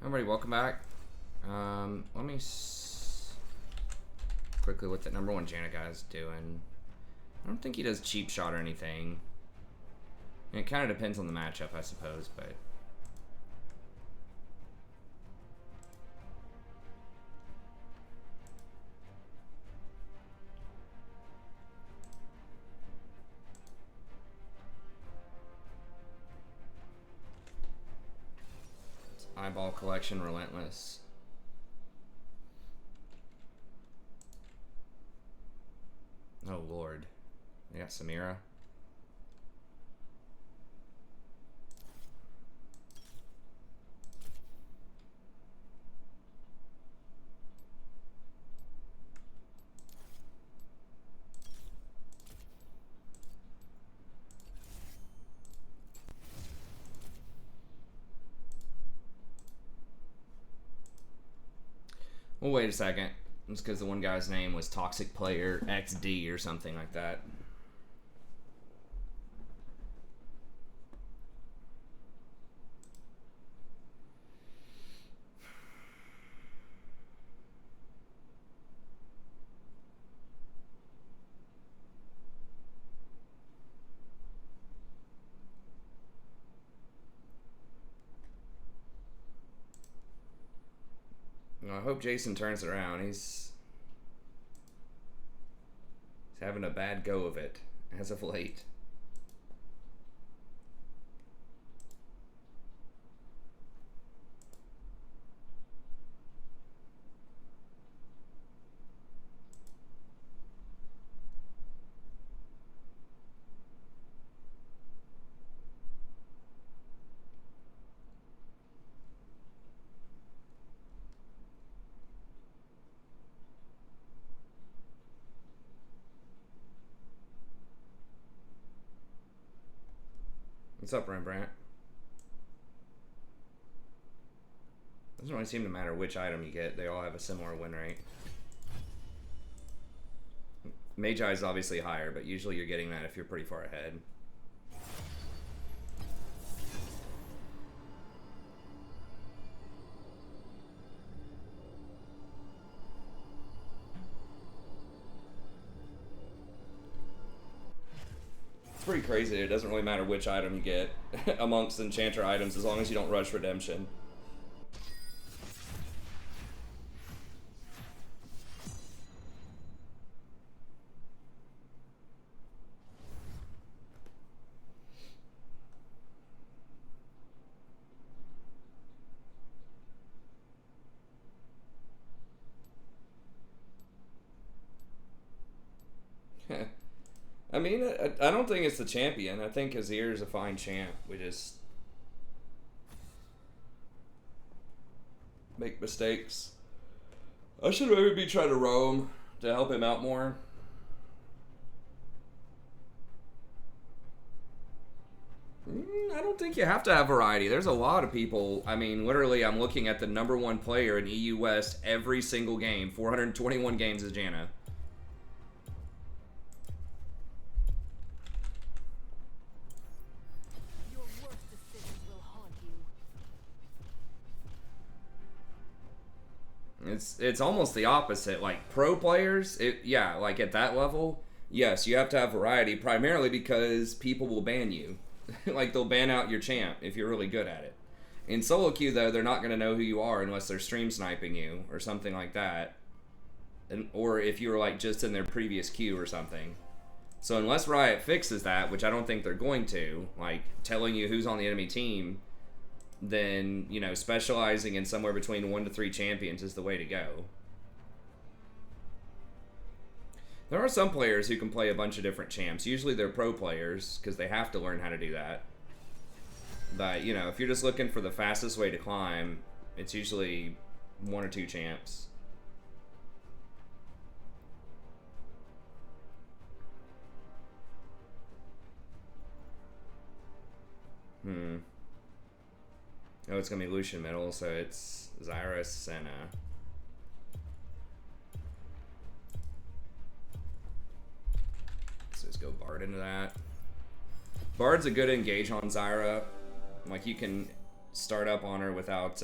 Everybody, welcome back. Let me quickly what that number 1 Janet guy's doing. I don't think he does cheap shot or anything. And it kind of depends on the matchup, I suppose, but... Eyeball collection relentless. Oh lord. They got Samira. Well, wait a second. It's because the one guy's name was Toxic Player XD or something like that. I hope Jason turns it around. He's having a bad go of it as of late. What's up, Rembrandt? Doesn't really seem to matter which item you get. They all have a similar win rate. Magi is obviously higher, but usually you're getting that if you're pretty far ahead. It's pretty crazy. It doesn't really matter which item you get amongst Enchanter items as long as you don't rush Redemption. I mean, I don't think it's the champion. I think Azir is a fine champ. We just make mistakes. I should maybe be trying to roam to help him out more. I don't think you have to have variety. There's a lot of people. I mean, literally, I'm looking at the number 1 player in EU West every single game. 421 games is Janna. It's almost the opposite. Like pro players, yeah, like at that level, yes, you have to have variety primarily because people will ban you. Like they'll ban out your champ if you're really good at it. In solo queue though, they're not going to know who you are unless they're stream sniping you or something like that. Or if you were like just in their previous queue or something. So unless Riot fixes that, which I don't think they're going to, like telling you who's on the enemy team, then, you know, specializing in somewhere between 1 to 3 champions is the way to go. There are some players who can play a bunch of different champs. Usually they're pro players, because they have to learn how to do that. But, you know, if you're just looking for the fastest way to climb, it's usually 1 or 2 champs. Oh, it's going to be Lucian middle, so it's Zyra, Senna. So let's go Bard into that. Bard's a good engage on Zyra. Like, you can start up on her without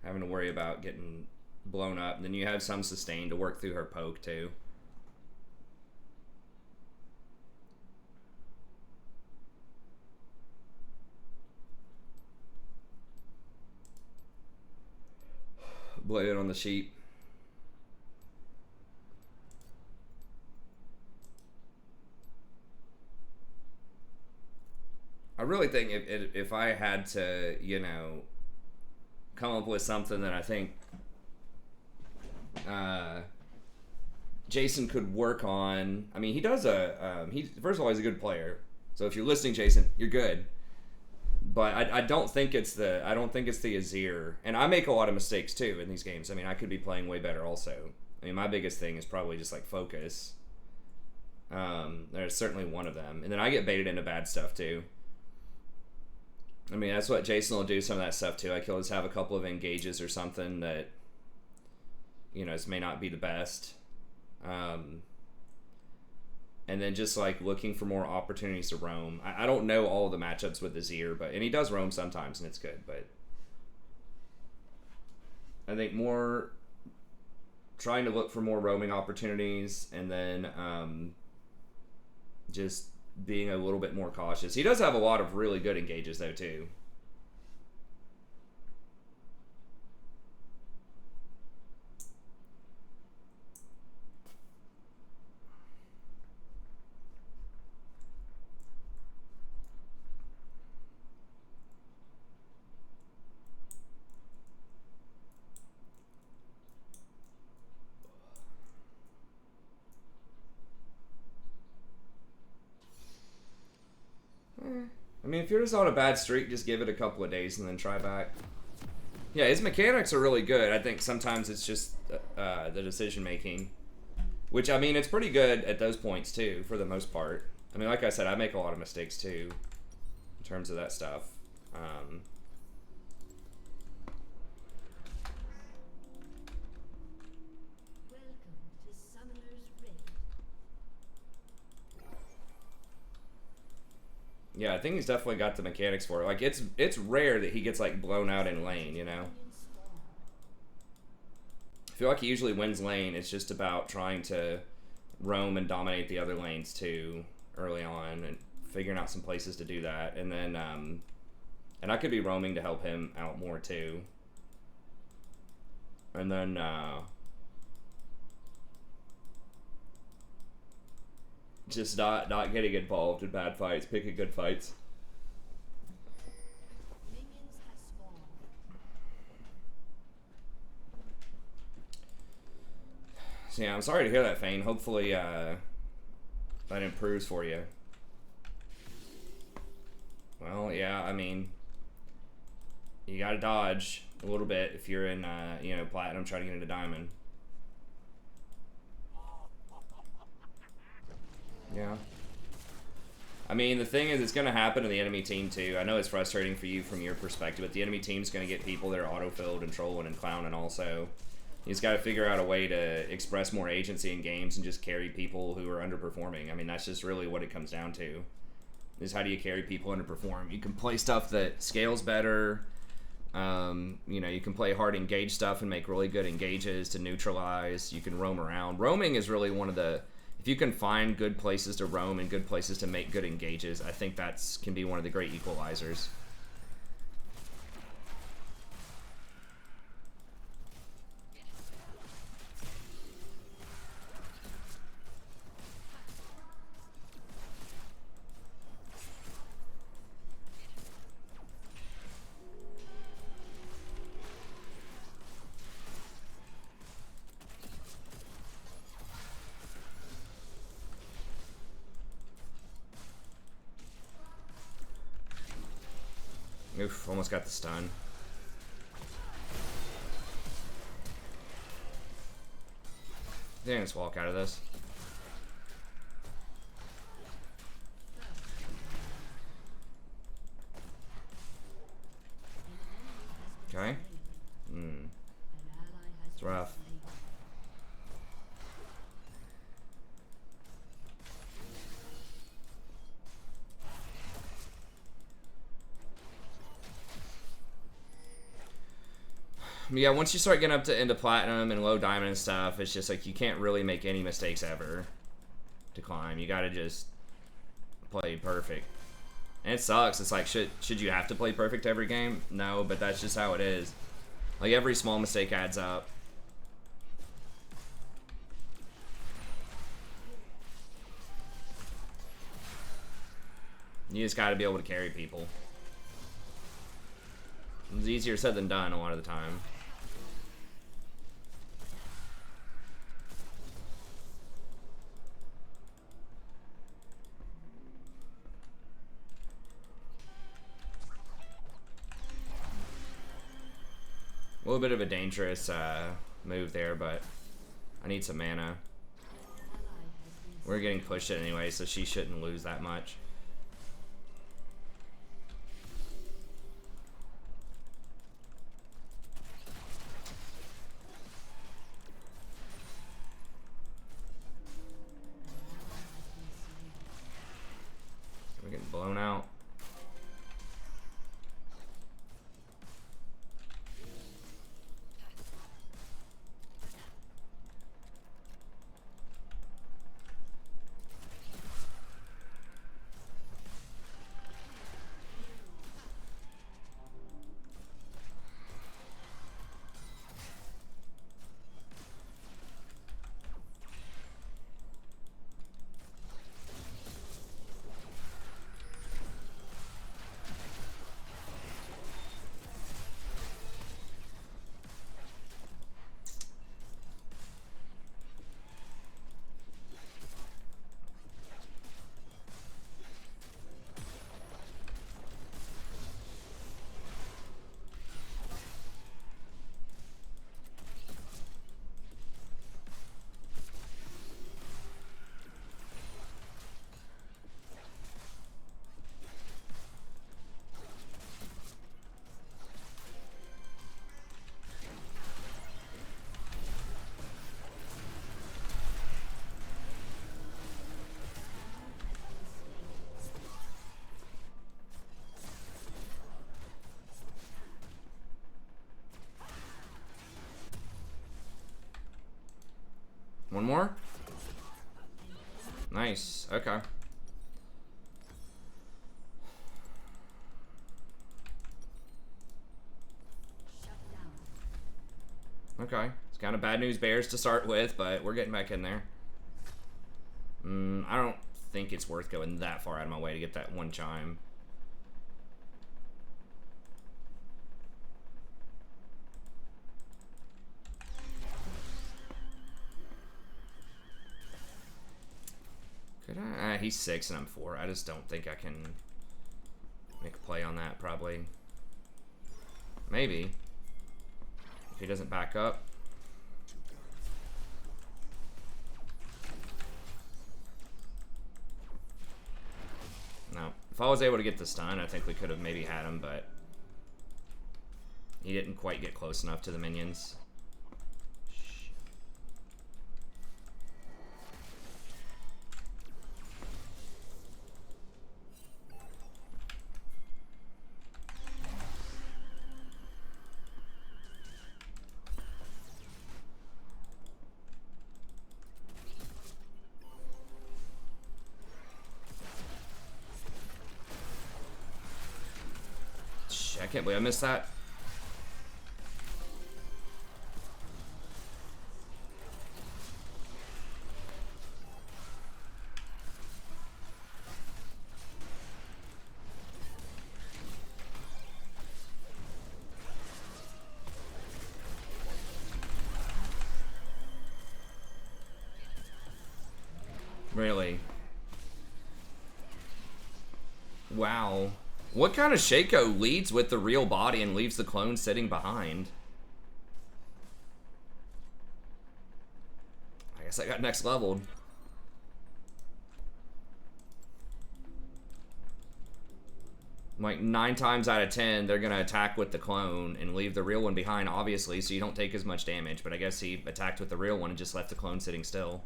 having to worry about getting blown up. And then you have some sustain to work through her poke too. Blade on the sheep. I really think if I had to, you know, come up with something that I think Jason could work on. I mean, he does he first of all, he's a good player. So if you're listening, Jason, you're good. But I don't think it's the Azir, and I make a lot of mistakes too in these games. I mean, I could be playing way better also. I mean, my biggest thing is probably just like focus. There's certainly one of them, and then I get baited into bad stuff too. I mean, that's what Jason will do, some of that stuff too. Like he'll just have a couple of engages or something that, you know, this may not be the best. And then just like looking for more opportunities to roam. I don't know all of the matchups with Azir, and he does roam sometimes and it's good, but I think more trying to look for more roaming opportunities, and then just being a little bit more cautious. He does have a lot of really good engages though too. I mean, if you're just on a bad streak, just give it a couple of days and then try back. Yeah, his mechanics are really good. I think sometimes it's just the decision making, which, I mean, it's pretty good at those points too, for the most part. I mean, like I said, I make a lot of mistakes too in terms of that stuff. Yeah, I think he's definitely got the mechanics for it. Like, it's rare that he gets, like, blown out in lane, you know? I feel like he usually wins lane. It's just about trying to roam and dominate the other lanes, too, early on, and figuring out some places to do that. And then, and I could be roaming to help him out more, too. And then, just not getting involved in bad fights, picking good fights. So yeah, I'm sorry to hear that, Fane. Hopefully that improves for you. Well, yeah, I mean, you gotta dodge a little bit if you're in, you know, platinum trying to get into diamond. Yeah. I mean, the thing is, it's going to happen to the enemy team, too. I know it's frustrating for you from your perspective, but the enemy team's going to get people that are auto-filled and trolling and clowning also. You just got to figure out a way to express more agency in games and just carry people who are underperforming. I mean, that's just really what it comes down to, is how do you carry people underperform. You can play stuff that scales better. You know, you can play hard engage stuff and make really good engages to neutralize. You can roam around. Roaming is really one of the... If you can find good places to roam and good places to make good engages, I think that's can be one of the great equalizers. Oof, almost got the stun. I think let's walk out of this. Okay. It's rough. Yeah, once you start getting up to into platinum and low diamond and stuff, it's just like you can't really make any mistakes ever to climb. You gotta just play perfect. And it sucks. It's like, should you have to play perfect every game? No, but that's just how it is. Like, every small mistake adds up. You just gotta be able to carry people. It's easier said than done a lot of the time. A little bit of a dangerous move there, but I need some mana. We're getting pushed anyway, so she shouldn't lose that much. We're getting blown out. One more? Nice. Okay. Okay. It's kind of bad news bears to start with, but we're getting back in there. I don't think it's worth going that far out of my way to get that one chime. Could I? He's 6 and I'm 4. I just don't think I can make a play on that, probably. Maybe. If he doesn't back up. No. If I was able to get the stun, I think we could have maybe had him, but he didn't quite get close enough to the minions. I can't believe I missed that. Really? Wow. What kind of Shaco leads with the real body and leaves the clone sitting behind? I guess I got next leveled. Like 9 times out of 10, they're gonna attack with the clone and leave the real one behind, obviously, so you don't take as much damage. But I guess he attacked with the real one and just left the clone sitting still.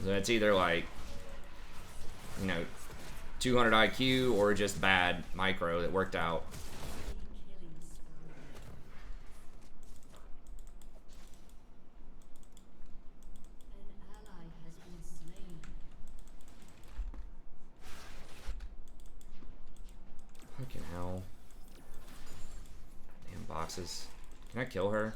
So it's either like, you know, 200 IQ or just bad micro that worked out. Fucking hell. Damn boxes. Can I kill her?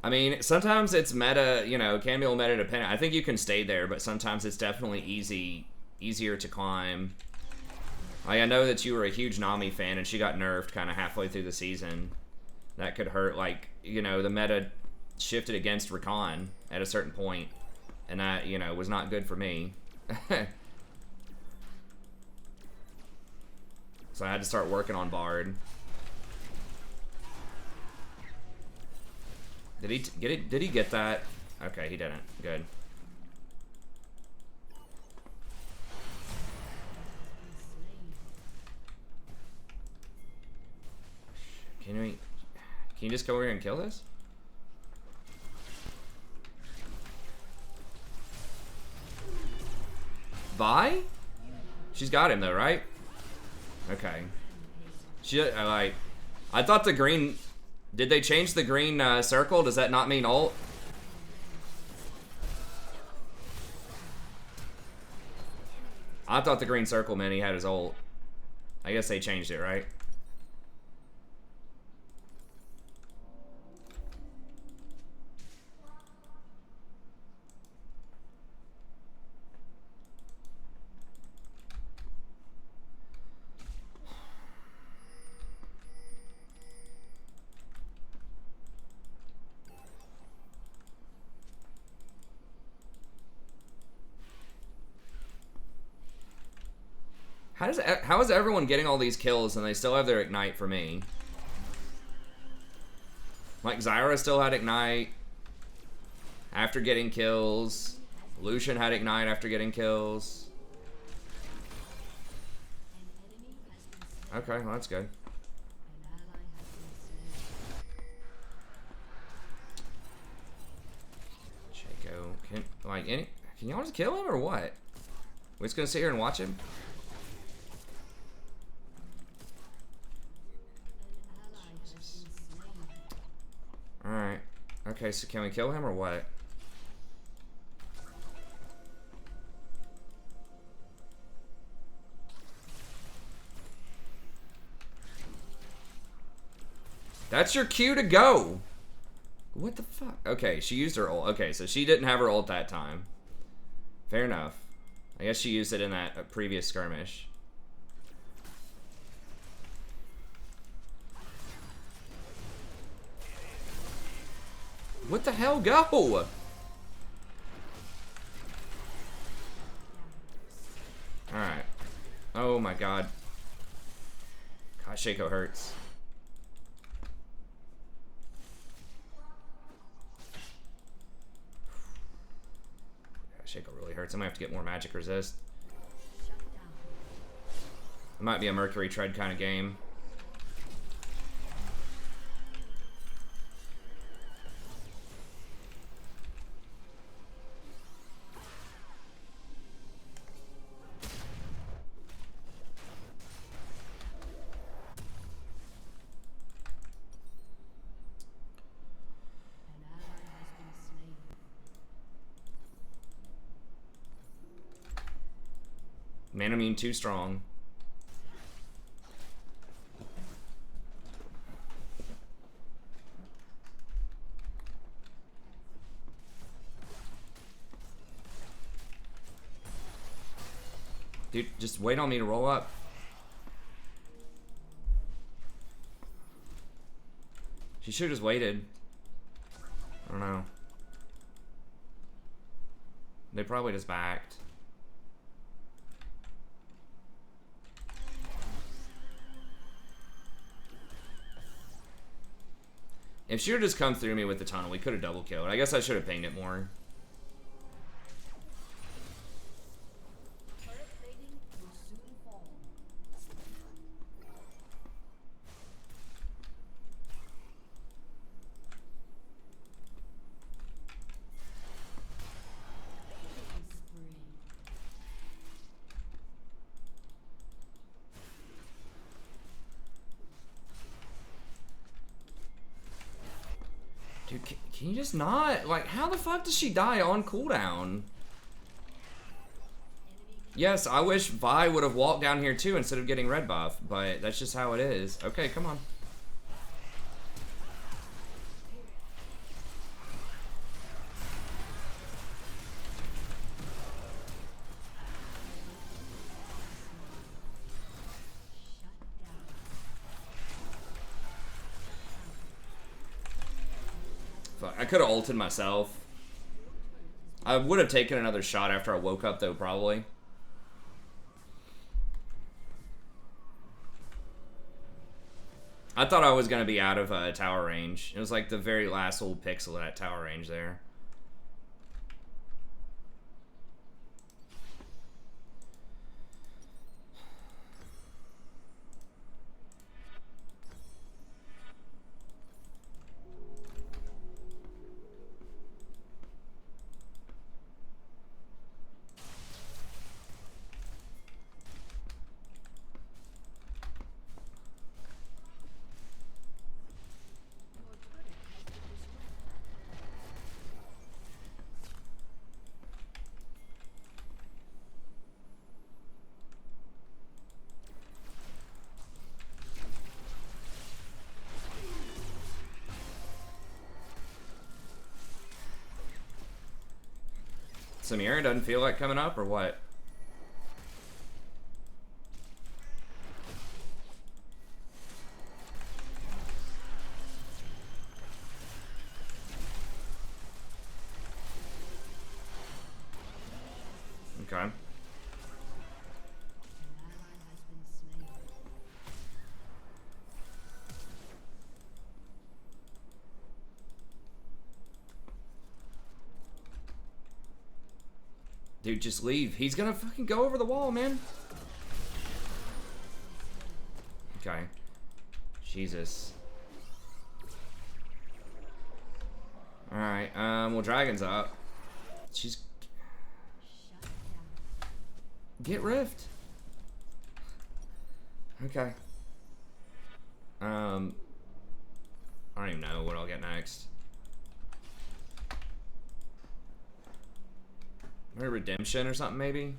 I mean, sometimes it's meta, you know, can be a little meta dependent. I think you can stay there, but sometimes it's definitely easier to climb. Like, I know that you were a huge Nami fan and she got nerfed kind of halfway through the season. That could hurt, like, you know, the meta shifted against Rakan at a certain point, and that, you know, was not good for me. So I had to start working on Bard. Did he get it? Did he get that? Okay, he didn't. Good. Can you just go over here and kill this? Vi? She's got him though, right? Okay. I thought the green. Did they change the green circle? Does that not mean ult? I thought the green circle meant he had his ult. I guess they changed it, right? How is everyone getting all these kills and they still have their Ignite for me? Like, Zyra still had Ignite after getting kills. Lucian had Ignite after getting kills. Okay, well, that's good. Chaco, can y'all just kill him or what? We're just gonna sit here and watch him? Alright. Okay, so can we kill him or what? That's your cue to go! What the fuck? Okay, she used her ult. Okay, so she didn't have her ult that time. Fair enough. I guess she used it in that previous skirmish. What the hell? Go! Alright. Oh my god. God, Shaco hurts. God, Shaco really hurts. I might have to get more magic resist. It might be a Mercury Tread kind of game. Manamune too strong. Dude, just wait on me to roll up. She should have just waited. I don't know. They probably just backed. If she would just come through me with the tunnel, we could have double killed. I guess I should have pinged it more. Dude, can you just not? Like, how the fuck does she die on cooldown? Yes, I wish Vi would have walked down here too instead of getting red buff, but that's just how it is. Okay, come on. Fuck, I could have ulted myself. I would have taken another shot after I woke up though, probably. I thought I was going to be out of tower range. It was like the very last little pixel of that tower range there. Samira doesn't feel like coming up, or what? Okay. Dude, just leave. He's gonna fucking go over the wall, man. Okay. Jesus. Alright, well, Dragon's up. She's... Get Rift. Okay. I don't even know what I'll get next. Or redemption or something, maybe?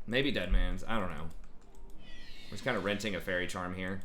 Maybe Dead Man's. I don't know. We're just kind of renting a fairy charm here.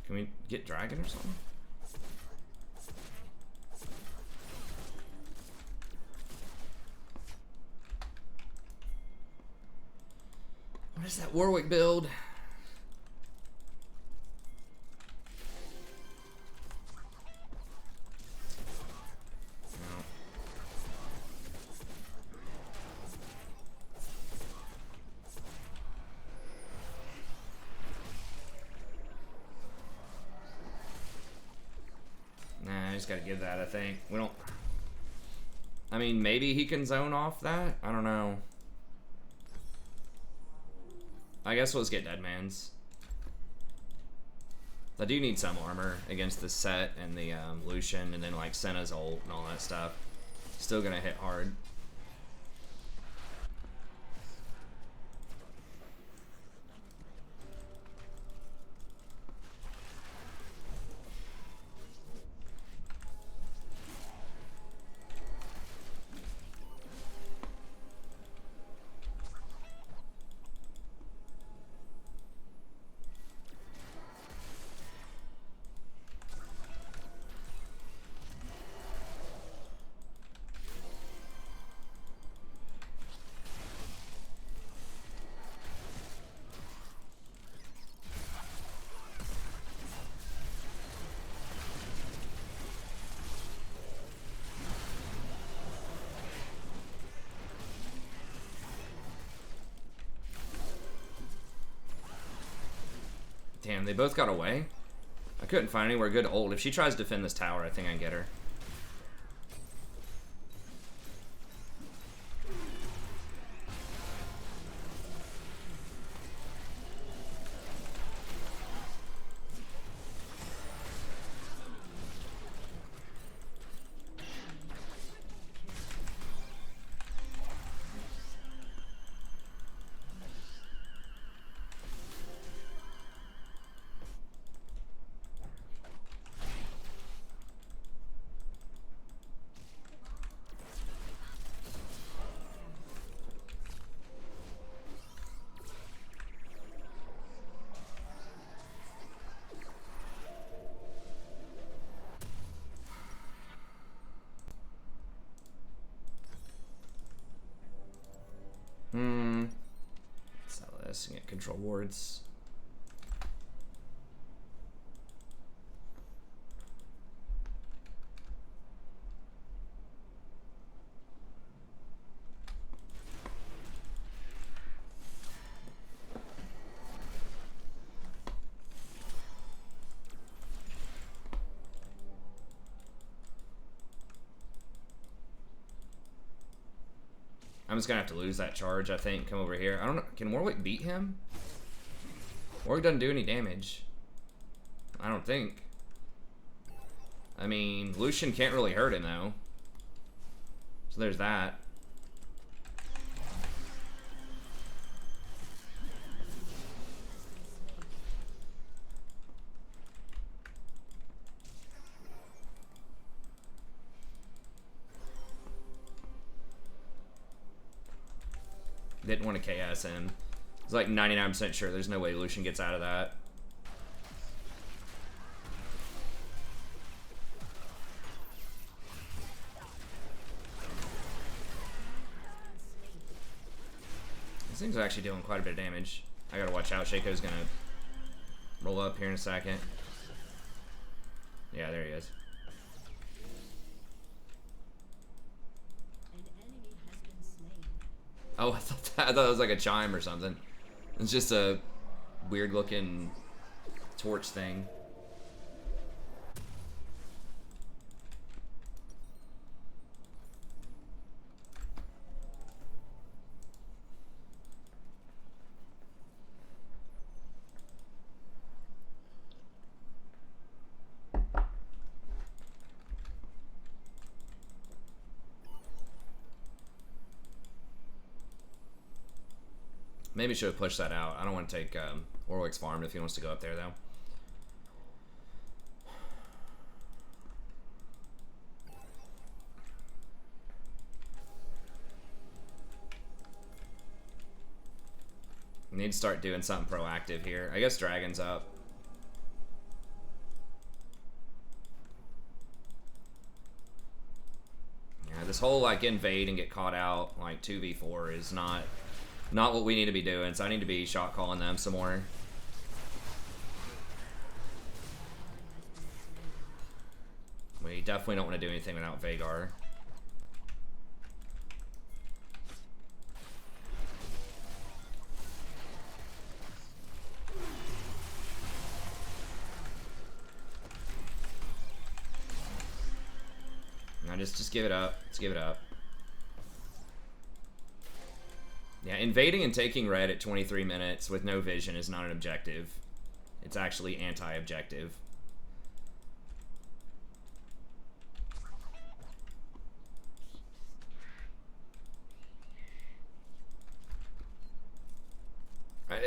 Can we get Dragon or something? What is that Warwick build? Nah, just gotta give that, I think. We don't... I mean, maybe he can zone off that? I don't know. I guess we'll just get Deadman's. I do need some armor against the Set and the Lucian, and then like Senna's ult and all that stuff. Still gonna hit hard. Damn, they both got away? I couldn't find anywhere good to ult. If she tries to defend this tower, I think I can get her. Sell this and get control wards. I'm just gonna have to lose that charge, I think. Come over here. I don't know. Can Warwick beat him? Warwick doesn't do any damage. I don't think. I mean, Lucian can't really hurt him, though. So there's that. Didn't want to KS him. It's like 99% sure there's no way Lucian gets out of that. This thing's actually doing quite a bit of damage. I gotta watch out. Shaco's gonna roll up here in a second. Yeah, there he is. Oh, I thought it was like a chime or something. It's just a weird looking torch thing. Maybe should have pushed that out. I don't want to take Warwick's farm if he wants to go up there, though. Need to start doing something proactive here. I guess Dragon's up. Yeah, this whole like invade and get caught out like 2v4 is not what we need to be doing, so I need to be shot calling them some more. We definitely don't want to do anything without Veigar. on, just give it up. Just give it up. Yeah, invading and taking red at 23 minutes with no vision is not an objective. It's actually anti-objective.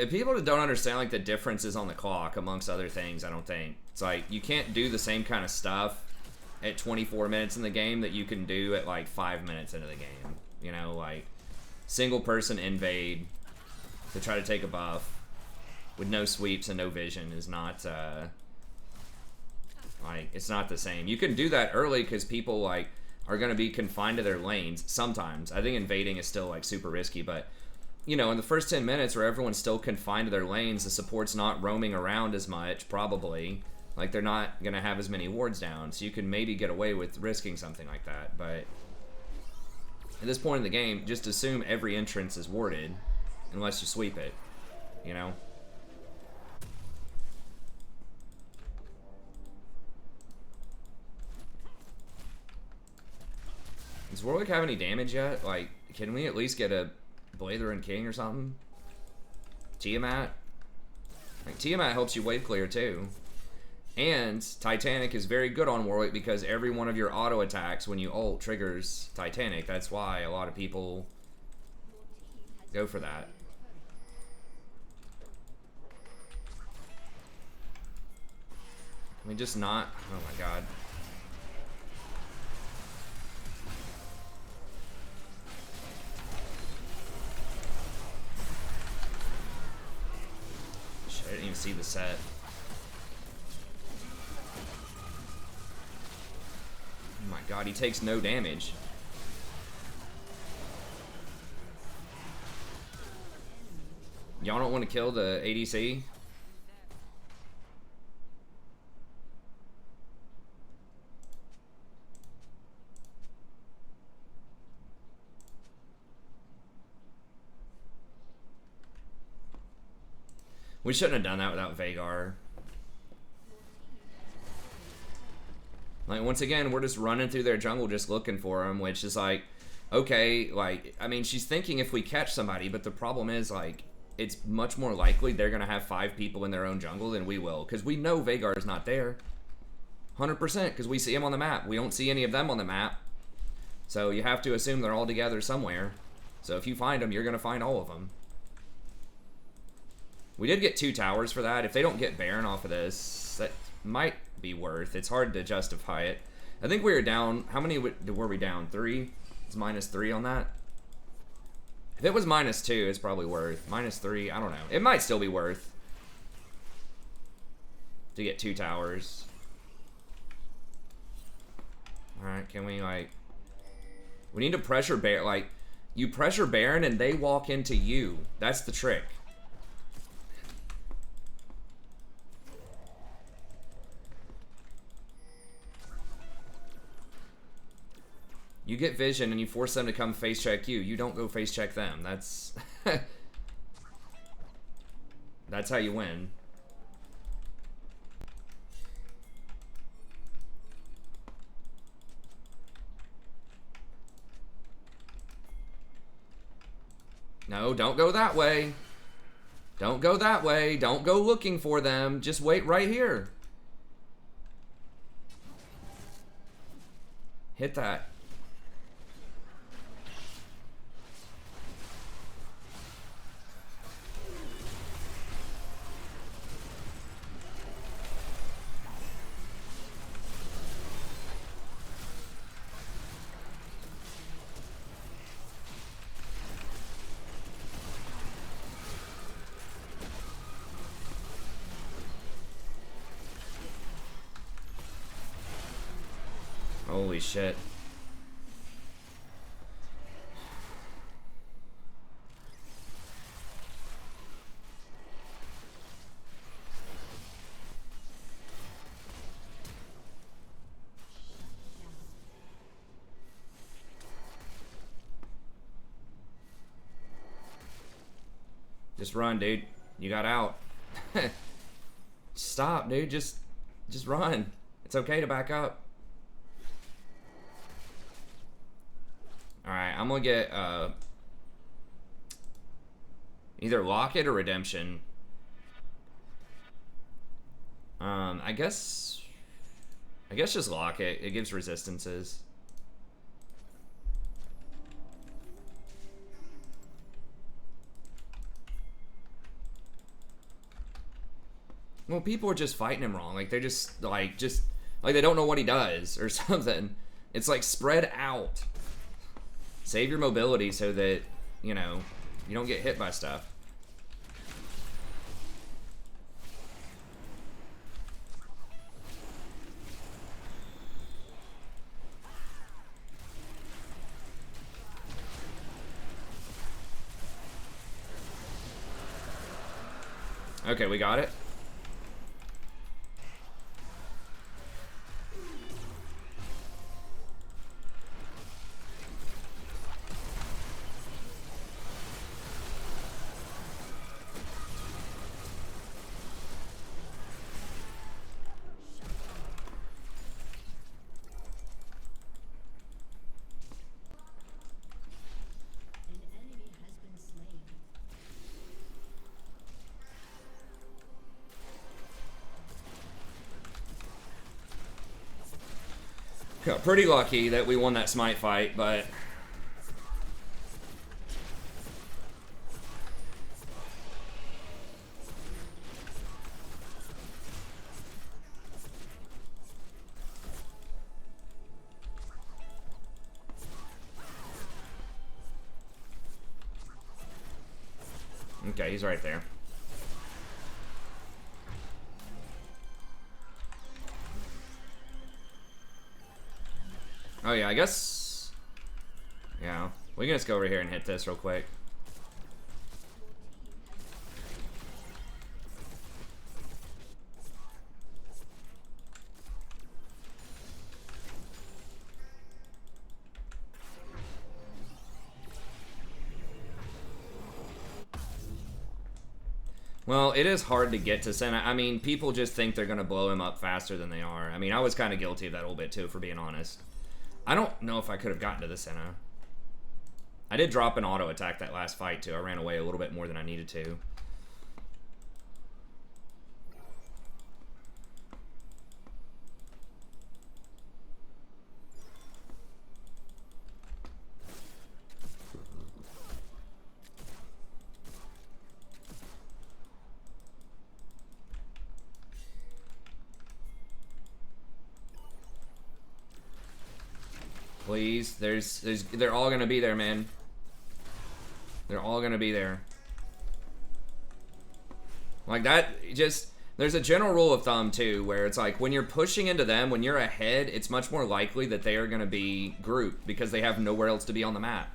People that don't understand like the differences on the clock amongst other things, I don't think. It's like you can't do the same kind of stuff at 24 minutes in the game that you can do at like 5 minutes into the game. You know, like single person invade to try to take a buff with no sweeps and no vision is not like, it's not the same. You can do that early because people like are going to be confined to their lanes sometimes. I think invading is still like super risky, but you know, in the first 10 minutes where everyone's still confined to their lanes, the support's not roaming around as much, probably. Like, they're not going to have as many wards down, so you can maybe get away with risking something like that. But at this point in the game, just assume every entrance is warded, unless you sweep it, you know? Does Warwick have any damage yet? Like, can we at least get a Blather and King or something? Tiamat? Like, Tiamat helps you wave clear too. And Titanic is very good on Warwick because every one of your auto attacks when you ult triggers Titanic. That's why a lot of people go for that. Can we just not? Oh my god. I didn't even see the set. Oh my god, he takes no damage. Y'all don't want to kill the ADC? We shouldn't have done that without Vhagar. Like, once again, we're just running through their jungle just looking for him, which is like, okay, like, I mean, she's thinking if we catch somebody, but the problem is, like, it's much more likely they're going to have 5 people in their own jungle than we will, because we know Vhagar's not there. 100%, because we see him on the map. We don't see any of them on the map. So you have to assume they're all together somewhere. So if you find them, you're going to find all of them. We did get 2 towers for that. If they don't get Baron off of this, that might be worth. It's hard to justify it. I think we were down. How many were we down? 3? It's -3 on that. If it was -2, it's probably worth. -3, I don't know. It might still be worth to get 2 towers. Alright, can we, like... We need to pressure Baron. Like, you pressure Baron and they walk into you. That's the trick. You get vision and you force them to come face check you. You don't go face check them. That's that's how you win. No, don't go that way. Don't go that way. Don't go looking for them. Just wait right here. Hit that. Holy shit. Just run, dude. You got out. Stop, dude. Just run. It's okay to back up. Alright, I'm gonna get either Locket or Redemption. I guess just Locket. It gives resistances. Well, people are just fighting him wrong. Like, they're just like they don't know what he does or something. It's like, spread out. Save your mobility so that, you know, you don't get hit by stuff. Okay, we got it. Got pretty lucky that we won that smite fight, but okay, he's right there. Oh yeah, I guess. Yeah, we can just go over here and hit this real quick. Well, it is hard to get to Senna. I mean, people just think they're going to blow him up faster than they are. I mean, I was kind of guilty of that a little bit too, for being honest. I don't know if I could have gotten to the Senna. I did drop an auto attack that last fight too. I ran away a little bit more than I needed to. Please, they're all gonna be there, man. They're all gonna be there. Like that, just, there's a general rule of thumb too, where it's like, when you're pushing into them, when you're ahead, it's much more likely that they are gonna be grouped because they have nowhere else to be on the map.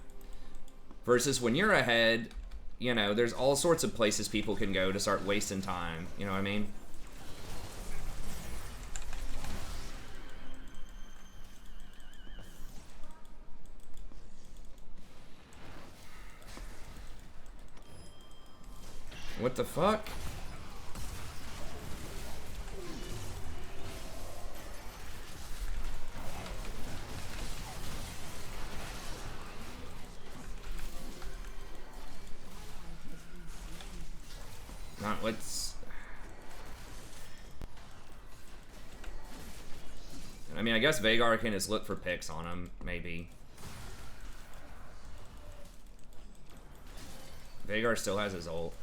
Versus when you're ahead, you know, there's all sorts of places people can go to start wasting time. You know what I mean? What the fuck? Not what's... I mean, I guess Veigar can just look for picks on him, maybe. Veigar still has his ult.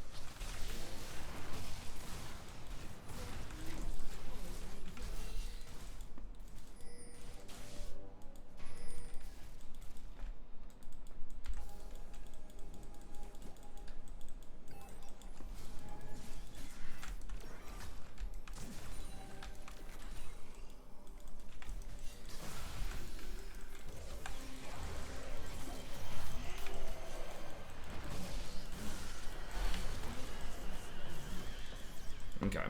Okay.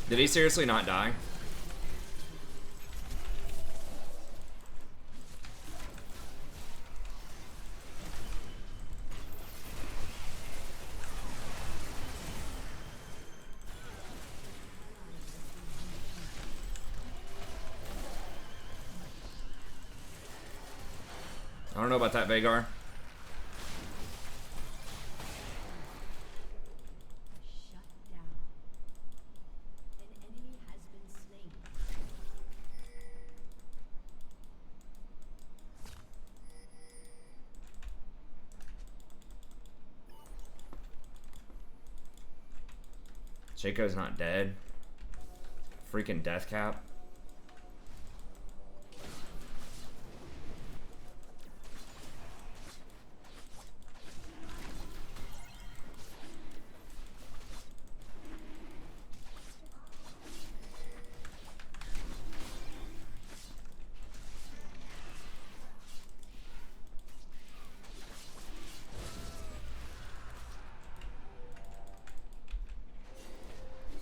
Did he seriously not die? I don't know about that, Vagar. Shaco's not dead. Freaking death cap.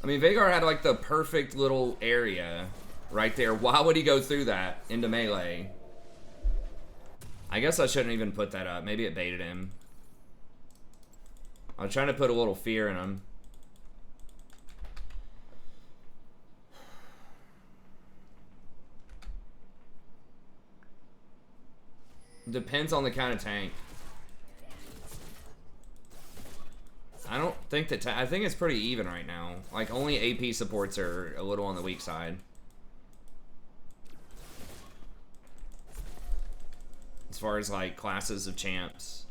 I mean, Vagar had like the perfect little area right there. Why would he go through that into melee? I guess I shouldn't even put that up. Maybe it baited him. I was trying to put a little fear in him. Depends on the kind of tank. I don't think that... I think it's pretty even right now. Like, only AP supports are a little on the weak side. As far as, like, classes of champs.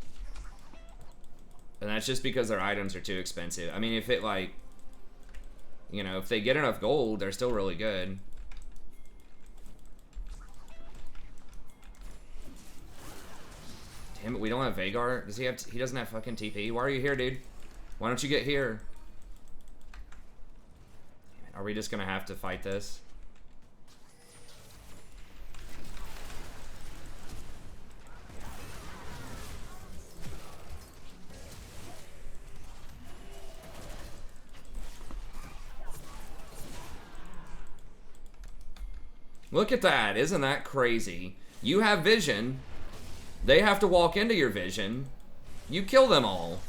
And that's just because their items are too expensive. I mean, if it, like... You know, if they get enough gold, they're still really good. Damn it, we don't have Vagar? Does he have... He doesn't have fucking TP? Why are you here, dude? Why don't you get here? Are we just gonna have to fight this? Look at that. Isn't that crazy? You have vision. They have to walk into your vision. You kill them all.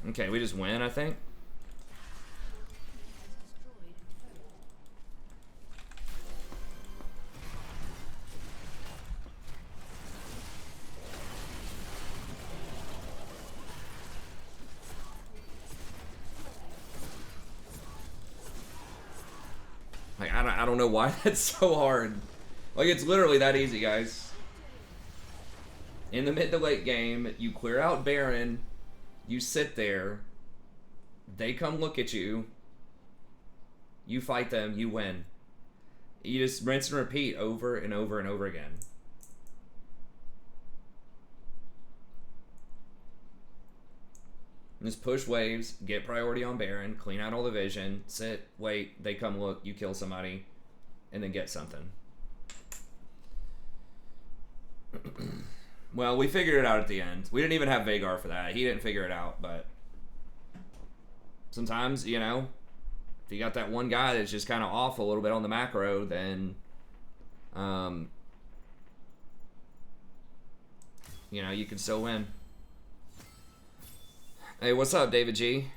Okay, we just win, I think. Like, I don't know why that's so hard. Like, it's literally that easy, guys. In the mid to late game, you clear out Baron. You sit there, they come look at you, you fight them, you win. You just rinse and repeat over and over and over again. Just push waves, get priority on Baron, clean out all the vision, sit, wait, they come look, you kill somebody, and then get something. Well, we figured it out at the end. We didn't even have Vagar for that. He didn't figure it out, but sometimes, you know, if you got that one guy that's just kind of off a little bit on the macro, then, you know, you can still win. Hey, what's up, David G?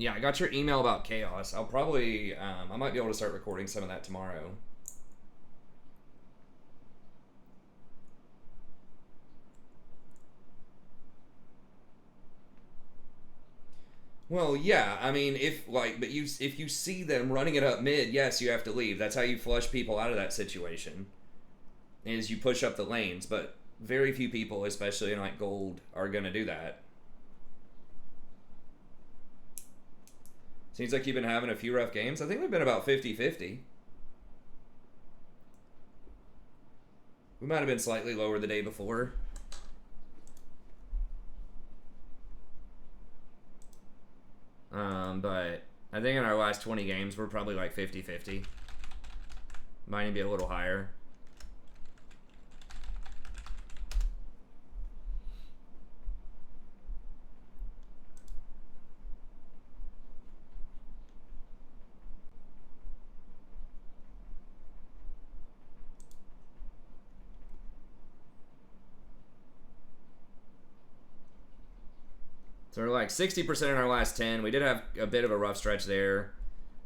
Yeah, I got your email about Chaos. I'll probably, I might be able to start recording some of that tomorrow. Well, yeah, I mean, if you see them running it up mid, yes, you have to leave. That's how you flush people out of that situation. Is you push up the lanes, but very few people, especially in like gold, are gonna do that. Seems like you've been having a few rough games. I think we've been about 50-50. We might have been slightly lower the day before. But I think in our last 20 games, we're probably like 50-50. Might even be a little higher. So we're like 60% in our last 10. We did have a bit of a rough stretch there.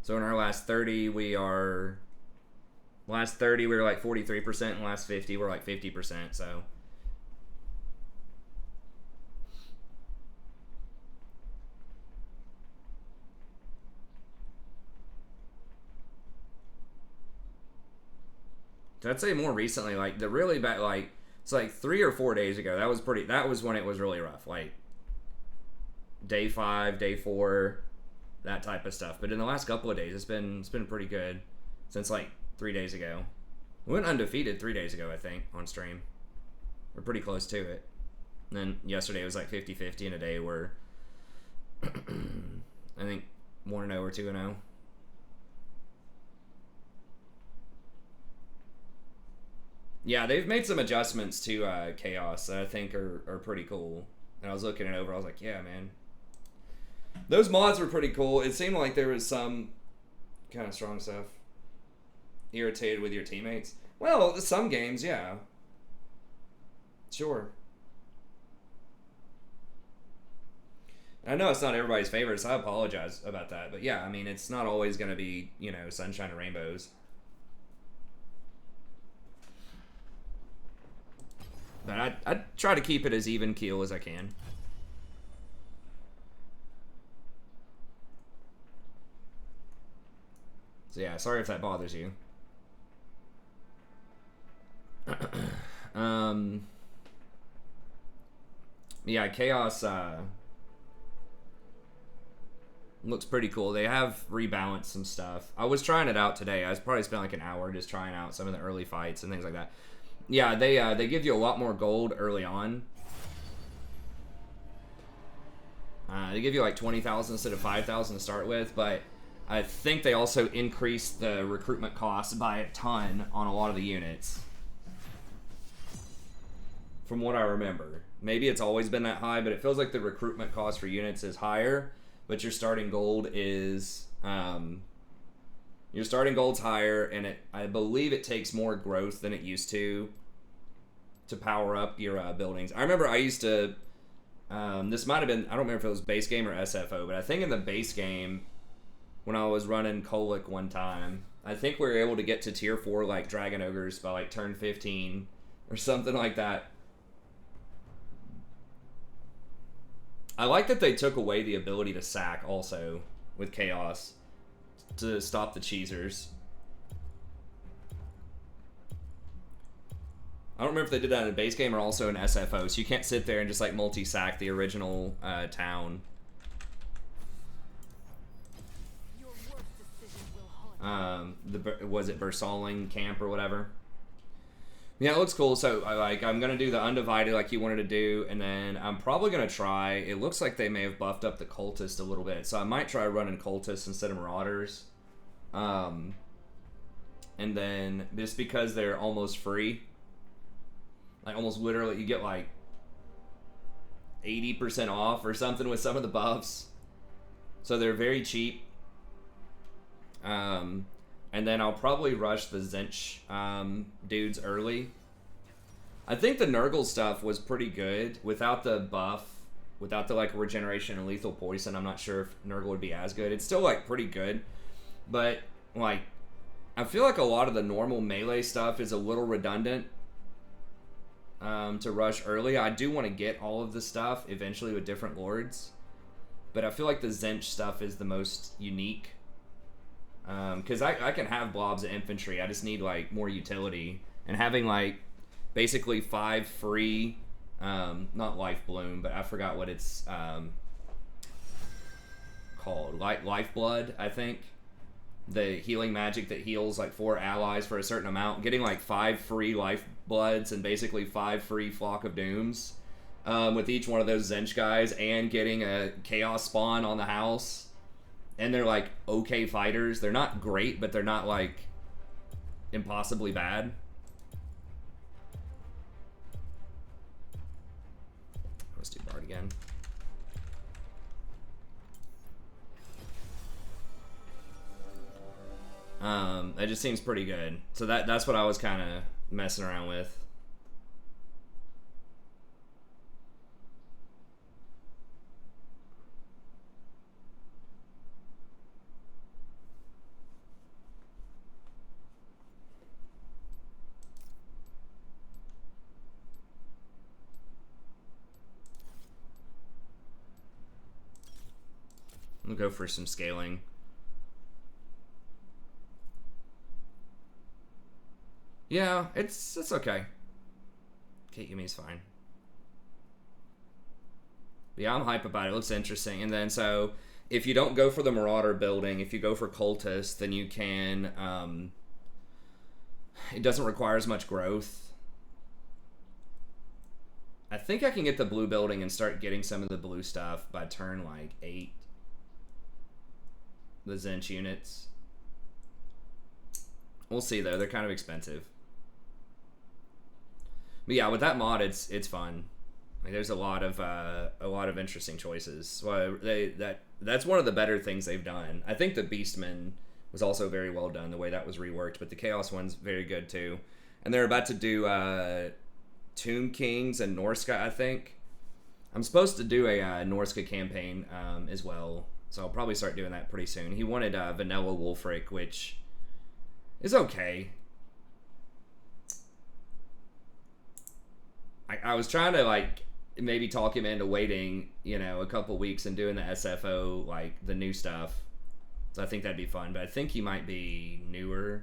So in our last 30, we are... Last 30, we were like 43%. And last 50, we're like 50%. So... So I'd say more recently, like the really bad, like it's like 3 or 4 days ago. That was when it was really rough. Like day 5, day 4, that type of stuff. But in the last couple of days, it's been pretty good since like 3 days ago. We went undefeated 3 days ago, I think, on stream. We're pretty close to it. And then yesterday was like 50-50, and a day we're I think 1-0 or 2-0. Yeah, they've made some adjustments to Chaos that I think are pretty cool. And I was looking it over, I was like, yeah, man. Those mods were pretty cool. It seemed like there was some kind of strong stuff. Irritated with your teammates. Well, some games, yeah. Sure. I know it's not everybody's favorite, so I apologize about that. But yeah, I mean, it's not always going to be, sunshine and rainbows. But I try to keep it as even keel as I can. So yeah, sorry if that bothers you. Yeah, Chaos looks pretty cool. They have rebalanced some stuff. I was trying it out today. I probably spent like an hour just trying out some of the early fights and things like that. Yeah, they give you a lot more gold early on. They give you like 20,000 instead of 5,000 to start with, but I think they also increased the recruitment cost by a ton on a lot of the units. From what I remember. Maybe it's always been that high, but it feels like the recruitment cost for units is higher, but your starting gold is... your starting gold's higher, and I believe it takes more growth than it used to power up your buildings. I remember I used to, this might have been, I don't remember if it was base game or SFO, but I think in the base game, when I was running Kolic one time, I think we were able to get to tier 4 like Dragon Ogres by like turn 15 or something like that. I like that they took away the ability to sack also with Chaos to stop the cheesers. I don't remember if they did that in a base game or also in SFO, so you can't sit there and just like multi-sack the original town. Was it Bersaling camp or whatever? Yeah, it looks cool. So I'm gonna do the undivided like you wanted to do, and then I'm probably gonna try. It looks like they may have buffed up the cultist a little bit, so I might try running cultists instead of marauders. And then just because they're almost free, like almost literally, you get like 80% off or something with some of the buffs, so they're very cheap. And then I'll probably rush the Zench dudes early. I think the Nurgle stuff was pretty good without the buff, without the like regeneration and lethal poison. I'm not sure if Nurgle would be as good. It's still like pretty good, but like I feel like a lot of the normal melee stuff is a little redundant to rush early. I do want to get all of the stuff eventually with different lords, but I feel like the Zench stuff is the most unique. Because I can have blobs of infantry. I just need like more utility, and having like basically 5 free, not life bloom, but I forgot what it's called. Lifeblood, I think. The healing magic that heals like 4 allies for a certain amount. Getting like 5 free lifebloods and basically 5 free flock of dooms with each one of those Zench guys, and getting a chaos spawn on the house. And they're like okay fighters. They're not great, but they're not like impossibly bad. Let's do Bard again. It just seems pretty good. So that's what I was kind of messing around with. We'll go for some scaling. Yeah, it's okay. Kate Yumi's fine. But yeah, I'm hype about it. It looks interesting. And then so if you don't go for the Marauder building, if you go for Cultist, then you can it doesn't require as much growth. I think I can get the blue building and start getting some of the blue stuff by turn like 8. The Zench units. We'll see though, they're kind of expensive. But yeah, with that mod, it's fun. Like, there's a lot of interesting choices. Well, that's one of the better things they've done. I think the Beastman was also very well done, the way that was reworked. But the Chaos one's very good too. And they're about to do Tomb Kings and Norska, I think. I'm supposed to do a Norska campaign as well, so I'll probably start doing that pretty soon. He wanted Vanilla Wolfric, which is okay. I was trying to like maybe talk him into waiting, you know, a couple weeks and doing the SFO, like the new stuff. So I think that'd be fun. But I think he might be newer.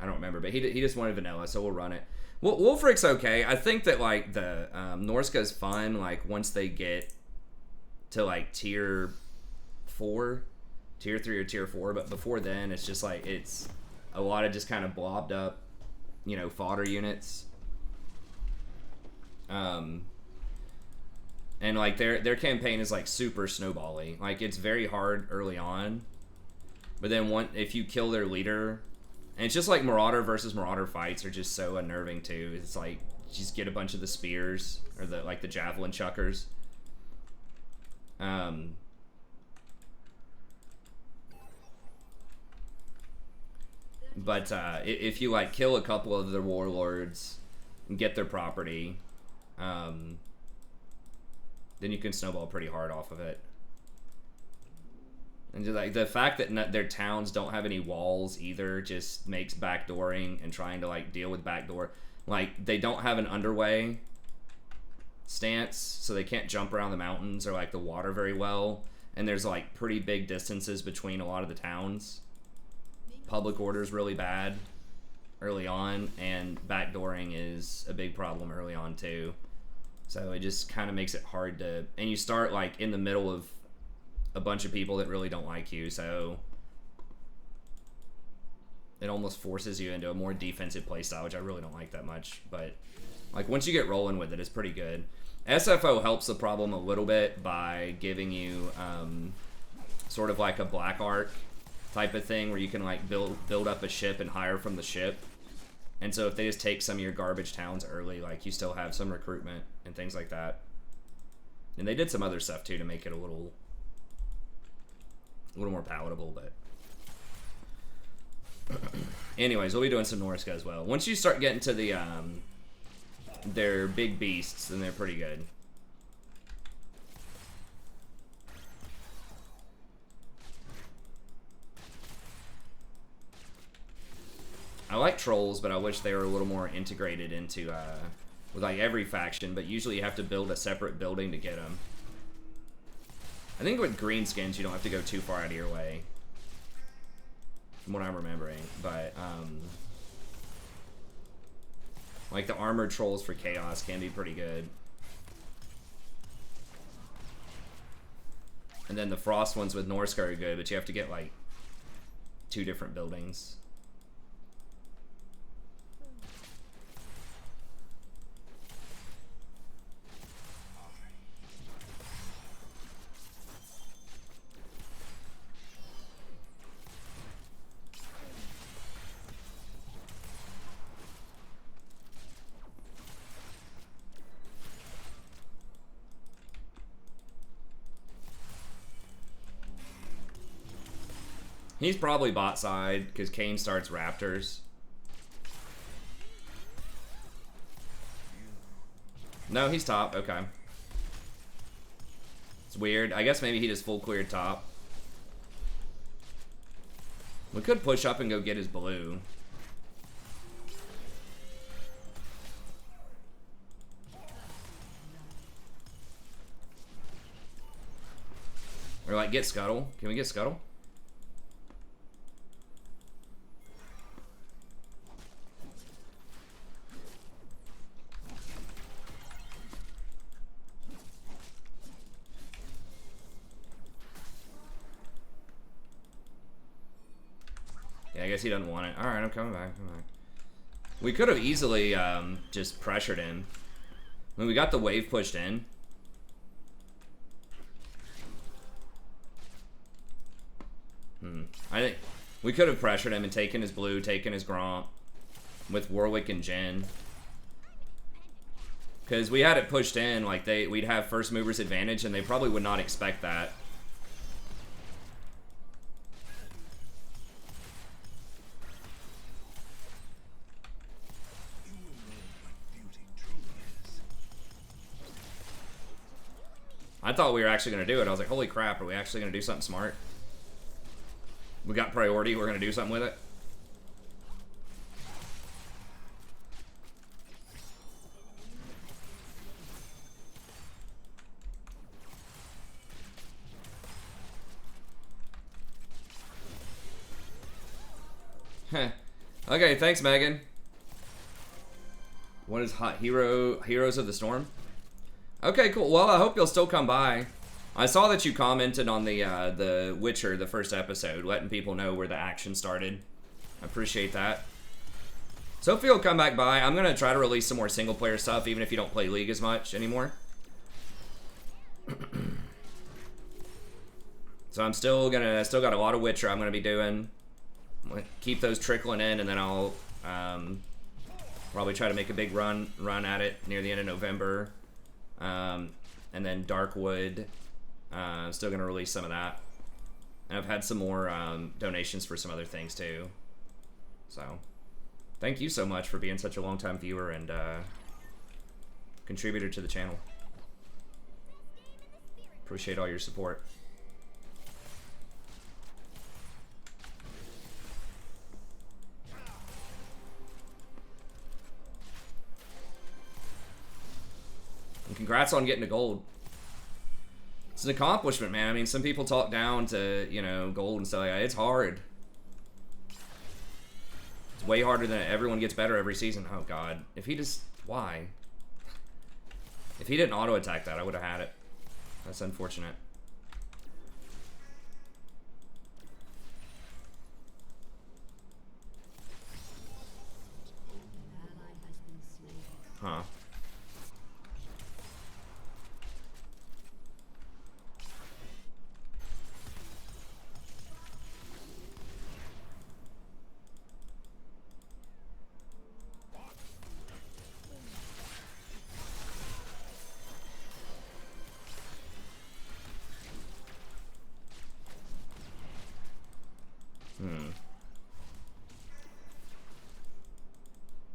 I don't remember, but he just wanted vanilla, so we'll run it. Well, Wolfric's okay. I think that like the Norska's fun. Like once they get to like tier 4, tier 3 or tier 4, but before then it's just like it's a lot of just kind of blobbed up, you know, fodder units. And like their campaign is like super snowbally. Like it's very hard early on, but then if you kill their leader, and it's just like Marauder versus Marauder fights are just so unnerving too. It's like you just get a bunch of the spears or the javelin chuckers. But if you like kill a couple of the warlords and get their property, then you can snowball pretty hard off of it. And just, like the fact that their towns don't have any walls either just makes backdooring and trying to like deal with backdoor, like they don't have an underway stance, so they can't jump around the mountains or like the water very well, and there's like pretty big distances between a lot of the towns. Public order is really bad early on, and backdooring is a big problem early on too. So it just kind of makes it hard to, and you start like in the middle of a bunch of people that really don't like you, so it almost forces you into a more defensive playstyle, which I really don't like that much. But like once you get rolling with it, it's pretty good. SFO helps the problem a little bit by giving you sort of like a black arc type of thing where you can like build up a ship and hire from the ship. And so if they just take some of your garbage towns early, like you still have some recruitment and things like that. And they did some other stuff too to make it a little more palatable, but anyways, we'll be doing some Norska as well. Once you start getting to the their big beasts, then they're pretty good. I like trolls, but I wish they were a little more integrated into with like every faction, but usually you have to build a separate building to get them. I think with greenskins you don't have to go too far out of your way, from what I'm remembering, but like the armored trolls for chaos can be pretty good. And then the frost ones with Norska are good, but you have to get like 2 different buildings. He's probably bot side because Kane starts Raptors. No, he's top. Okay. It's weird. I guess maybe he just full cleared top. We could push up and go get his blue. Or like get Scuttle. Can we get Scuttle? Yeah, I guess he doesn't want it. Alright, I'm coming back. We could have easily just pressured him. I mean, we got the wave pushed in. I think we could have pressured him and taken his blue, taken his Gromp with Warwick and Jhin. Because we had it pushed in, like we'd have first movers advantage, and they probably would not expect that. I thought we were actually going to do it. I was like, holy crap, are we actually going to do something smart? We got priority, we're going to do something with it. Okay, thanks, Megan. What is hot? Heroes of the Storm? Okay, cool. Well, I hope you'll still come by. I saw that you commented on the Witcher, the first episode, letting people know where the action started. I appreciate that. So if you'll come back by, I'm gonna try to release some more single player stuff, even if you don't play League as much anymore. So I'm still got a lot of Witcher I'm gonna be doing. I'm gonna keep those trickling in, and then I'll probably try to make a big run at it near the end of November. And then Darkwood. Still gonna release some of that, and I've had some more donations for some other things too. So, thank you so much for being such a long-time viewer and contributor to the channel. Appreciate all your support. And congrats on getting to gold. It's an accomplishment, man. I mean, some people talk down to, you know, gold and stuff like that. It's hard. It's way harder than everyone gets better every season. Oh, God. If he just... Why? If he didn't auto-attack that, I would have had it. That's unfortunate. Huh.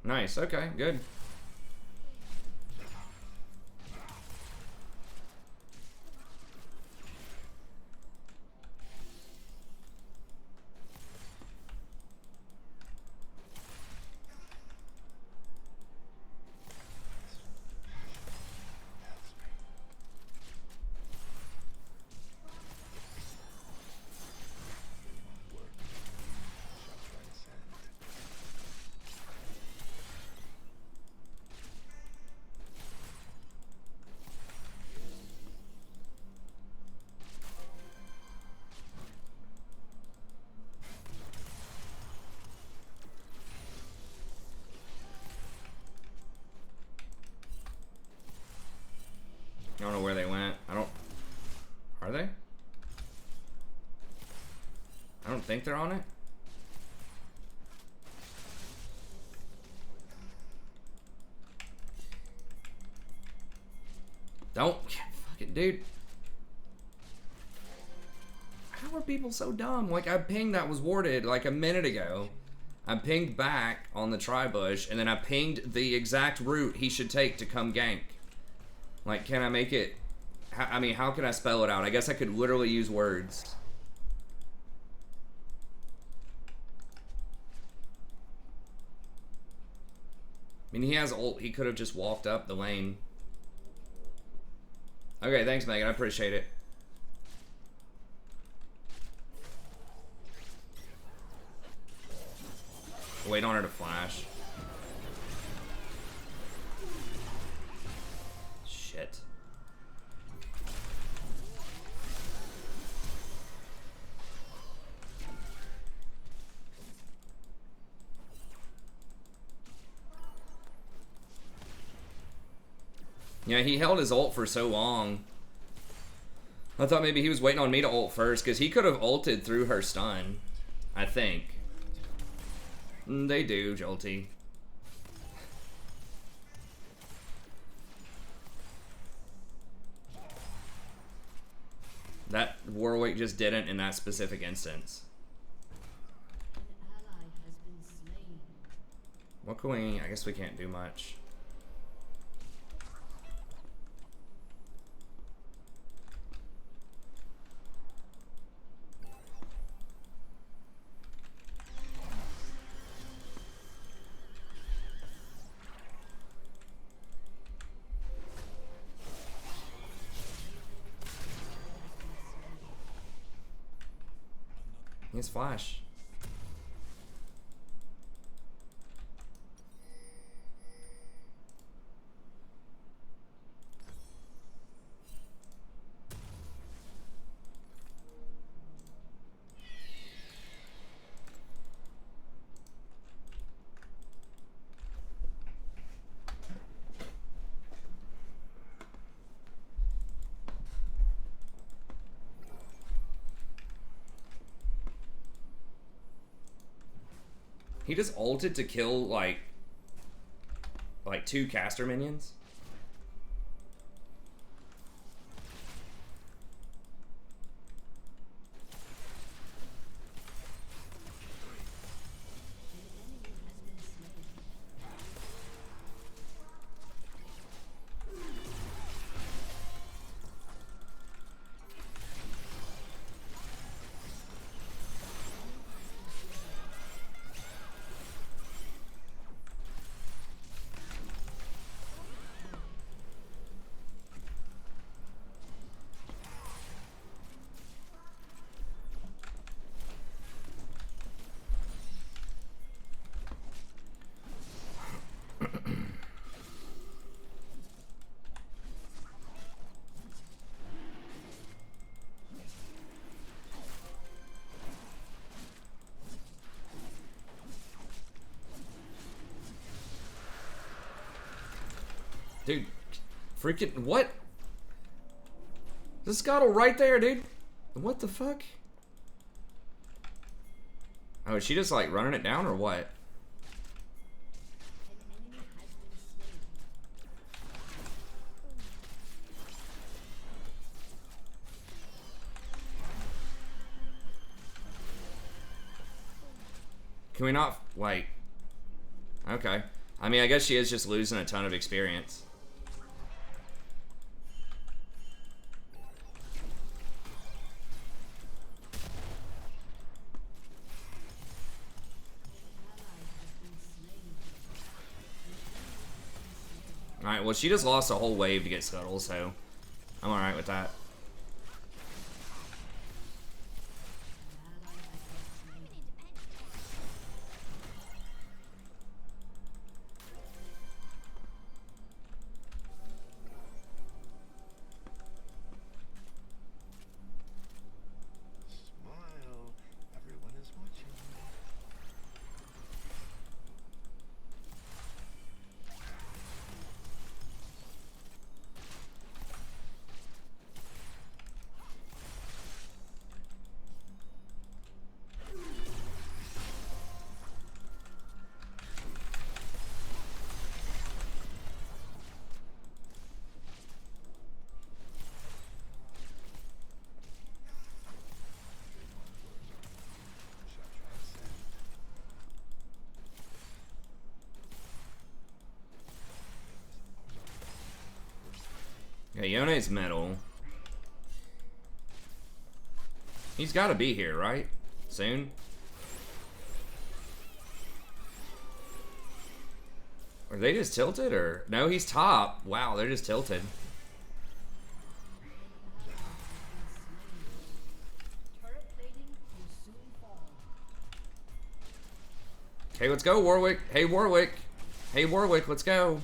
Nice, okay, good. I don't know where they went. Are they? I don't think they're on it. Don't. Fucking dude. How are people so dumb? Like, I pinged that was warded like a minute ago. I pinged back on the tri-bush, and then I pinged the exact route he should take to come gank. Like, can I make it... I mean, how can I spell it out? I guess I could literally use words. I mean, he has ult. He could have just walked up the lane. Okay, thanks, Megan. I appreciate it. Wait on her to flash. Shit. Yeah, he held his ult for so long. I thought maybe he was waiting on me to ult first, because he could have ulted through her stun. I think. They do, Jolty. That Warwick just didn't in that specific instance. What can we... I guess we can't do much. He's flash. He just ulted to kill, like 2 caster minions? Dude, freaking, what? This Scuttle right there, dude. What the fuck? Oh, is she just like running it down or what? Can we not, like... Okay. I mean, I guess she is just losing a ton of experience. Alright, well, she just lost a whole wave to get Scuttle, so I'm alright with that. Yeah, Yone's middle. He's got to be here, right? Soon? Are they just tilted, or? No, he's top. Wow, they're just tilted. Hey, let's go, Warwick. Hey, Warwick. Hey, Warwick, let's go.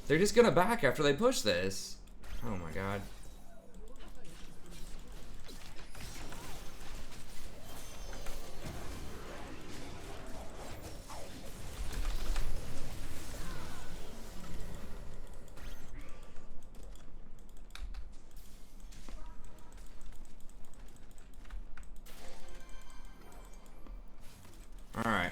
They're just gonna back after they push this. Oh my god. Alright.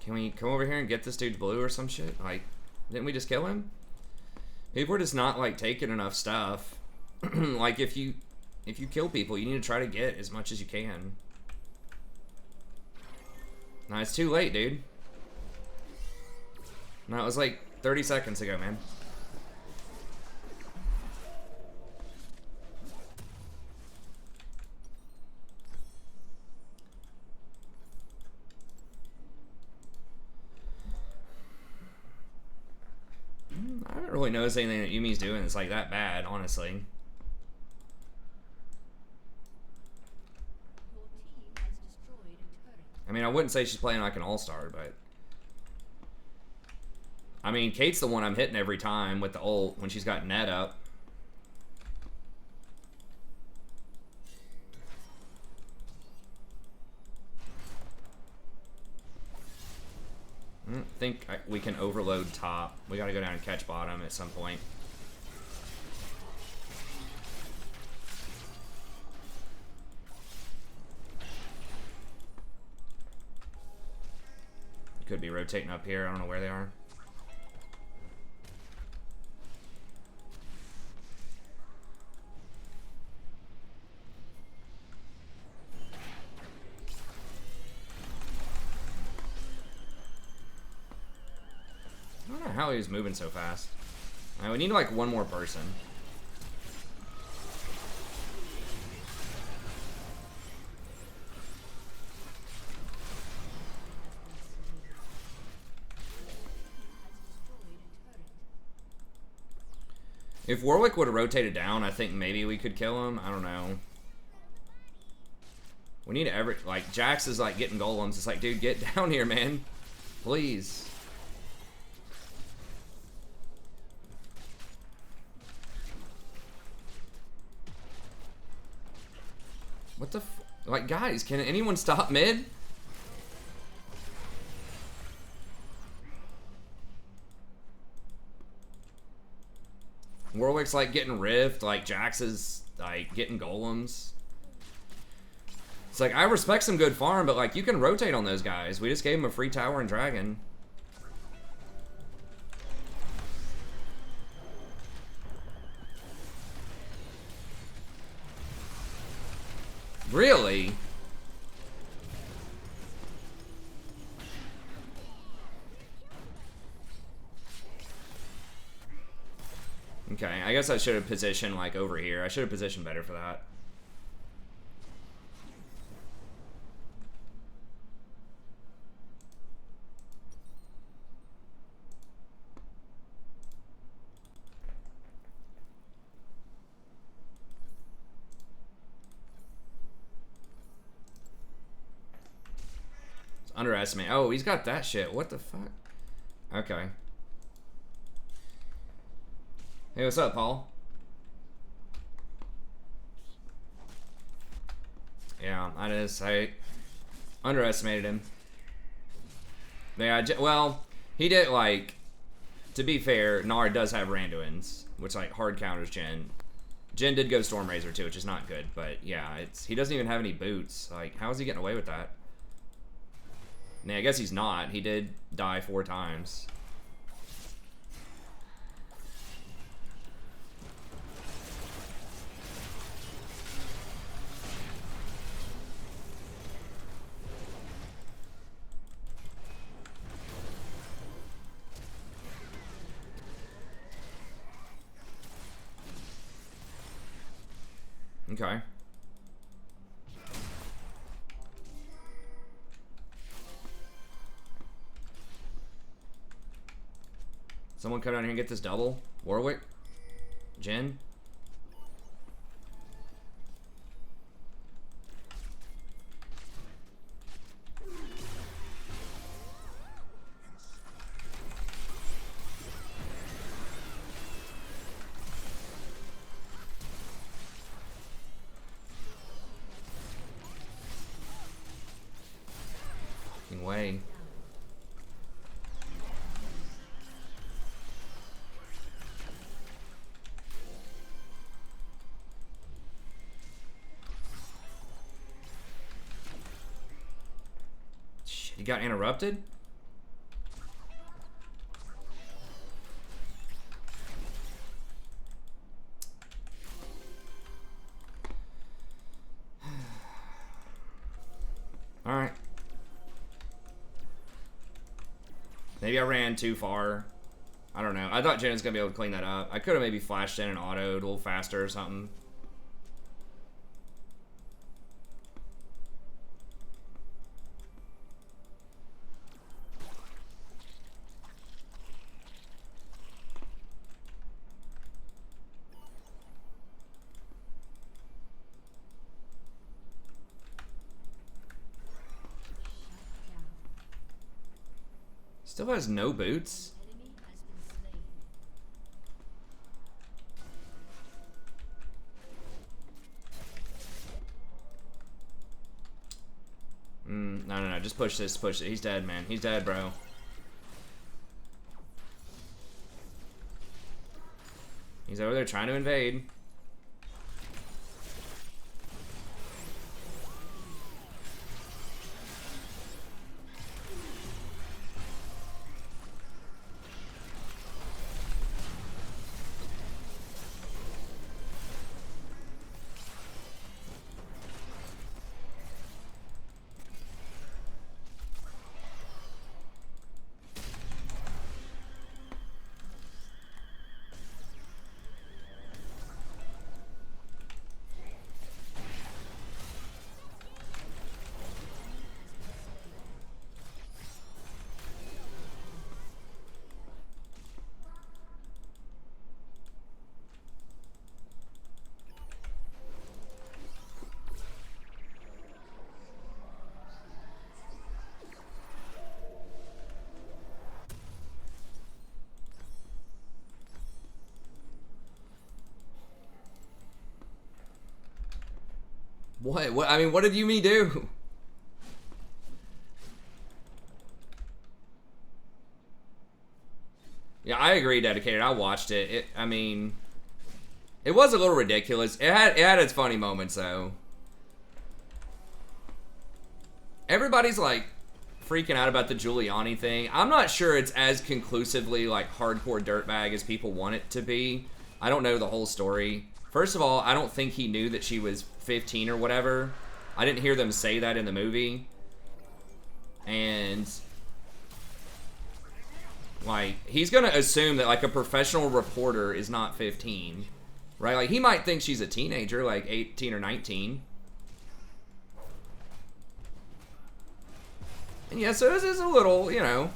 Can we come over here and get this dude's blue or some shit? Like, didn't we just kill him? Maybe we're just not, like, taking enough stuff. Like, if you kill people, you need to try to get as much as you can. Nah, it's too late, dude. No, it was like 30 seconds ago, man. I haven't really noticed anything that Yumi's doing that's like that bad, honestly. I mean, I wouldn't say she's playing like an all-star, but... I mean, Kate's the one I'm hitting every time with the ult when she's got net up. I don't think we can overload top. We gotta go down and catch bottom at some point. Could be rotating up here. I don't know where they are. I don't know how he was moving so fast. We need like one more person. If Warwick would have rotated down, I think maybe we could kill him. I don't know. We need every... Like, Jax is, like, getting golems. It's like, dude, get down here, man. Please. What the f... Like, guys, can anyone stop mid? Warwick's like getting rift, like Jax is like getting golems. It's like, I respect some good farm, but like you can rotate on those guys. We just gave him a free tower and dragon. Really? Okay, I guess I should have positioned like over here. I should have positioned better for that. It's underestimate. Oh, he's got that shit. What the fuck? Okay. Hey, what's up, Paul? Yeah, I underestimated him. Yeah, well, he did, like, to be fair, Nara does have Randuin's, which, like, hard counters Jhin. Jhin did go Stormrazor, too, which is not good, but, yeah, he doesn't even have any boots. Like, how is he getting away with that? Nah, I guess he's not. He did die 4 times. Okay. Someone come down here and get this double. Warwick? Jin? Fucking way. Shit, he got interrupted? Alright. Maybe I ran too far. I don't know. I thought Jen was going to be able to clean that up. I could have maybe flashed in and autoed a little faster or something. Still has no boots. No. Just push this. Push it. He's dead, man. He's dead, bro. He's over there trying to invade. What? I mean, what did Yumi do? Yeah, I agree, Dedicated. I watched it. I mean, it was a little ridiculous. It had its funny moments, though. Everybody's, like, freaking out about the Giuliani thing. I'm not sure it's as conclusively, like, hardcore dirtbag as people want it to be. I don't know the whole story. First of all, I don't think he knew that she was 15 or whatever. I didn't hear them say that in the movie. And, like, he's gonna assume that, like, a professional reporter is not 15. Right? Like, he might think she's a teenager, like 18 or 19. And yeah, so this is a little, you know,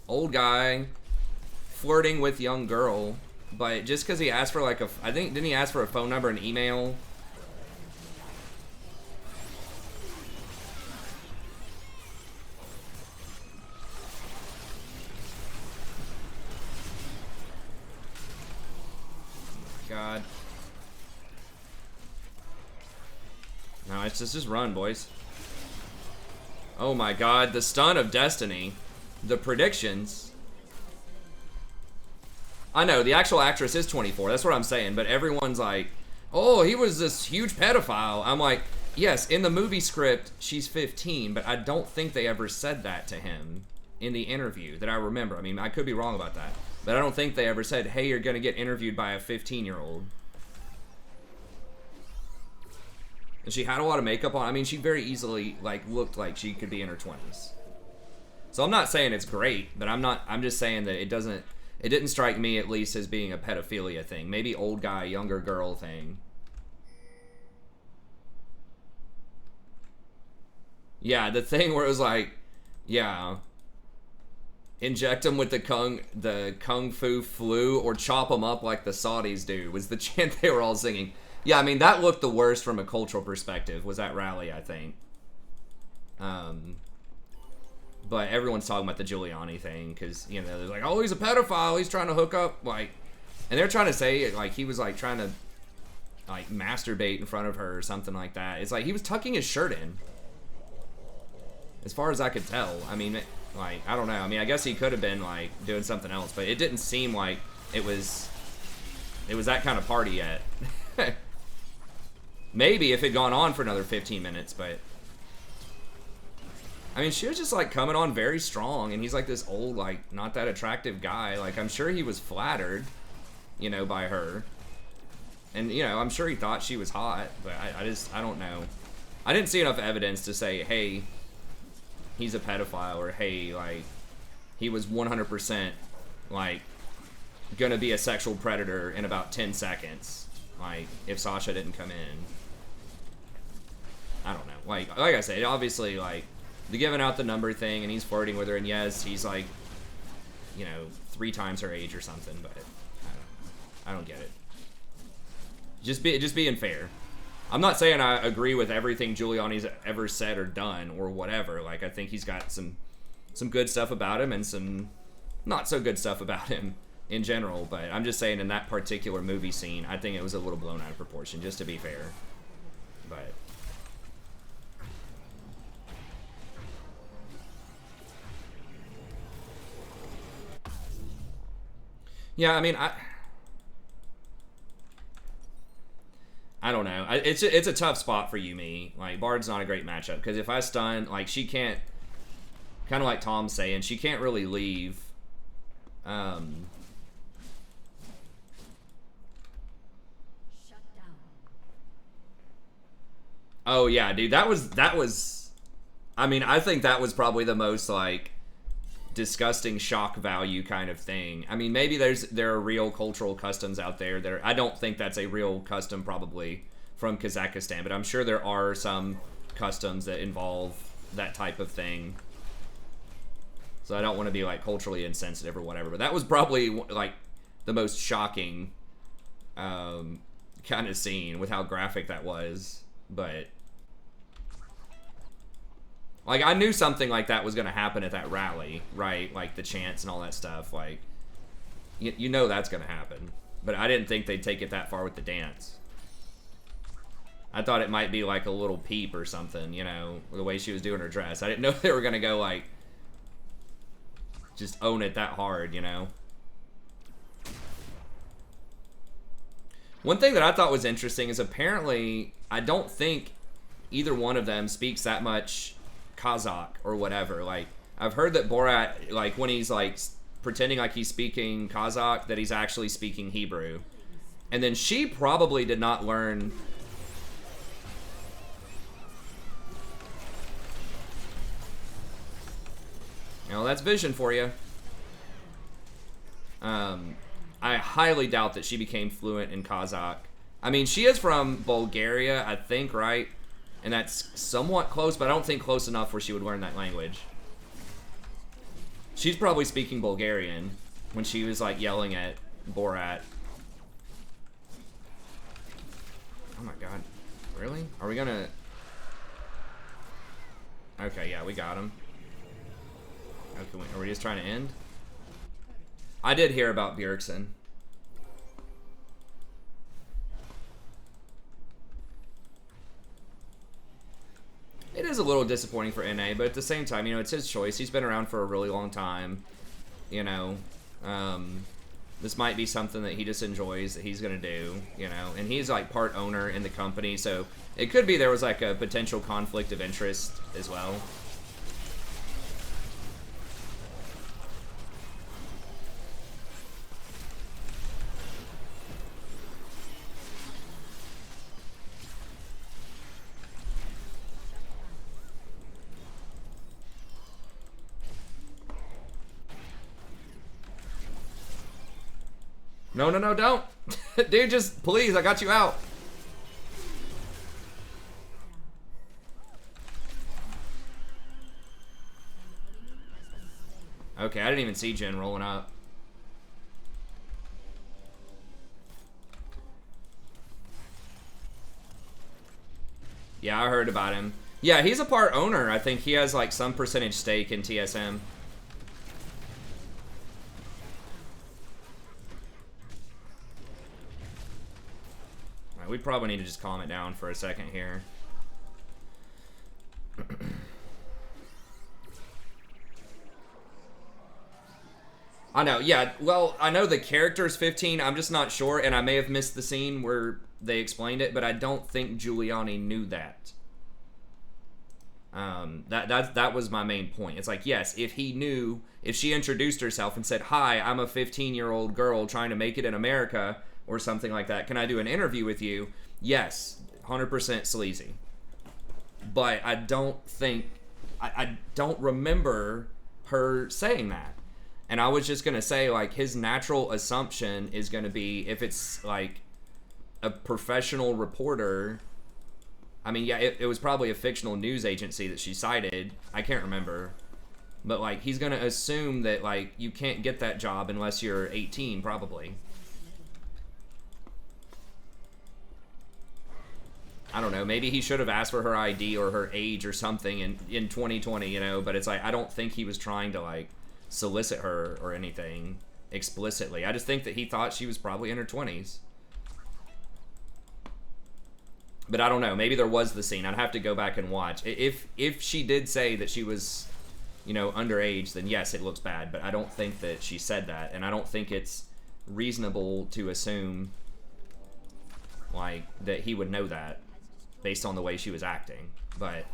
old guy flirting with young girl. But just because he asked for, like, I think, didn't he ask for a phone number and email? God. No, it's just run, boys. Oh my God, the stun of destiny. The predictions. I know, the actual actress is 24, that's what I'm saying, but everyone's like, oh, he was this huge pedophile. I'm like, Yes, in the movie script, she's 15, but I don't think they ever said that to him in the interview that I remember. I mean, I could be wrong about that, but I don't think they ever said, hey, you're going to get interviewed by a 15-year-old. And she had a lot of makeup on. I mean, she very easily, like, looked like she could be in her 20s. So I'm not saying it's great, but I'm just saying that it didn't strike me, at least, as being a pedophilia thing. Maybe old guy, younger girl thing. Yeah, the thing where it was like, yeah, inject them with the kung fu flu or chop them up like the Saudis do was the chant they were all singing. Yeah, I mean, that looked the worst from a cultural perspective, was that rally, I think. But everyone's talking about the Giuliani thing, because, you know, they're like, oh, he's a pedophile, he's trying to hook up, like, and they're trying to say, like, he was, like, trying to, like, masturbate in front of her or something like that. It's like, he was tucking his shirt in. As far as I could tell. I mean, like, I don't know. I mean, I guess he could have been, like, doing something else, but it didn't seem like it was that kind of party yet. Maybe if it had gone on for another 15 minutes, but I mean, she was just, like, coming on very strong, and he's, like, this old, like, not that attractive guy. Like, I'm sure he was flattered, you know, by her. And, you know, I'm sure he thought she was hot, but I don't know. I didn't see enough evidence to say, hey, he's a pedophile, or hey, like, he was 100%, like, gonna be a sexual predator in about 10 seconds, like, if Sasha didn't come in. I don't know. Like I said, obviously, like, the giving out the number thing, and he's flirting with her, and yes, he's, like, you know, 3 times her age or something, but I don't get it. Just being fair. I'm not saying I agree with everything Giuliani's ever said or done or whatever. Like, I think he's got some good stuff about him and some not so good stuff about him in general. But I'm just saying in that particular movie scene, I think it was a little blown out of proportion, just to be fair. But yeah, I mean, I don't know. It's a tough spot for Yumi. Like, Bard's not a great matchup, because if I stun, like, she can't, kind of like Tom's saying, she can't really leave. Shut down. Oh yeah, dude, that was. I mean, I think that was probably the most, like, disgusting shock value kind of thing. I mean, maybe there are real cultural customs out there. I don't think that's a real custom probably from Kazakhstan, but I'm sure there are some customs that involve that type of thing. So I don't want to be, like, culturally insensitive or whatever, but that was probably, like, the most shocking kind of scene with how graphic that was. But like, I knew something like that was going to happen at that rally, right? Like, the chants and all that stuff. Like, you know that's going to happen. But I didn't think they'd take it that far with the dance. I thought it might be, like, a little peep or something, you know, the way she was doing her dress. I didn't know they were going to go, like, just own it that hard, you know? One thing that I thought was interesting is apparently, I don't think either one of them speaks that much Kazakh or whatever. Like, I've heard that Borat, like, when he's, like, pretending like he's speaking Kazakh, that he's actually speaking Hebrew. And then she probably did not learn. You know, that's vision for you. I highly doubt that she became fluent in Kazakh. I mean, she is from Bulgaria, I think, right? And that's somewhat close, but I don't think close enough where she would learn that language. She's probably speaking Bulgarian when she was, like, yelling at Borat. Oh my god. Really? Are we gonna... Okay, yeah, we got him. Okay, are we just trying to end? I did hear about Bjergsen. It is a little disappointing for NA, but at the same time, you know, it's his choice. He's been around for a really long time, you know. This might be something that he just enjoys, that he's gonna do, you know. And he's like part owner in the company, so it could be there was like a potential conflict of interest as well. No, no, no, don't. Dude, just please, I got you out. Okay, I didn't even see Jen rolling up. Yeah, I heard about him. Yeah, he's a part owner. I think he has like some percentage stake in TSM. Right, we probably need to just calm it down for a second here. I know, yeah. Well, I know the character's 15. I'm just not sure, and I may have missed the scene where they explained it, but I don't think Giuliani knew that. That was my main point. It's like, yes, if he knew, if she introduced herself and said, "Hi, I'm a 15-year-old girl trying to make it in America," or something like that, "Can I do an interview with you?" Yes, 100% sleazy. But I don't think, I don't remember her saying that. And I was just going to say, like, his natural assumption is going to be, if it's, like, a professional reporter, I mean, yeah, it was probably a fictional news agency that she cited. I can't remember. But, like, he's going to assume that, like, you can't get that job unless you're 18, probably. I don't know. Maybe he should have asked for her ID or her age or something in 2020, you know? But it's like, I don't think he was trying to, like, solicit her or anything explicitly. I just think that he thought she was probably in her 20s. But I don't know. Maybe there was the scene. I'd have to go back and watch. If she did say that she was, you know, underage, then yes, it looks bad. But I don't think that she said that. And I don't think it's reasonable to assume, like, that he would know that based on the way she was acting. But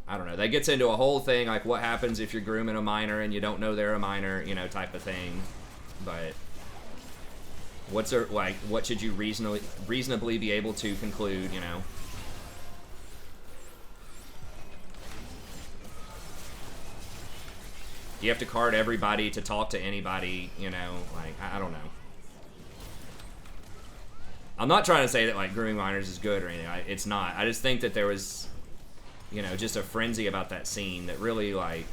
I don't know. That gets into a whole thing, like what happens if you're grooming a minor and you don't know they're a minor, you know, type of thing. But what's there, like, what should you reasonably be able to conclude, you know? You have to card everybody to talk to anybody, you know, like, I don't know. I'm not trying to say that, like, grooming minors is good or anything. It's not. I just think that there was, you know, just a frenzy about that scene that really, like,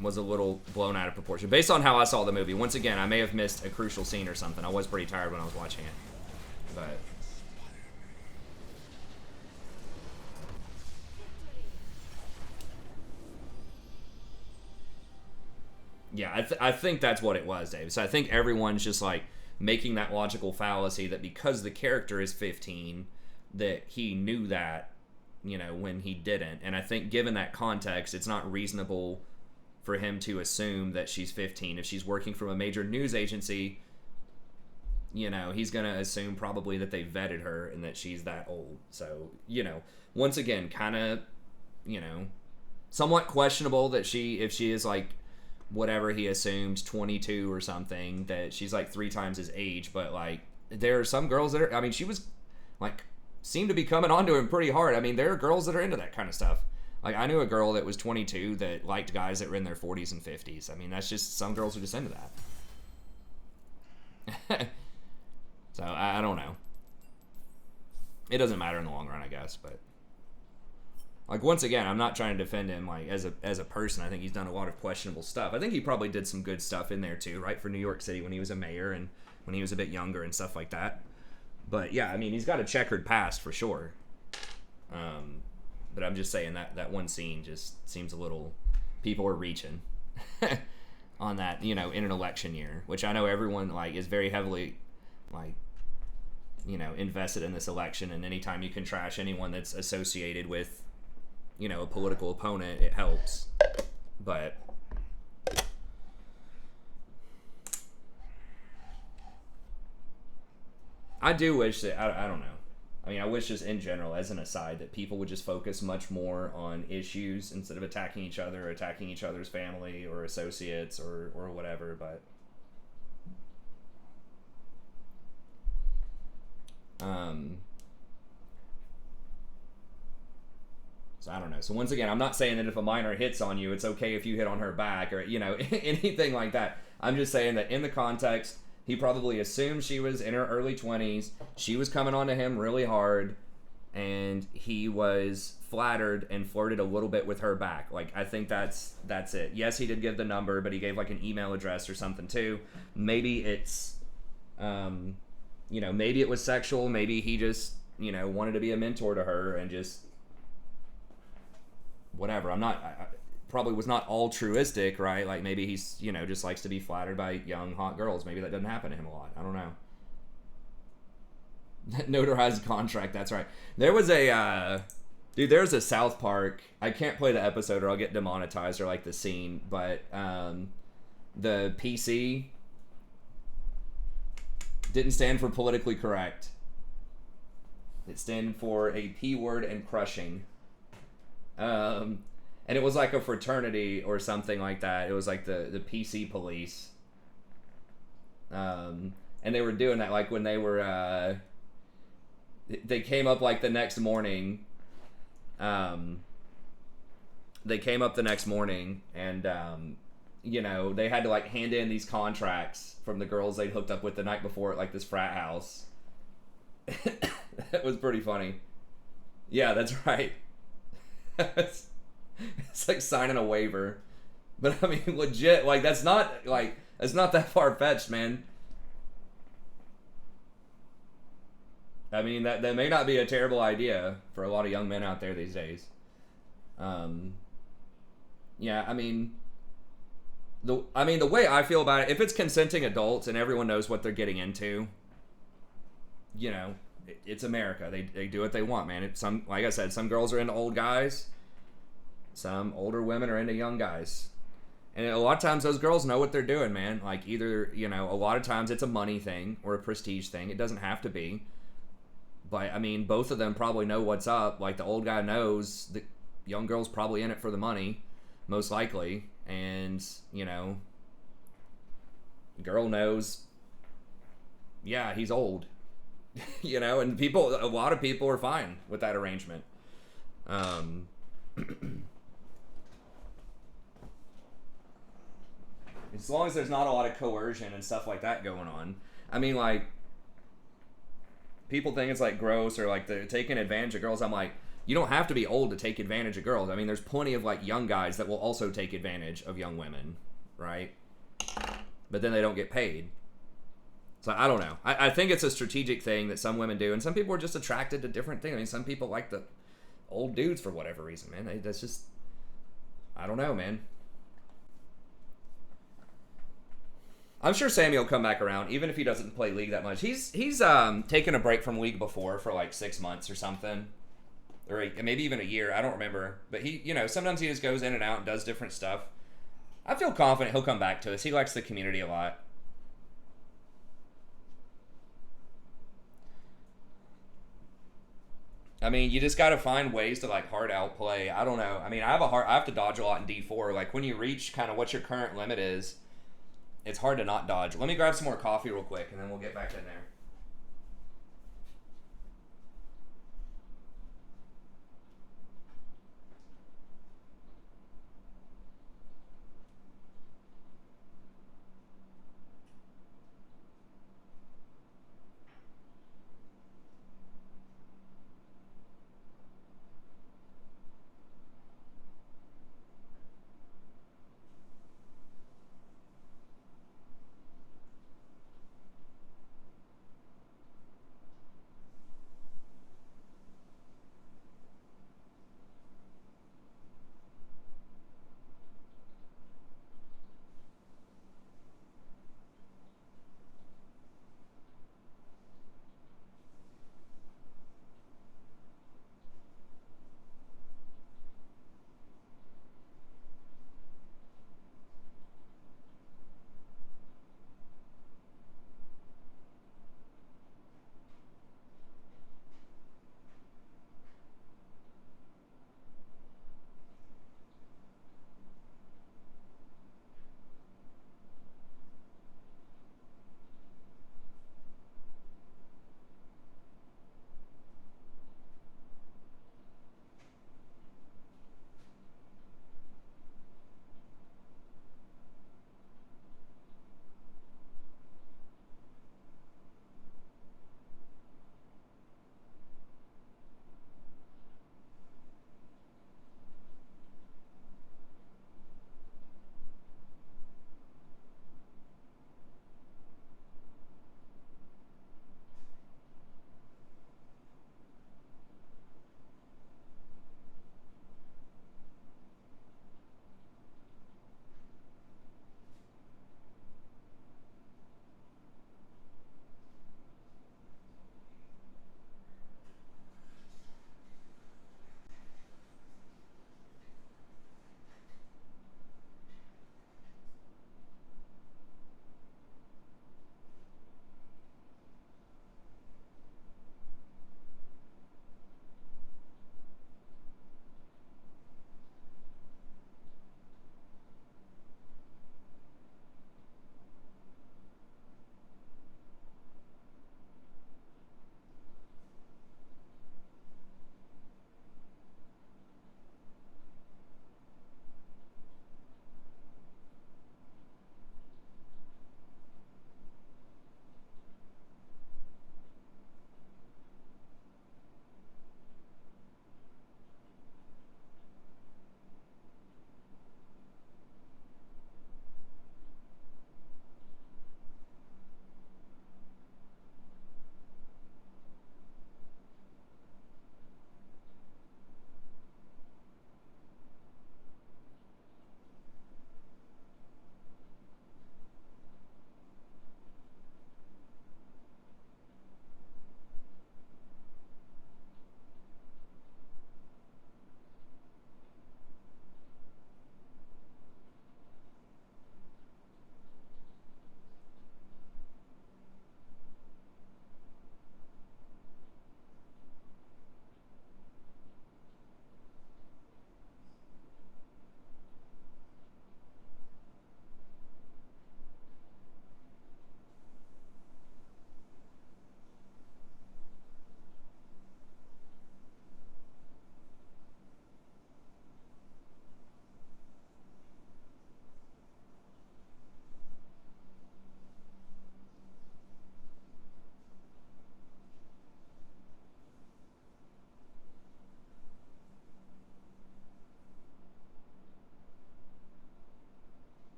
was a little blown out of proportion. Based on how I saw the movie. Once again, I may have missed a crucial scene or something. I was pretty tired when I was watching it. But yeah, I think that's what it was, Dave. So I think everyone's just, like, making that logical fallacy that because the character is 15, that he knew that, you know, when he didn't. And I think given that context, it's not reasonable for him to assume that she's 15. If she's working from a major news agency, you know, he's going to assume probably that they vetted her and that she's that old. So, you know, once again, kind of, you know, somewhat questionable that if she is, like, whatever he assumed, 22 or something, that she's, like, 3 times his age. But, like, there are some girls that are, I mean, she was, like, seemed to be coming on to him pretty hard. I mean, there are girls that are into that kind of stuff. Like, I knew a girl that was 22 that liked guys that were in their 40s and 50s. I mean, that's just, some girls are just into that. So, I don't know. It doesn't matter in the long run, I guess, but, like, once again, I'm not trying to defend him, like, as a person. I think he's done a lot of questionable stuff. I think he probably did some good stuff in there, too, right, for New York City when he was a mayor and when he was a bit younger and stuff like that. But, yeah, I mean, he's got a checkered past for sure. But I'm just saying that one scene just seems a little, people are reaching on that, you know, in an election year, which I know everyone, like, is very heavily, like, you know, invested in this election. And anytime you can trash anyone that's associated with, you know, a political opponent, it helps. But I do wish that I don't know. I mean, I wish just in general, as an aside, that people would just focus much more on issues instead of attacking each other, or attacking each other's family or associates or whatever. But um, so I don't know. So once again, I'm not saying that if a minor hits on you, it's okay if you hit on her back or anything like that. I'm just saying that in the context, he probably assumed she was in her early 20s. She was coming on to him really hard, and he was flattered and flirted a little bit with her back. Like, I think that's it. Yes, he did give the number, but he gave like an email address or something too. Maybe it's, maybe it was sexual. Maybe he just, wanted to be a mentor to her and just whatever. I probably was not altruistic, right? Like maybe he's, just likes to be flattered by young, hot girls. Maybe that doesn't happen to him a lot. I don't know. Notarized contract, that's right. There was there's a South Park. I can't play the episode or I'll get demonetized or like the scene, but the PC didn't stand for politically correct. It stood for a P word and crushing. And it was like a fraternity or something like that. It was like the PC police. And they were doing that like when they were, they came up like the next morning. They came up the next morning and, they had to like hand in these contracts from the girls they'd hooked up with the night before at like this frat house. That was pretty funny. Yeah, that's right. It's like signing a waiver. But I mean, legit, like that's not that far-fetched, man. I mean, that may not be a terrible idea for a lot of young men out there these days. Yeah, I mean, the way I feel about it, if it's consenting adults and everyone knows what they're getting into, it's America. They do what they want, man. Like I said, some girls are into old guys. Some older women are into young guys. And a lot of times those girls know what they're doing, man. Like either, a lot of times it's a money thing or a prestige thing. It doesn't have to be. But, I mean, both of them probably know what's up. Like the old guy knows the young girl's probably in it for the money, most likely. And, girl knows, yeah, he's old. And a lot of people are fine with that arrangement. As long as there's not a lot of coercion and stuff like that going on. I mean, like, people think it's, like, gross or, like, they're taking advantage of girls. I'm like, you don't have to be old to take advantage of girls. I mean, there's plenty of, like, young guys that will also take advantage of young women, right? But then they don't get paid. So, I don't know. I think it's a strategic thing that some women do, and some people are just attracted to different things. I mean, some people like the old dudes for whatever reason, man. That's just, I don't know, man. I'm sure Sammy will come back around, even if he doesn't play League that much. He's taken a break from League before for like 6 months or something, or maybe even a year. I don't remember. But he, sometimes he just goes in and out and does different stuff. I feel confident he'll come back to us. He likes the community a lot. I mean, you just got to find ways to like hard outplay. I don't know. I mean, I have to dodge a lot in D4. Like when you reach kind of what your current limit is, it's hard to not dodge. Let me grab some more coffee real quick, and then we'll get back in there.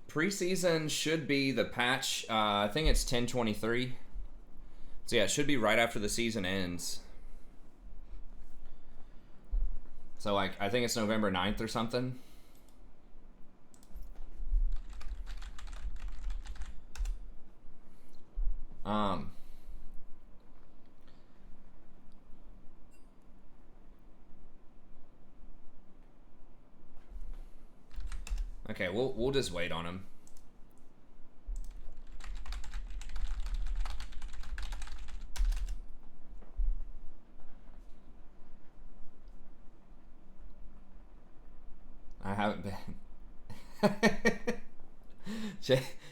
Preseason should be the patch. I think it's 10/23. So yeah, it should be right after the season ends. So like, I think it's November 9th or something. Okay, we'll just wait on him. I haven't been.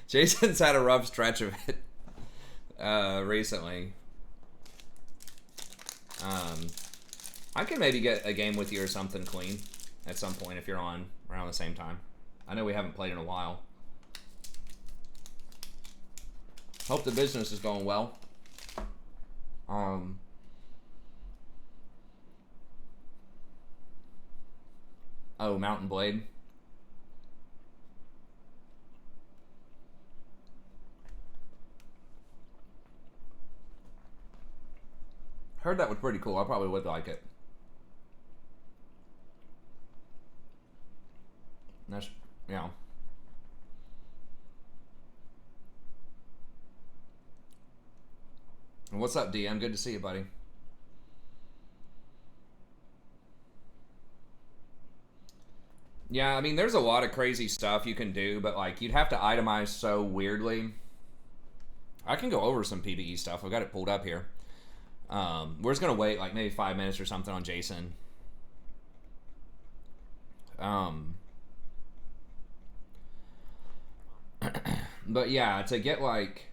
Jason's had a rough stretch of it recently. I can maybe get a game with you or something clean at some point if you're on around the same time. I know we haven't played in a while. Hope the business is going well. Oh, Mountain Blade. Heard that was pretty cool. I probably would like it. That's, you know. What's up, DM? Good to see you, buddy. Yeah, I mean, there's a lot of crazy stuff you can do, but like, you'd have to itemize so weirdly. I can go over some PvE stuff. I've got it pulled up here. We're just gonna wait like maybe 5 minutes or something on Jason. But yeah, to get like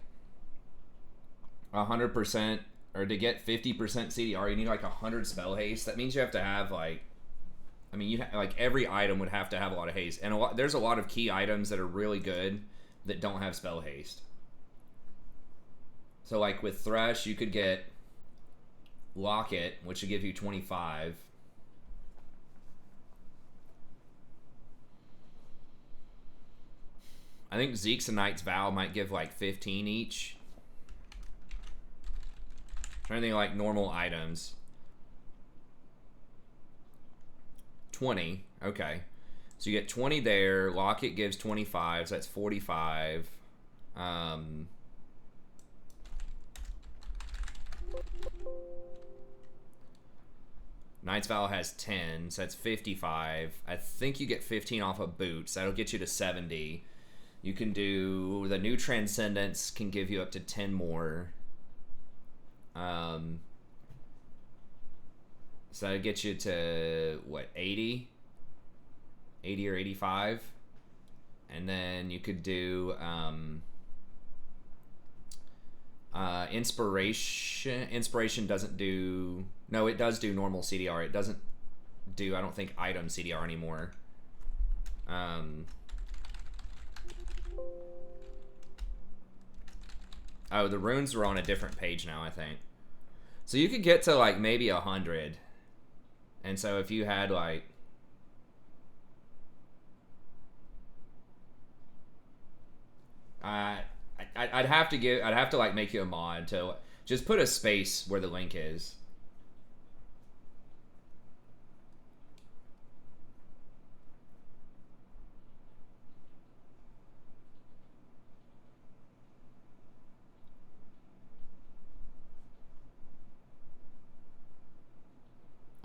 100% or to get 50% CDR, you need like 100 spell haste. That means you have to have like, I mean, like every item would have to have a lot of haste, and there's a lot of key items that are really good that don't have spell haste. So like with Thresh, you could get Locket, which would give you 25. I think Zeke's and Knight's Vow might give like 15 each. I'm trying to think of like normal items. 20. Okay. So you get 20 there. Locket gives 25, so that's 45. Knight's Vow has 10, so that's 55. I think you get 15 off of boots. That'll get you to 70. You can do the new Transcendence can give you up to 10 more. So that'll get you to what, 80? 80 or 85. And then you could do Inspiration. Inspiration doesn't do, no, it does do normal CDR. It doesn't do, I don't think, item CDR anymore. Oh, the runes are on a different page now, I think. So you could get to like maybe 100. And so if you had like, I'd have to like make you a mod to just put a space where the link is.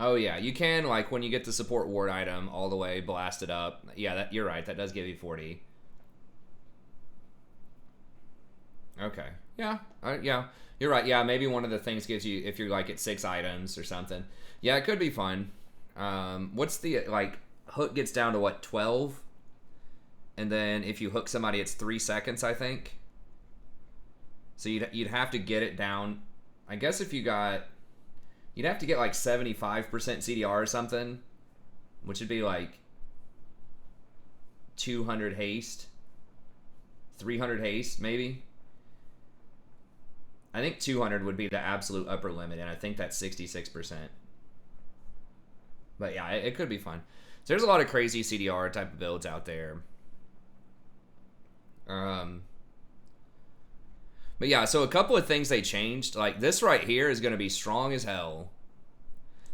Oh yeah, you can, like, when you get the support ward item all the way blast it up. Yeah, that, you're right. That does give you 40. Okay. Yeah. Yeah. You're right. Yeah, maybe one of the things gives you, if you're like at 6 items or something. Yeah, it could be fun. What's the, like, hook gets down to what, 12? And then if you hook somebody, it's 3 seconds, I think. So you'd have to get it down. I guess if you got, you'd have to get like 75% CDR or something, which would be like 200 haste, 300 haste, maybe. I think 200 would be the absolute upper limit, and I think that's 66%. But yeah, it could be fun. So there's a lot of crazy CDR type of builds out there. But yeah, so a couple of things they changed. Like this right here is going to be strong as hell.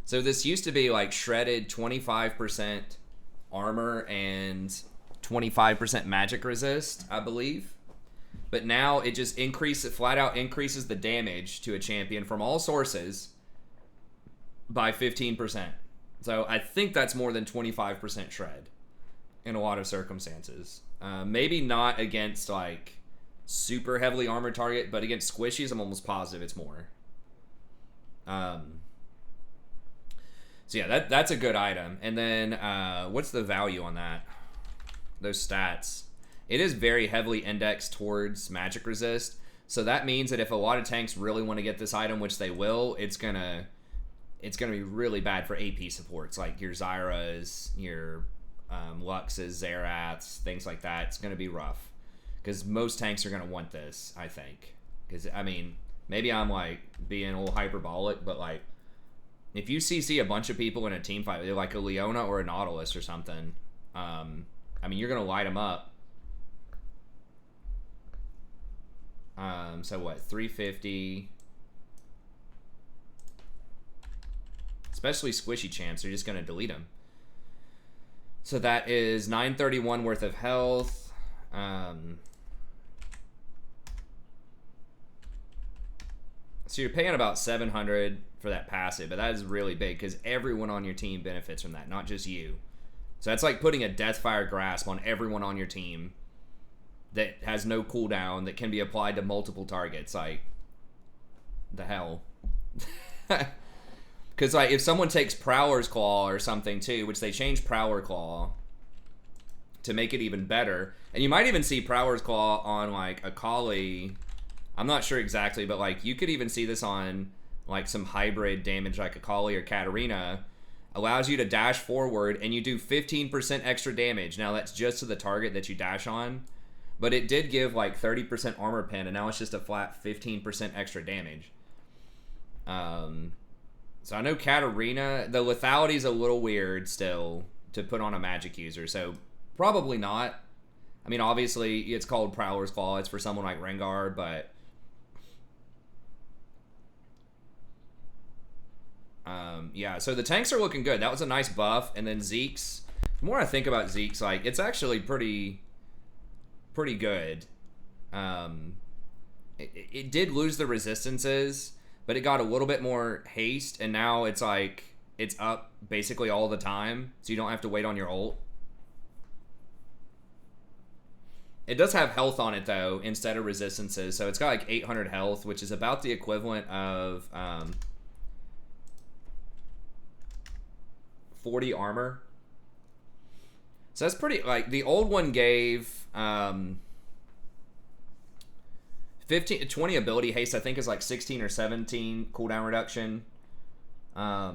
So this used to be like shredded 25% armor and 25% magic resist, I believe. But now it just flat out increases the damage to a champion from all sources by 15%. So I think that's more than 25% shred in a lot of circumstances. Maybe not against like super heavily armored target, but against squishies, I'm almost positive it's more. So yeah, that's a good item. And then what's the value on that? Those stats. It is very heavily indexed towards magic resist. So that means that if a lot of tanks really want to get this item, which they will, it's gonna be really bad for AP supports like your Zyras, your Luxes, Zeraths, things like that. It's gonna be rough because most tanks are gonna want this, I think. Because I mean, maybe I'm like being a little hyperbolic, but like if you CC a bunch of people in a team fight, like a Leona or a Nautilus or something, I mean, you're gonna light them up. So what? 350. Especially squishy champs, they're just gonna delete them. So that is 931 worth of health. So you're paying about 700 for that passive, but that is really big because everyone on your team benefits from that, not just you. So that's like putting a Deathfire Grasp on everyone on your team that has no cooldown that can be applied to multiple targets. Like, the hell. Because like if someone takes Prowler's Claw or something too, which they changed Prowler Claw to make it even better, and you might even see Prowler's Claw on like Akali. I'm not sure exactly, but like you could even see this on like some hybrid damage like Akali or Katarina. Allows you to dash forward and you do 15% extra damage. Now that's just to the target that you dash on, but it did give like 30% armor pen, and now it's just a flat 15% extra damage. So I know Katarina, the lethality is a little weird still to put on a magic user, so probably not. I mean, obviously it's called Prowler's Claw. It's for someone like Rengar, but yeah, so the tanks are looking good. That was a nice buff. And then Zeke's, the more I think about Zeke's, like, it's actually pretty good. It did lose the resistances, but it got a little bit more haste, and now it's like, it's up basically all the time, so you don't have to wait on your ult. It does have health on it, though, instead of resistances, so it's got like 800 health, which is about the equivalent of 40 armor. So that's pretty, like, the old one gave 20 ability haste, I think is like 16 or 17 cooldown reduction. So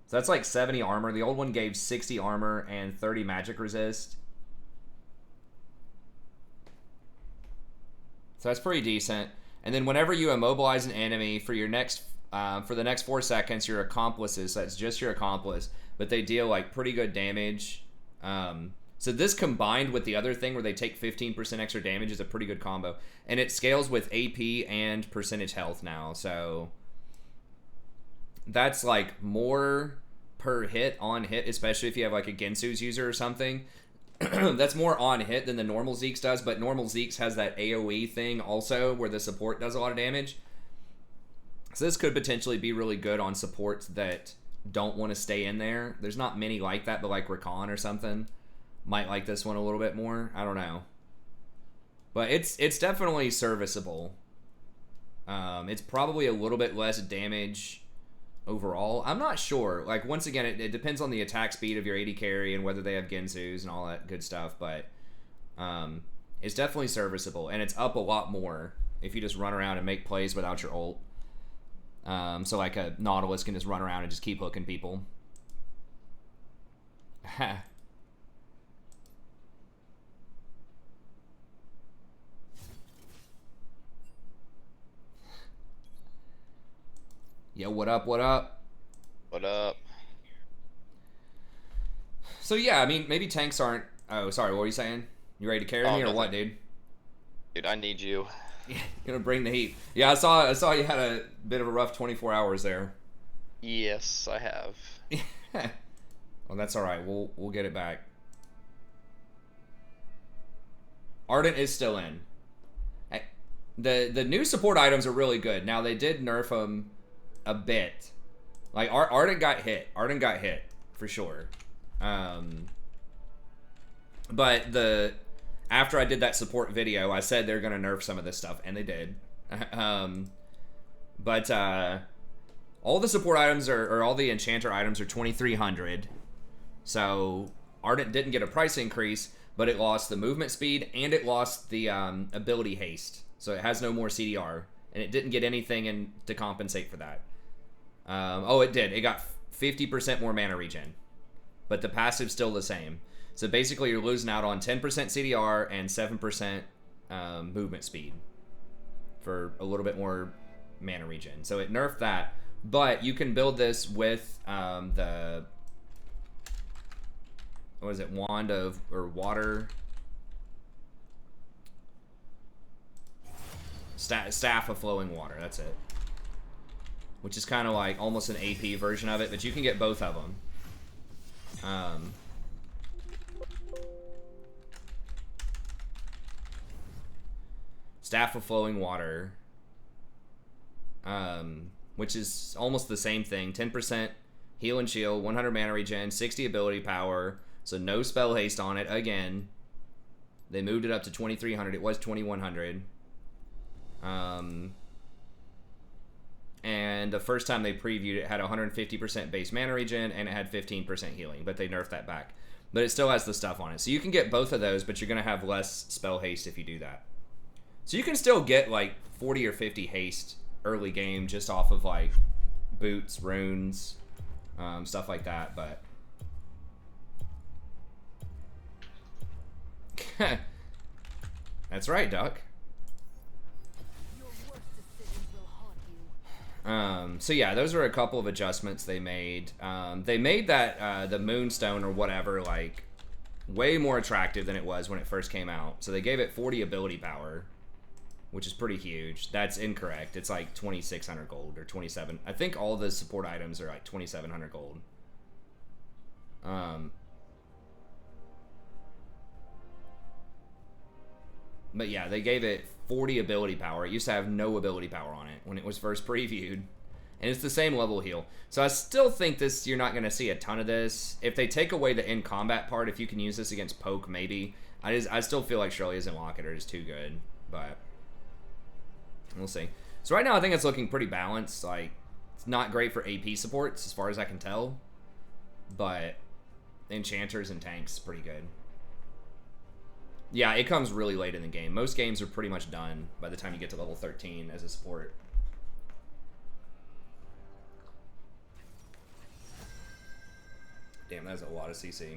that's like 70 armor. The old one gave 60 armor and 30 magic resist. So that's pretty decent. And then whenever you immobilize an enemy for your next for the next 4 seconds, your accomplices, so that's just your accomplice, but they deal like pretty good damage. So this combined with the other thing where they take 15% extra damage is a pretty good combo. And it scales with AP and percentage health now. So that's like more per hit on hit, especially if you have like a Gensu's user or something. That's more on hit than the normal Zeke's does, but normal Zeke's has that AoE thing also where the support does a lot of damage. So this could potentially be really good on supports that don't want to stay in there. There's not many like that, but like Rakan or something might like this one a little bit more. I don't know. But it's definitely serviceable. It's probably a little bit less damage overall. I'm not sure. Like, once again, it depends on the attack speed of your AD carry and whether they have Gensus and all that good stuff. But it's definitely serviceable. And it's up a lot more if you just run around and make plays without your ult. So like a Nautilus can just run around and just keep hooking people. Yo, what up, what up? What up? So yeah, I mean, maybe tanks aren't. Oh, sorry. What were you saying? You ready to carry me or nothing. what, dude? Dude, I need you. Yeah, you're gonna bring the heat. Yeah, I saw you had a bit of a rough 24 hours there. Yes, I have. Well, that's all right. We'll get it back. Ardent is still in. The new support items are really good. Now they did nerf them a bit. Like Ardent got hit. Ardent got hit for sure. Um, but the after I did that support video, I said they're gonna nerf some of this stuff, and they did. um, but all the support items or all the enchanter items are 2,300. So Ardent didn't get a price increase, but it lost the movement speed and it lost the ability haste. So it has no more CDR, and it didn't get anything in to compensate for that. Oh, it did. It got 50% more mana regen, but the passive's still the same. So basically, you're losing out on 10% CDR and 7% movement speed for a little bit more mana regen. So it nerfed that, but you can build this with the what is it? Wand of or water. Staff of flowing water. That's it. Which is kind of like almost an AP version of it, but you can get both of them. Staff of flowing water, which is almost the same thing. 10% heal and shield, 100 mana regen, 60 ability power, so no spell haste on it. Again, they moved it up to 2,300. It was 2,100. And the first time they previewed it had 150% base mana regen and it had 15% healing, but they nerfed that back. But it still has the stuff on it. So you can get both of those, but you're going to have less spell haste if you do that. So you can still get like 40 or 50 haste early game just off of like boots, runes, stuff like that, but that's right, Duck. So yeah, those are a couple of adjustments they made. They made that the Moonstone or whatever like way more attractive than it was when it first came out. So they gave it 40 ability power, which is pretty huge. That's incorrect. It's like 2,600 gold or 27. I think all the support items are like 2,700 gold. But yeah, they gave it 40 ability power. It used to have no ability power on it when it was first previewed. And it's the same level heal. So I still think this, you're not going to see a ton of this. If they take away the in combat part, if you can use this against poke, maybe. I still feel like Shirley's and Locket are just too good. But we'll see. So right now I think it's looking pretty balanced. Like, it's not great for AP supports as far as I can tell. But enchanters and tanks pretty good. Yeah, it comes really late in the game. Most games are pretty much done by the time you get to level 13 as a support. Damn, that's a lot of CC.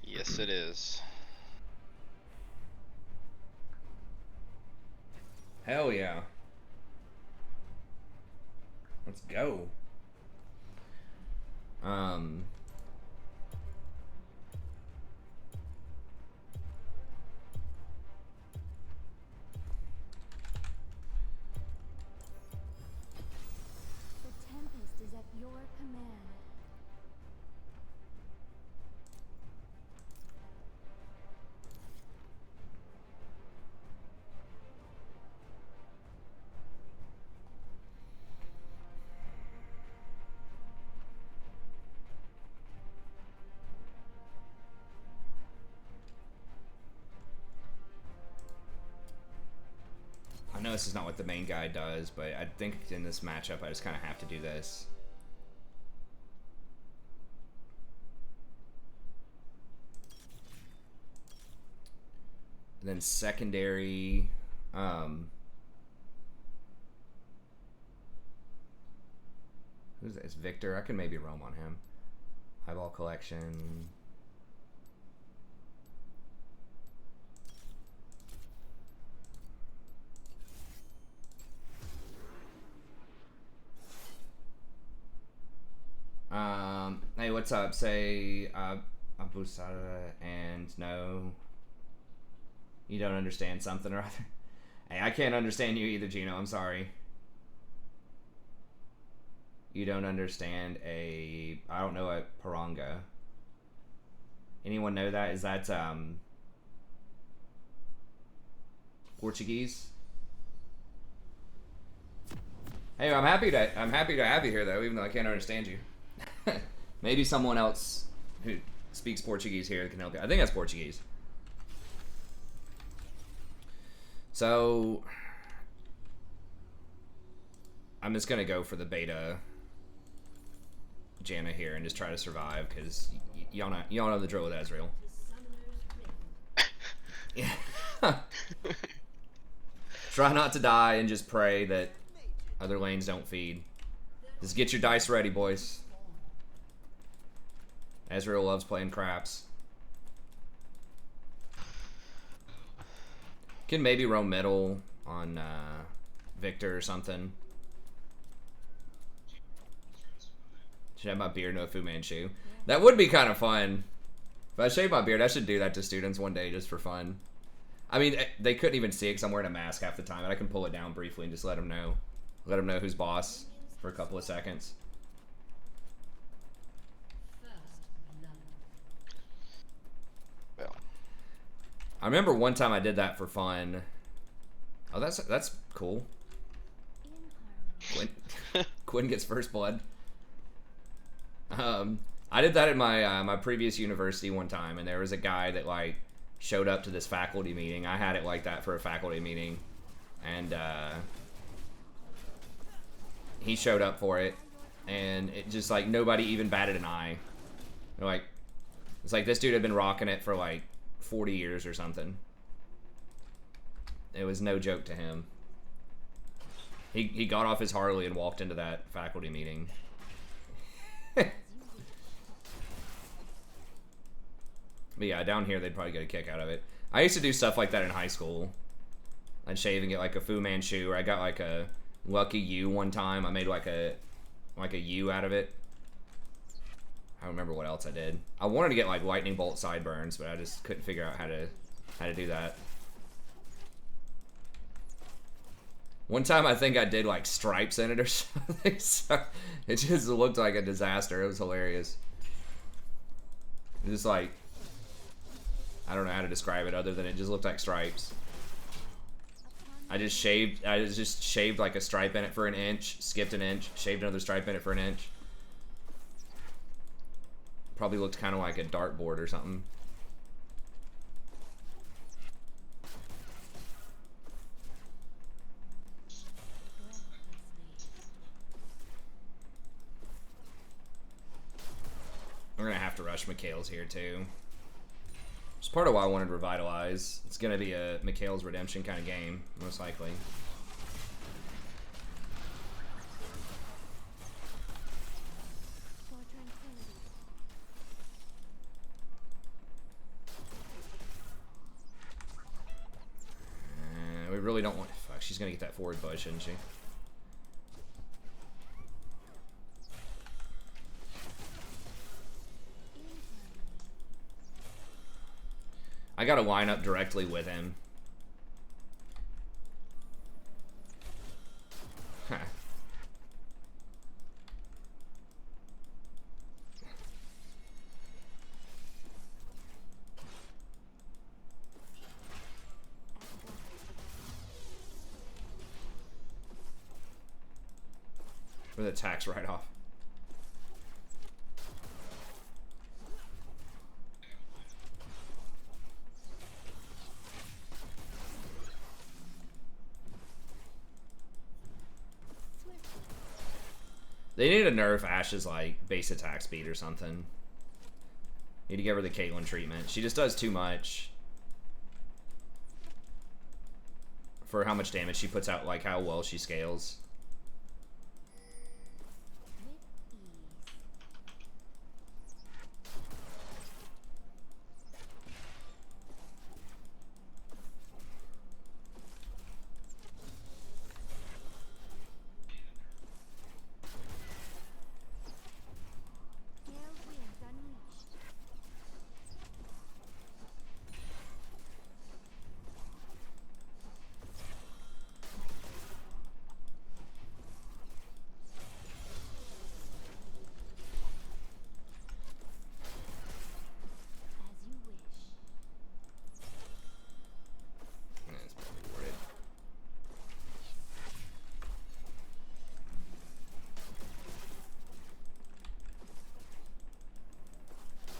Yes, it is. Hell yeah. Let's go. I know this is not what the main guy does, but I think in this matchup I just kind of have to do this. And then secondary, who's this? It's Victor. I can maybe roam on him. Highball collection. Hey, what's up? Say, Abusada, and no, you don't understand something or other. Hey, I can't understand you either, Gino. I'm sorry. You don't understand I don't know a paranga. Anyone know that? Is that, Portuguese? Hey, I'm happy to have you here though, even though I can't understand you. Maybe someone else who speaks Portuguese here can help you. I think that's Portuguese. So I'm just gonna go for the beta Janna here and just try to survive because y'all know the drill with Ezreal. Yeah. Try not to die and just pray that other lanes don't feed. Just get your dice ready, boys. Ezreal loves playing craps. Can maybe roam middle on Victor or something. Should have my beard, no Fu Manchu. That would be kind of fun. If I shave my beard, I should do that to students one day just for fun. I mean, they couldn't even see it because I'm wearing a mask half the time, and I can pull it down briefly and just let them know. Let them know who's boss for a couple of seconds. Well, I remember one time I did that for fun. Oh, that's cool. Quinn gets first blood. I did that at my my previous university one time, and there was a guy that like showed up to this faculty meeting. I had it like that for a faculty meeting, and he showed up for it, and it just like nobody even batted an eye. They're like, it's like this dude had been rocking it for like 40 years or something. It was no joke to him. He got off his Harley and walked into that faculty meeting. But yeah, down here they'd probably get a kick out of it. I used to do stuff like that in high school. I'd shave and get like a Fu Manchu, or I got like a Lucky U one time. I made like a U out of it. I don't remember what else I did. I wanted to get like lightning bolt sideburns, but I just couldn't figure out how to do that. One time I think I did like stripes in it or something, so it just looked like a disaster. It was hilarious. It just like, I don't know how to describe it other than it just looked like stripes. I just shaved like a stripe in it for an inch, skipped an inch, shaved another stripe in it for an inch. Probably looked kind of like a dartboard or something. We're gonna have to rush Mikhail's here too. It's part of why I wanted to revitalize. It's gonna be a Mikhail's redemption kind of game, most likely. We really don't want. Fuck, she's gonna get that forward push, isn't she? I gotta line up directly with him. Huh. With attacks right off. They need to nerf Ashe's like base attack speed or something. Need to give her the Caitlyn treatment. She just does too much for how much damage she puts out, like how well she scales.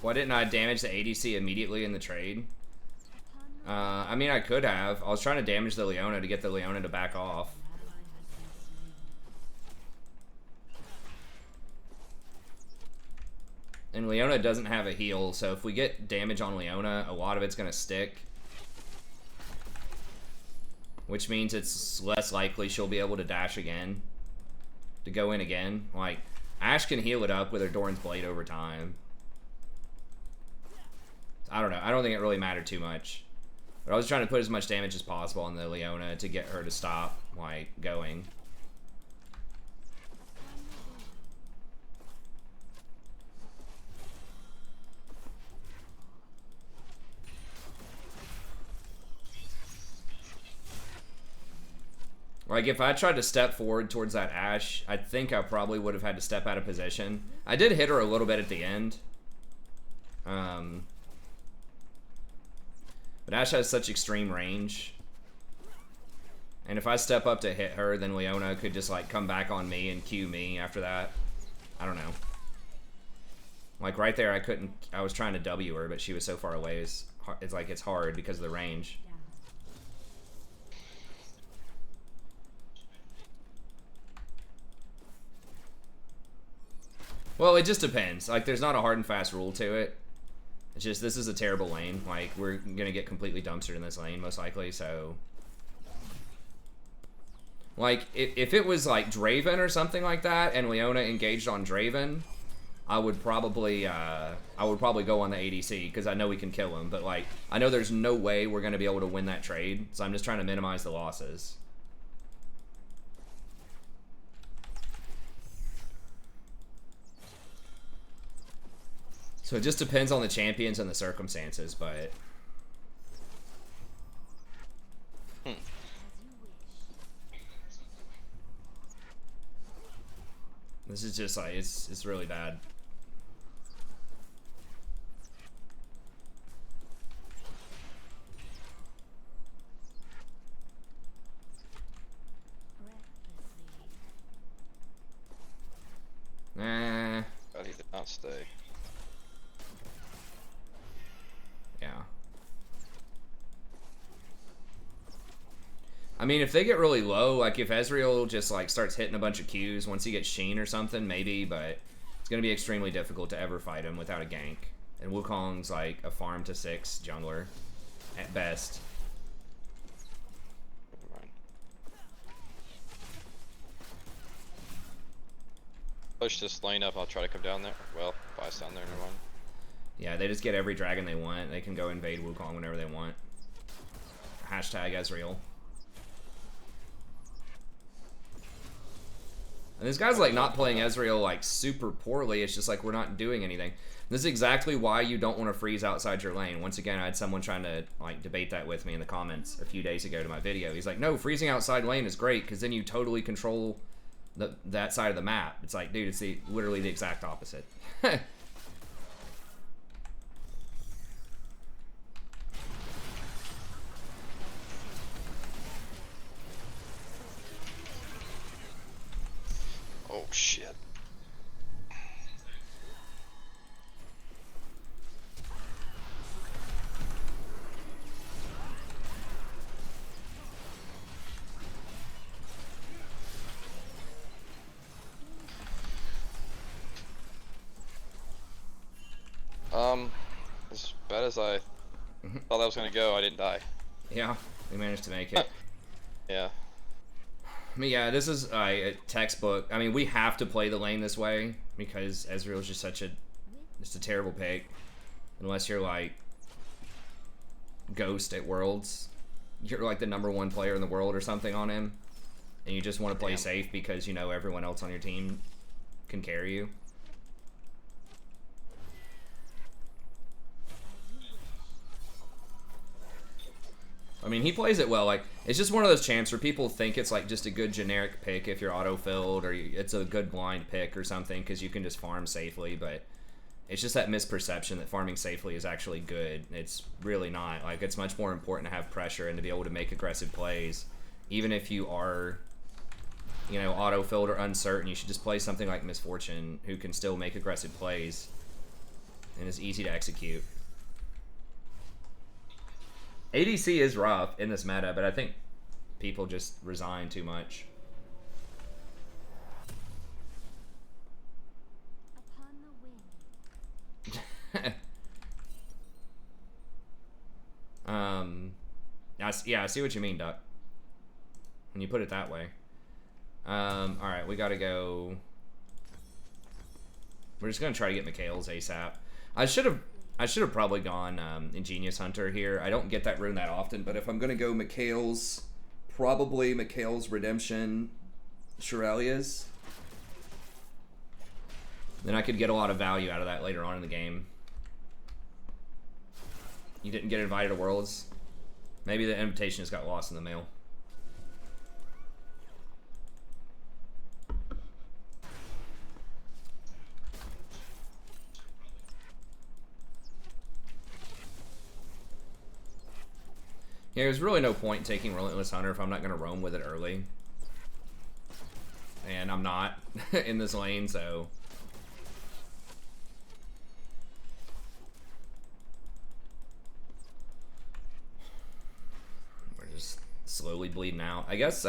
Why didn't I damage the ADC immediately in the trade? I mean, I could have. I was trying to damage the Leona to get the Leona to back off. And Leona doesn't have a heal, so if we get damage on Leona, a lot of it's going to stick. Which means it's less likely she'll be able to dash again. To go in again. Like, Ashe can heal it up with her Doran's Blade over time. I don't know. I don't think it really mattered too much. But I was trying to put as much damage as possible on the Leona to get her to stop, like, going. Like, if I tried to step forward towards that Ashe, I think I probably would have had to step out of position. I did hit her a little bit at the end. But Ashe has such extreme range. And if I step up to hit her, then Leona could just, like, come back on me and Q me after that. I don't know. Like, right there, I was trying to W her, but she was so far away. It's like, it's hard because of the range. Well, it just depends. Like, there's not a hard and fast rule to it. It's just, this is a terrible lane. Like, we're gonna get completely dumpstered in this lane, most likely, so... Like, if it was, like, Draven or something like that, and Leona engaged on Draven, I would probably go on the ADC, because I know we can kill him. But, like, I know there's no way we're gonna be able to win that trade, so I'm just trying to minimize the losses. So it just depends on the champions and the circumstances, but... This is just like, it's really bad. Nah. But he did not stay. Yeah. I mean, if they get really low, like if Ezreal just like starts hitting a bunch of Qs once he gets Sheen or something, maybe, but it's going to be extremely difficult to ever fight him without a gank. And Wukong's like a farm to 6 jungler at best. Never mind. Push this lane up, I'll try to come down there. Well, Vice down there, never mind. Yeah, they just get every dragon they want. They can go invade Wukong whenever they want. Hashtag Ezreal. And this guy's like not playing Ezreal like super poorly. It's just like we're not doing anything. This is exactly why you don't want to freeze outside your lane. Once again, I had someone trying to like debate that with me in the comments a few days ago to my video. He's like, no, freezing outside lane is great because then you totally control that side of the map. It's like, dude, it's literally the exact opposite. Oh shit. As bad as I thought that was gonna go, I didn't die. Yeah, we managed to make it. Yeah. I mean, yeah, this is a textbook. I mean, we have to play the lane this way because Ezreal's just just a terrible pick. Unless you're like Ghost at Worlds, you're like the #1 player in the world or something on him, and you just want to play safe because you know everyone else on your team can carry you. I mean, he plays it well. Like, it's just one of those champs where people think it's like just a good generic pick if you're auto-filled, or it's a good blind pick or something because you can just farm safely, but it's just that misperception that farming safely is actually good. It's really not. Like, it's much more important to have pressure and to be able to make aggressive plays. Even if you are, you know, auto-filled or uncertain, you should just play something like Misfortune who can still make aggressive plays. and it's easy to execute. ADC is rough in this meta, but I think people just resign too much. Yeah, I see what you mean, Duck. When you put it that way. Alright, we gotta go. We're just gonna try to get Mikhail's ASAP. I should have probably gone Ingenious Hunter here. I don't get that rune that often, but if I'm gonna go Mikhail's, probably Mikhail's Redemption Shirelia's, then I could get a lot of value out of that later on in the game. You didn't get invited to Worlds? Maybe the invitation just got lost in the mail. Yeah, there's really no point in taking Relentless Hunter if I'm not going to roam with it early. And I'm not in this lane, so... we're just slowly bleeding out. I guess,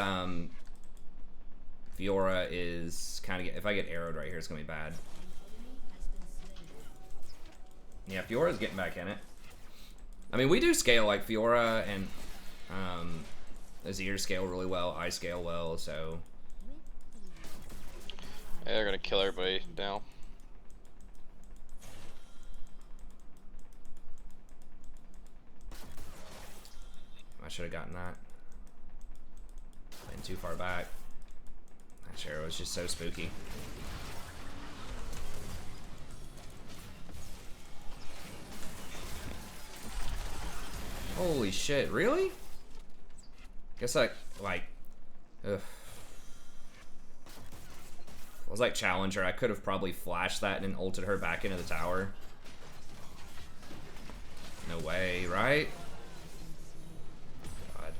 Fiora is kind of... if I get arrowed right here, it's going to be bad. Yeah, Fiora's getting back in it. I mean, we do scale, like, Fiora and Azir scale really well, I scale well, so... Yeah, they're gonna kill everybody now. I should have gotten that. Been too far back. That arrow was just so spooky. Holy shit, really? Guess I, like, ugh. I was like Challenger, I could have probably flashed that and then ulted her back into the tower. No way, right? God.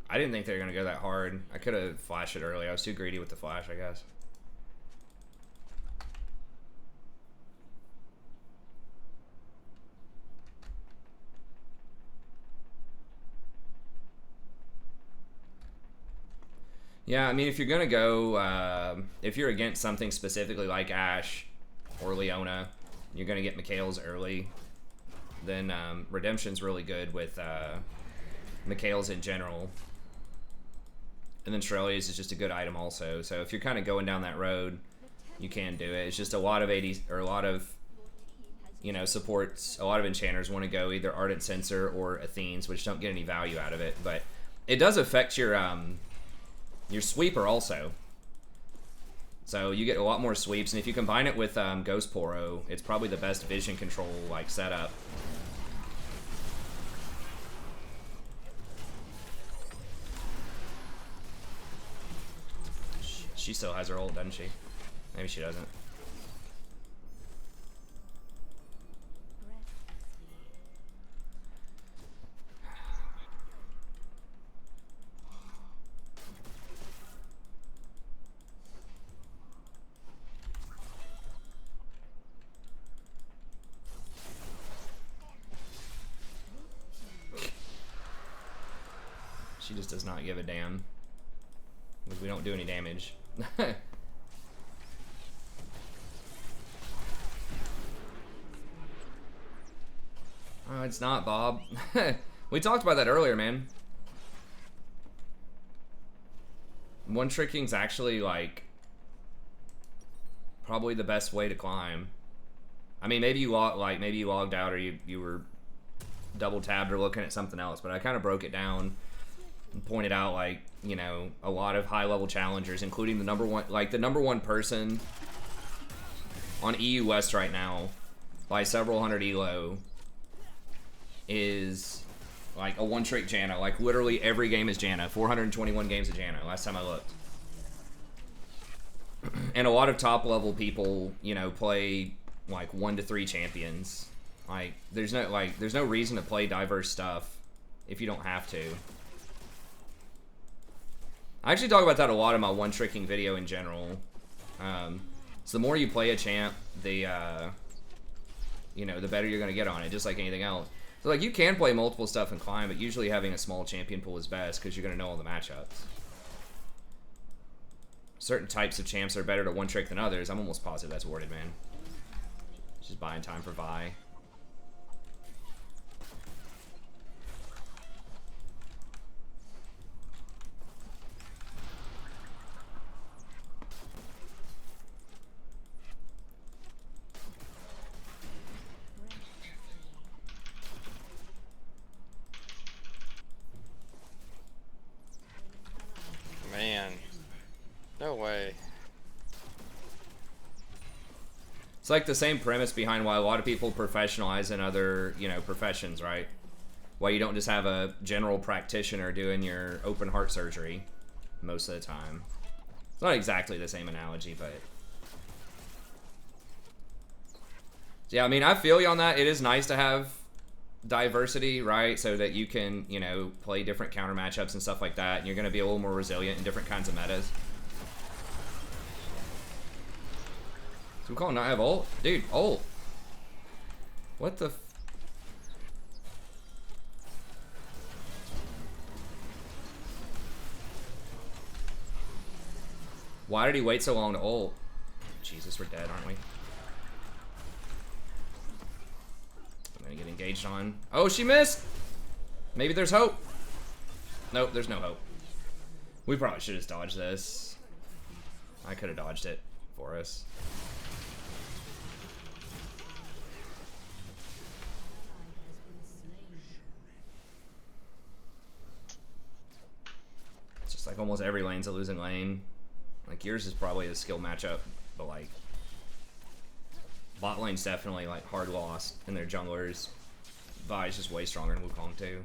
I didn't think they were gonna go that hard. I could have flashed it early. I was too greedy with the flash, I guess. Yeah, I mean, if you're gonna go, if you're against something specifically like Ashe or Leona, you're gonna get Mikhail's early. Then Redemption's really good with Mikhail's in general, and then Shirelia's is just a good item also. So if you're kind of going down that road, you can do it. It's just a lot of 80s or a lot of, you know, supports. A lot of enchanters want to go either Ardent Censer or Athenes, which don't get any value out of it, but it does affect your sweeper also. So you get a lot more sweeps, and if you combine it with Ghost Poro, it's probably the best vision control like setup. She still has her ult, doesn't she? Maybe she doesn't. She just does not give a damn, because we don't do any damage. Oh, it's not, Bob. We talked about that earlier, man. One tricking's actually, like, probably the best way to climb. I mean, maybe you logged out, or you were double tabbed or looking at something else, but I kind of broke it down and pointed out, like, you know, a lot of high level challengers, including the number one person on EU West right now by several hundred elo is like a one trick Janna. Like literally every game is Janna. 421 games of Janna last time I looked. And a lot of top level people, you know, play like 1 to 3 champions. Like there's no reason to play diverse stuff if you don't have to. I actually talk about that a lot in my one-tricking video in general. So the more you play a champ, the you know, the better you're gonna get on it, just like anything else. So like you can play multiple stuff in climb, but usually having a small champion pool is best because you're gonna know all the matchups. Certain types of champs are better to one trick than others. I'm almost positive that's worded, man. Just buying time for Vi. Man. No way. It's like the same premise behind why a lot of people professionalize in other, you know, professions, right? Why you don't just have a general practitioner doing your open heart surgery most of the time. It's not exactly the same analogy, but... Yeah, I mean, I feel you on that. It is nice to have diversity, right? So that you can, you know, play different counter matchups and stuff like that, and you're going to be a little more resilient in different kinds of metas. So we call not have ult? Dude, ult. What the f... Why did he wait so long to ult? Jesus, we're dead, aren't we? I'm gonna get engaged on. Oh, she missed! Maybe there's hope. Nope, there's no hope. We probably should have dodged this. I could have dodged it for us. It's just like almost every lane's a losing lane. Like yours is probably a skill matchup, but like bot lane's definitely like hard lost in their junglers. Vi's just way stronger than Wukong too.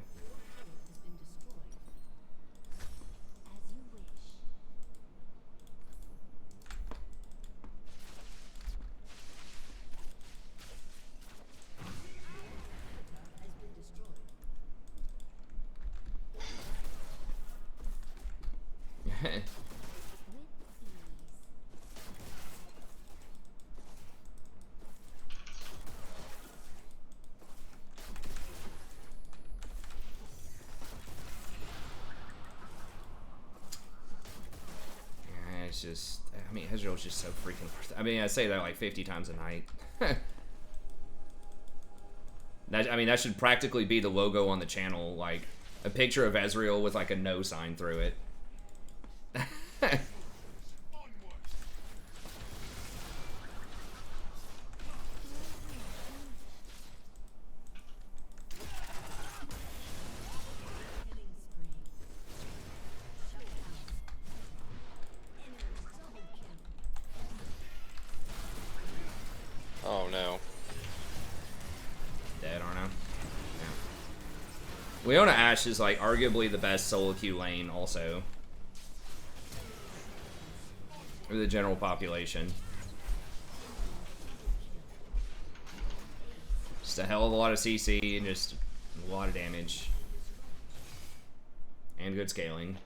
It's just, I mean, Ezreal's just so freaking. I mean, I say that like 50 times a night. That, I mean, that should practically be the logo on the channel, like a picture of Ezreal with like a no sign through it. Oh no. Dead, aren't I? Yeah. Leona Ashe is like arguably the best solo queue lane also. For the general population. Just a hell of a lot of CC and just a lot of damage. And good scaling.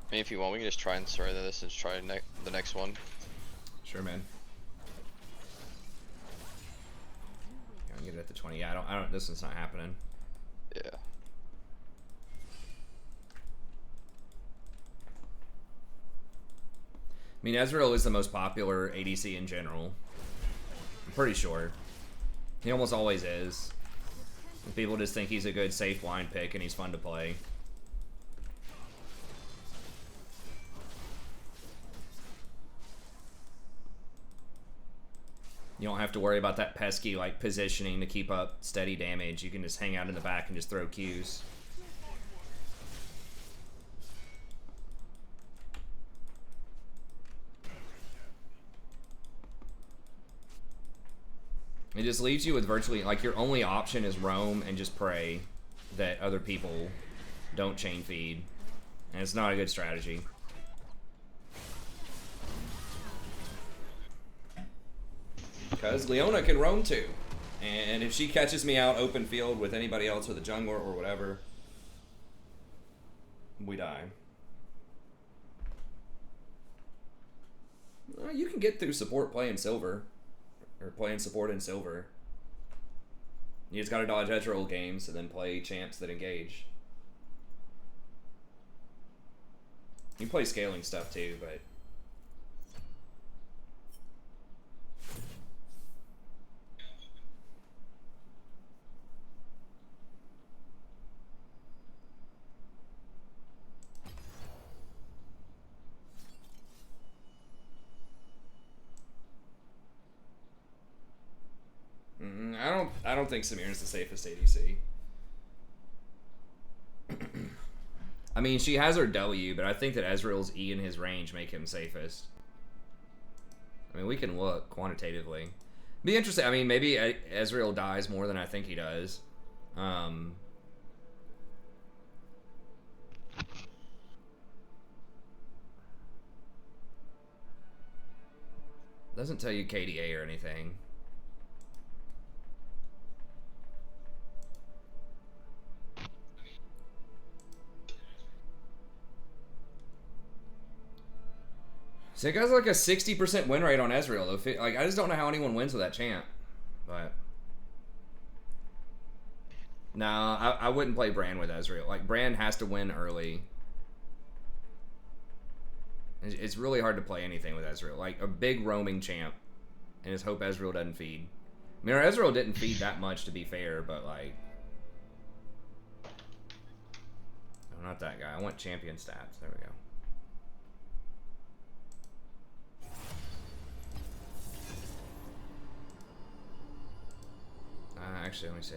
I mean, if you want, we can just try and surrender this and just try the next one. Sure, man. I'll get it at the 20. Yeah, I don't. This one's not happening. Yeah. I mean, Ezreal is the most popular ADC in general. I'm pretty sure. He almost always is. People just think he's a good safe line pick and he's fun to play. You don't have to worry about that pesky like positioning to keep up steady damage. You can just hang out in the back and just throw Qs. It just leaves you with virtually, like, your only option is roam and just pray that other people don't chain feed. And it's not a good strategy. Because Leona can roam too. And if she catches me out open field with anybody else with a jungler or whatever, we die. You can get through support playing silver. Or playing support in silver. You just gotta dodge edge roll games and then play champs that engage. You play scaling stuff too, but... I don't think Samir's the safest ADC. I mean, she has her W, but I think that Ezreal's E and his range make him safest. I mean, we can look quantitatively. Be interesting. I mean, maybe Ezreal dies more than I think he does. Doesn't tell you KDA or anything. So it got like a 60% win rate on Ezreal. Though. Like, I just don't know how anyone wins with that champ. But no, I wouldn't play Bran with Ezreal. Like, Bran has to win early. It's really hard to play anything with Ezreal. Like, a big roaming champ. And just hope Ezreal doesn't feed. I mean, Ezreal didn't feed that much, to be fair, but like... No, not that guy. I want champion stats. There we go. Actually, let me see.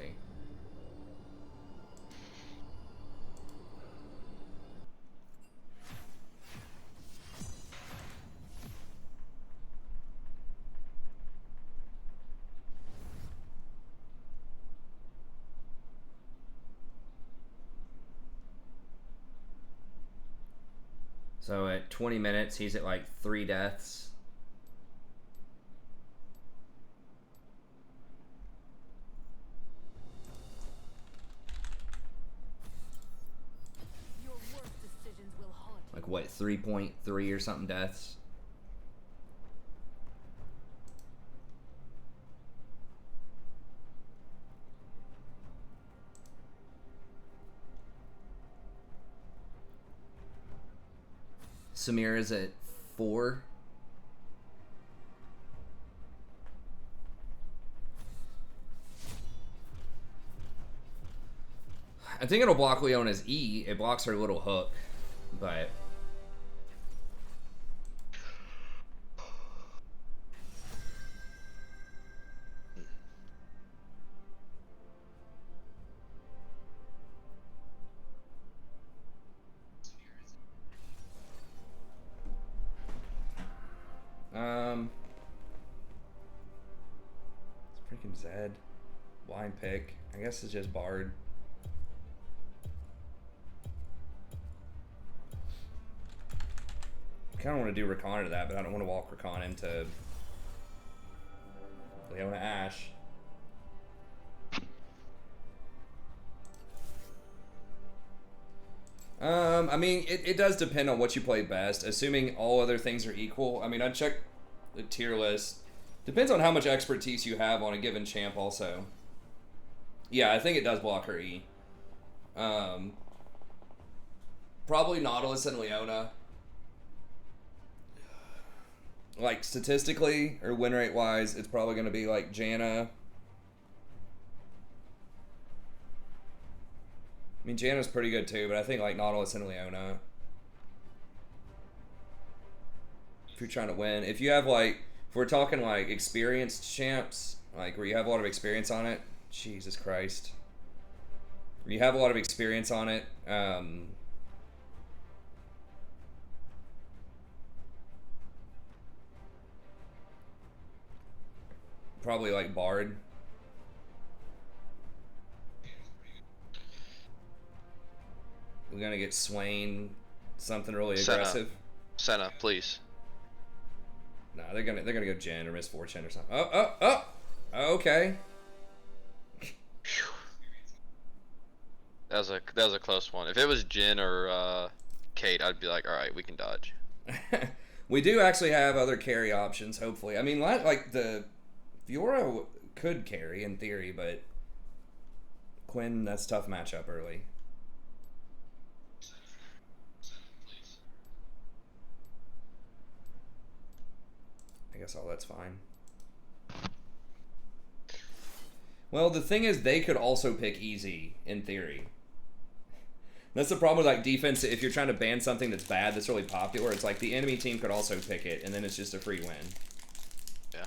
So at 20 minutes, he's at like 3 deaths. Like what, 3.3 or something deaths? Samir is at 4. I think it'll block Leona's E. It blocks her little hook, but... It's freaking Zed. Blind pick. I guess it's just Bard. I kind of want to do Rakan to that, but I don't want to walk Rakan into Leona Ashe. I mean, it does depend on what you play best. Assuming all other things are equal. I mean, I'd check the tier list. Depends on how much expertise you have on a given champ also. Yeah, I think it does block her E. Probably Nautilus and Leona. Like, statistically, or win rate wise, it's probably going to be like Janna. I mean, Janna's pretty good too, but I think like Nautilus and Leona. If you're trying to win. If you have like, if we're talking like experienced champs, like where you have a lot of experience on it, Jesus Christ. Where you have a lot of experience on it, Probably like Bard. We're gonna get Swain, something really aggressive. Senna, please. Nah, they're gonna go Jen or Misfortune or something. Oh. Okay. That was a close one. If it was Jin or Kate, I'd be like, all right, we can dodge. We do actually have other carry options. Hopefully, I mean, like the Fiora could carry in theory, but Quinn, that's a tough matchup early. I guess all that's fine. Well, the thing is, they could also pick easy in theory. That's the problem with like defense. If you're trying to ban something that's bad, that's really popular, it's like the enemy team could also pick it, and then it's just a free win. Yeah.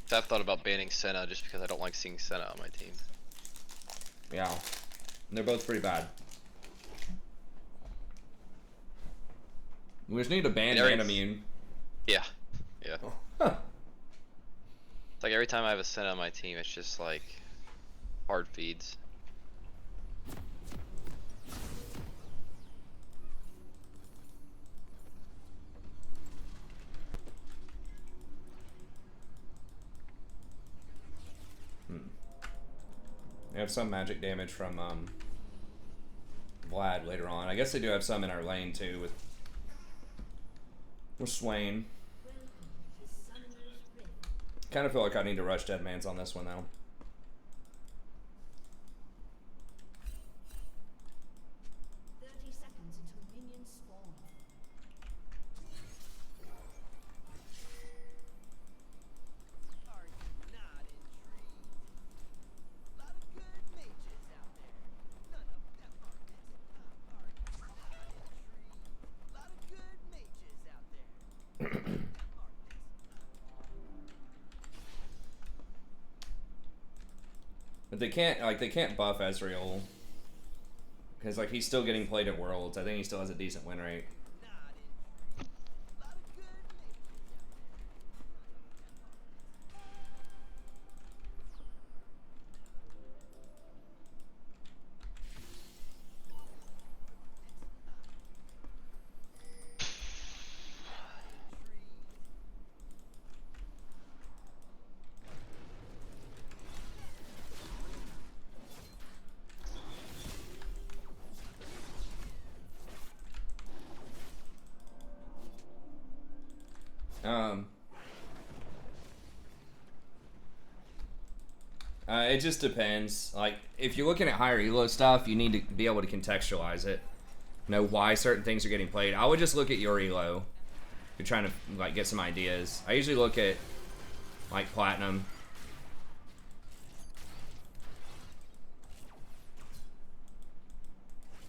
So I've thought about banning Senna just because I don't like seeing Senna on my team. Yeah, and they're both pretty bad. We just need to ban Animune. Yeah. Yeah. Huh. It's like every time I have a Senna on my team, it's just like hard feeds. They have some magic damage from Vlad later on. I guess they do have some in our lane too with Swain. Kind of feel like I need to rush Deadman's on this one though. But they can't buff Ezreal because like he's still getting played at Worlds. I think he still has a decent win rate. It just depends. Like, if you're looking at higher elo stuff, you need to be able to contextualize it. Know why certain things are getting played. I would just look at your elo. If you're trying to like get some ideas. I usually look at like Platinum.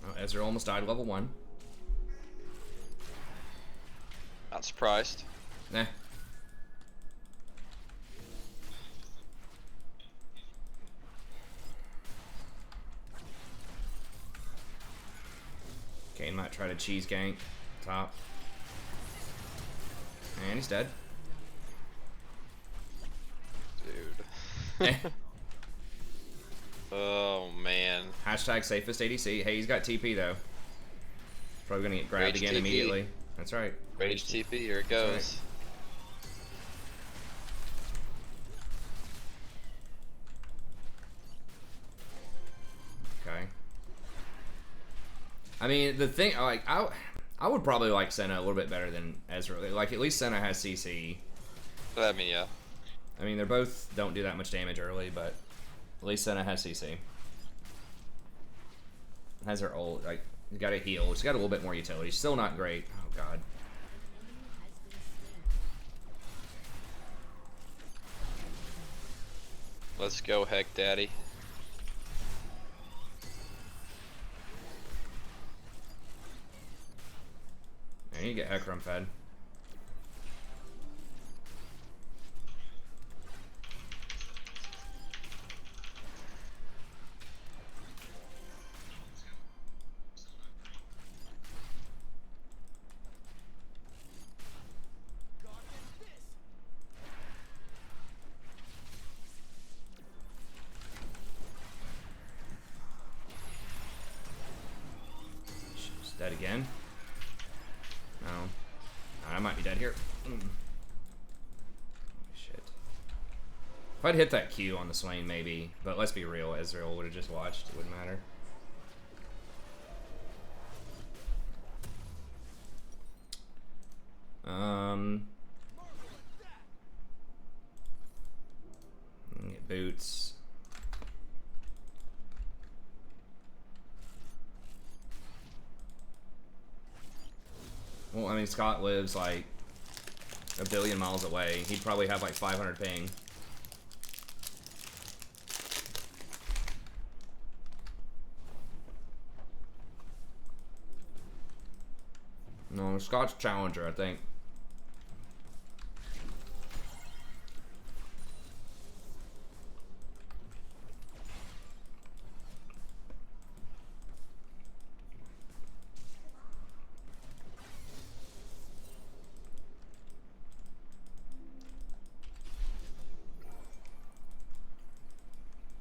Oh, Ezra almost died level 1. Not surprised. Nah. Kane might try to cheese gank top. And he's dead. Dude. Oh man. Hashtag safest ADC. Hey, he's got TP though. Probably gonna get grabbed Rage again TP. immediately. That's right. Rage TP, here it goes. Okay. I mean, the thing, like, I would probably like Senna a little bit better than Ezra. Like, at least Senna has CC. I mean, yeah. I mean, they both don't do that much damage early, but at least Senna has CC. Has her ult, like, she's got a heal. She's got a little bit more utility. Still not great. Oh, God. Let's go, Heck Daddy. And you get Hecarim fed. Again? No. I might be dead here. Shit. If I'd hit that Q on the Swain, maybe. But let's be real, Ezreal would have just watched. It wouldn't matter. Get boots. Well, I mean, Scott lives like a billion miles away. He'd probably have like 500 ping. No, Scott's Challenger, I think.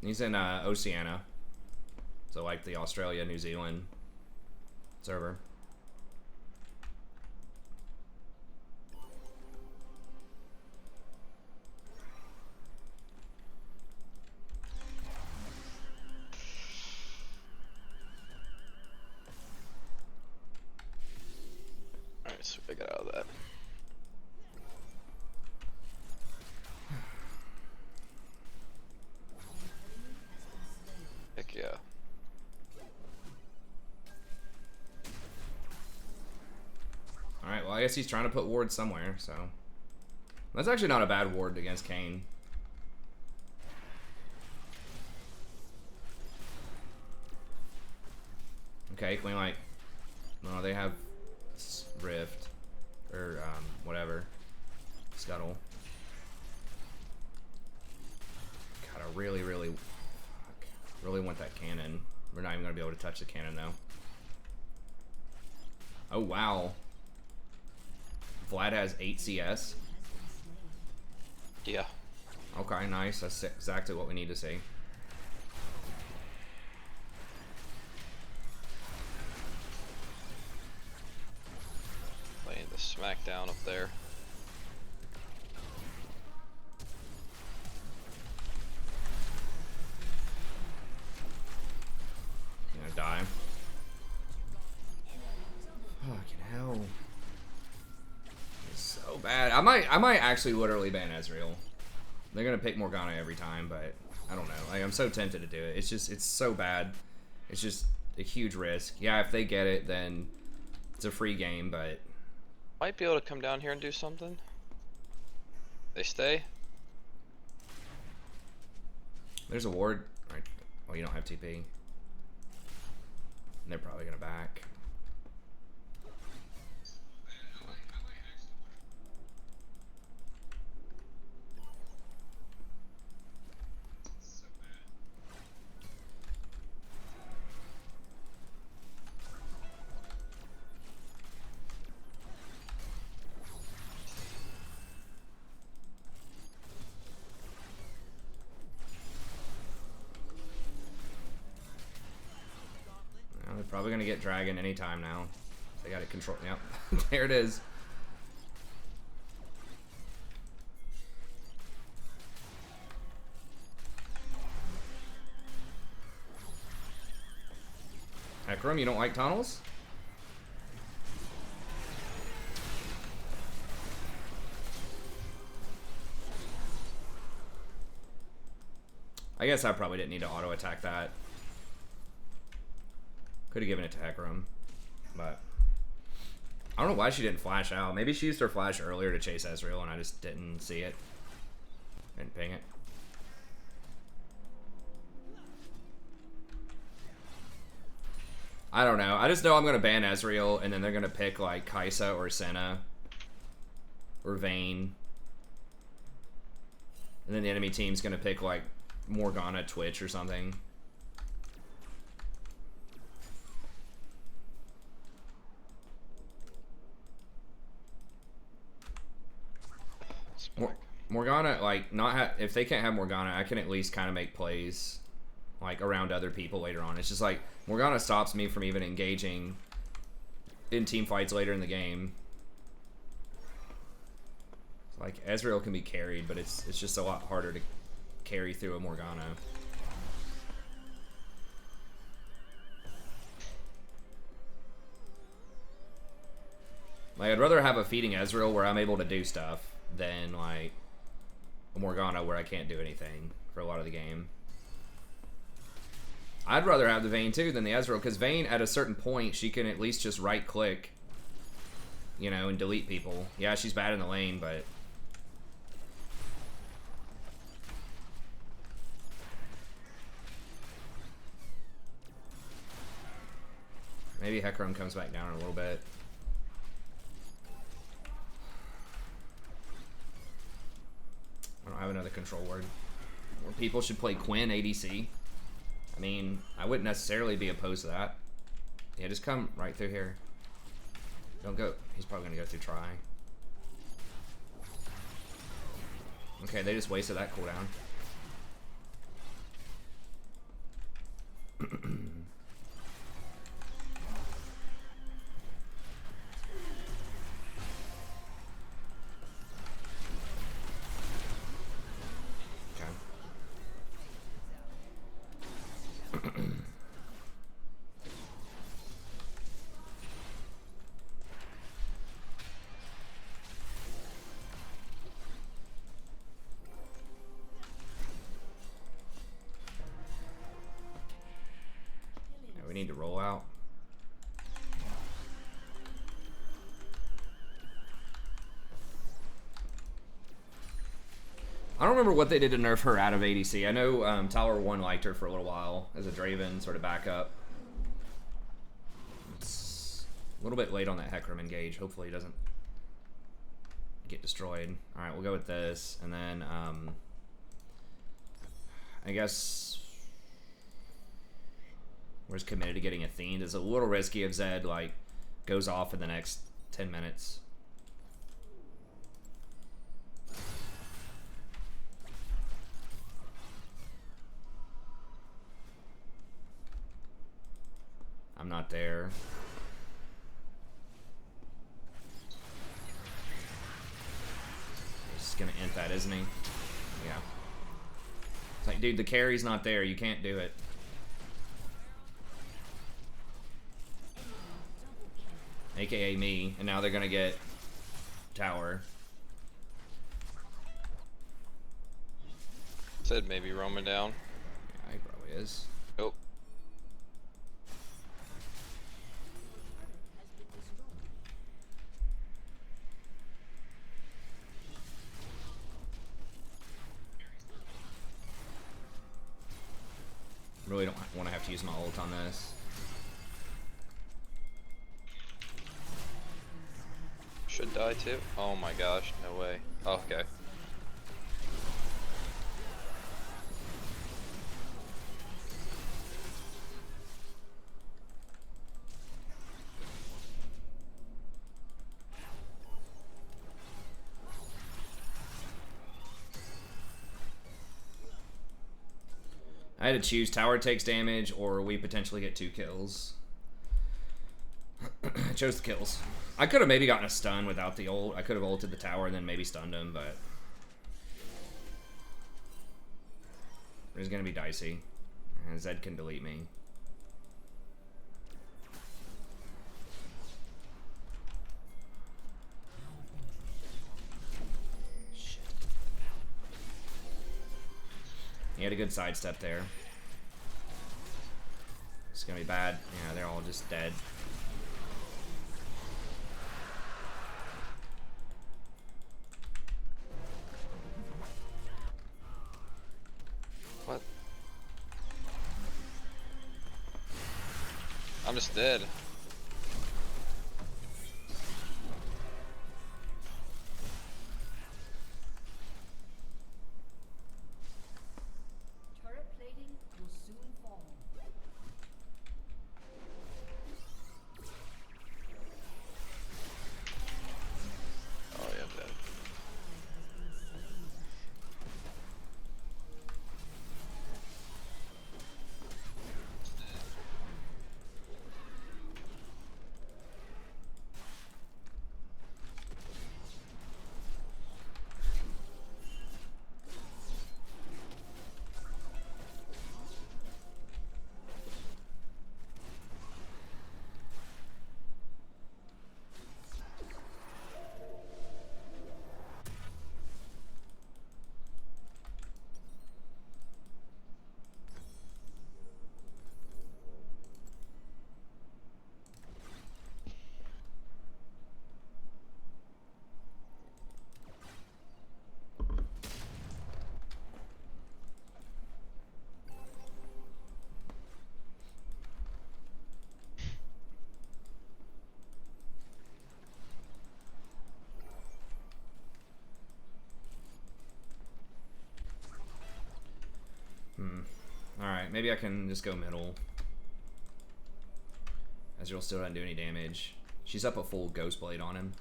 He's in Oceania. So like the Australia, New Zealand server. Alright, so we got out of that. Heck yeah. Alright, well I guess he's trying to put wards somewhere, so. That's actually not a bad ward against Kayn. Okay, can we like... No, they have Rift. Or, whatever. Scuttle. God, I really want that cannon. We're not even gonna be able to touch the cannon though. Oh wow. Vlad has 8 CS. Yeah. Okay, nice. That's exactly what we need to see. Laying the smackdown up there. Gonna die. Fucking hell. It's so bad. I might actually literally ban Ezreal. They're gonna pick Morgana every time, but I don't know. Like, I'm so tempted to do it. It's so bad. It's just a huge risk. Yeah, if they get it, then it's a free game, but Might be able to come down here and do something. They stay. there's a ward. Right. Well, you don't have TP. And they're probably gonna back. They're probably gonna get Dragon anytime now. They got it controlled. Yep. There it is. Hecarim, you don't like tunnels? I guess I probably didn't need to auto attack that. Could have given it to Hecarim, but I don't know why she didn't flash out. Maybe she used her flash earlier to chase Ezreal and I just didn't see it. Didn't ping it. I don't know. I just know I'm gonna ban Ezreal and then they're gonna pick like Kai'Sa or Senna or Vayne. And then the enemy team's gonna pick like Morgana, Twitch or something. Morgana, like, if they can't have Morgana, I can at least kind of make plays, like, around other people later on. It's just like, Morgana stops me from even engaging in team fights later in the game. Like, Ezreal can be carried, but it's just a lot harder to carry through a Morgana. Like, I'd rather have a feeding Ezreal where I'm able to do stuff than, like, a Morgana where I can't do anything for a lot of the game. I'd rather have the Vayne, too, than the Ezreal, because Vayne, at a certain point, she can at least just right-click, you know, and delete people. Yeah, she's bad in the lane, but... maybe Hecarim comes back down in a little bit. I don't have another control word. More people should play Quinn ADC. I mean, I wouldn't necessarily be opposed to that. Yeah, just come right through here. Don't go. He's probably going to go through try. Okay, they just wasted that cooldown. We need to roll out. I don't remember what they did to nerf her out of ADC. I know Tower 1 liked her for a little while as a Draven sort of backup. It's a little bit late on that Hecarim engage. Hopefully he doesn't get destroyed. Alright, we'll go with this. And then, I guess... we're just committed to getting Athene. It's a little risky if Zed, like, goes off in the next 10 minutes. I'm not there. He's just gonna int that, isn't he? Yeah. It's like, dude, the carry's not there. You can't do it. AKA me, and now they're gonna get tower. Said maybe roaming down. Yeah, he probably is. Oh. Really don't want to have to use my ult on this. Should die too. Oh my gosh, no way. Oh, okay. I had to choose tower takes damage or we potentially get 2 kills. I chose the kills. I could have maybe gotten a stun without the ult. I could have ulted the tower and then maybe stunned him, but it's gonna be dicey. And Zed can delete me. Shit. He had a good sidestep there. It's gonna be bad. Yeah, they're all just dead. What? I'm just dead. Turret plating will soon fall. Oh yeah, I'm dead. Alright, maybe I can just go middle. Ezreal still doesn't do any damage. She's up a full Ghost Blade on him.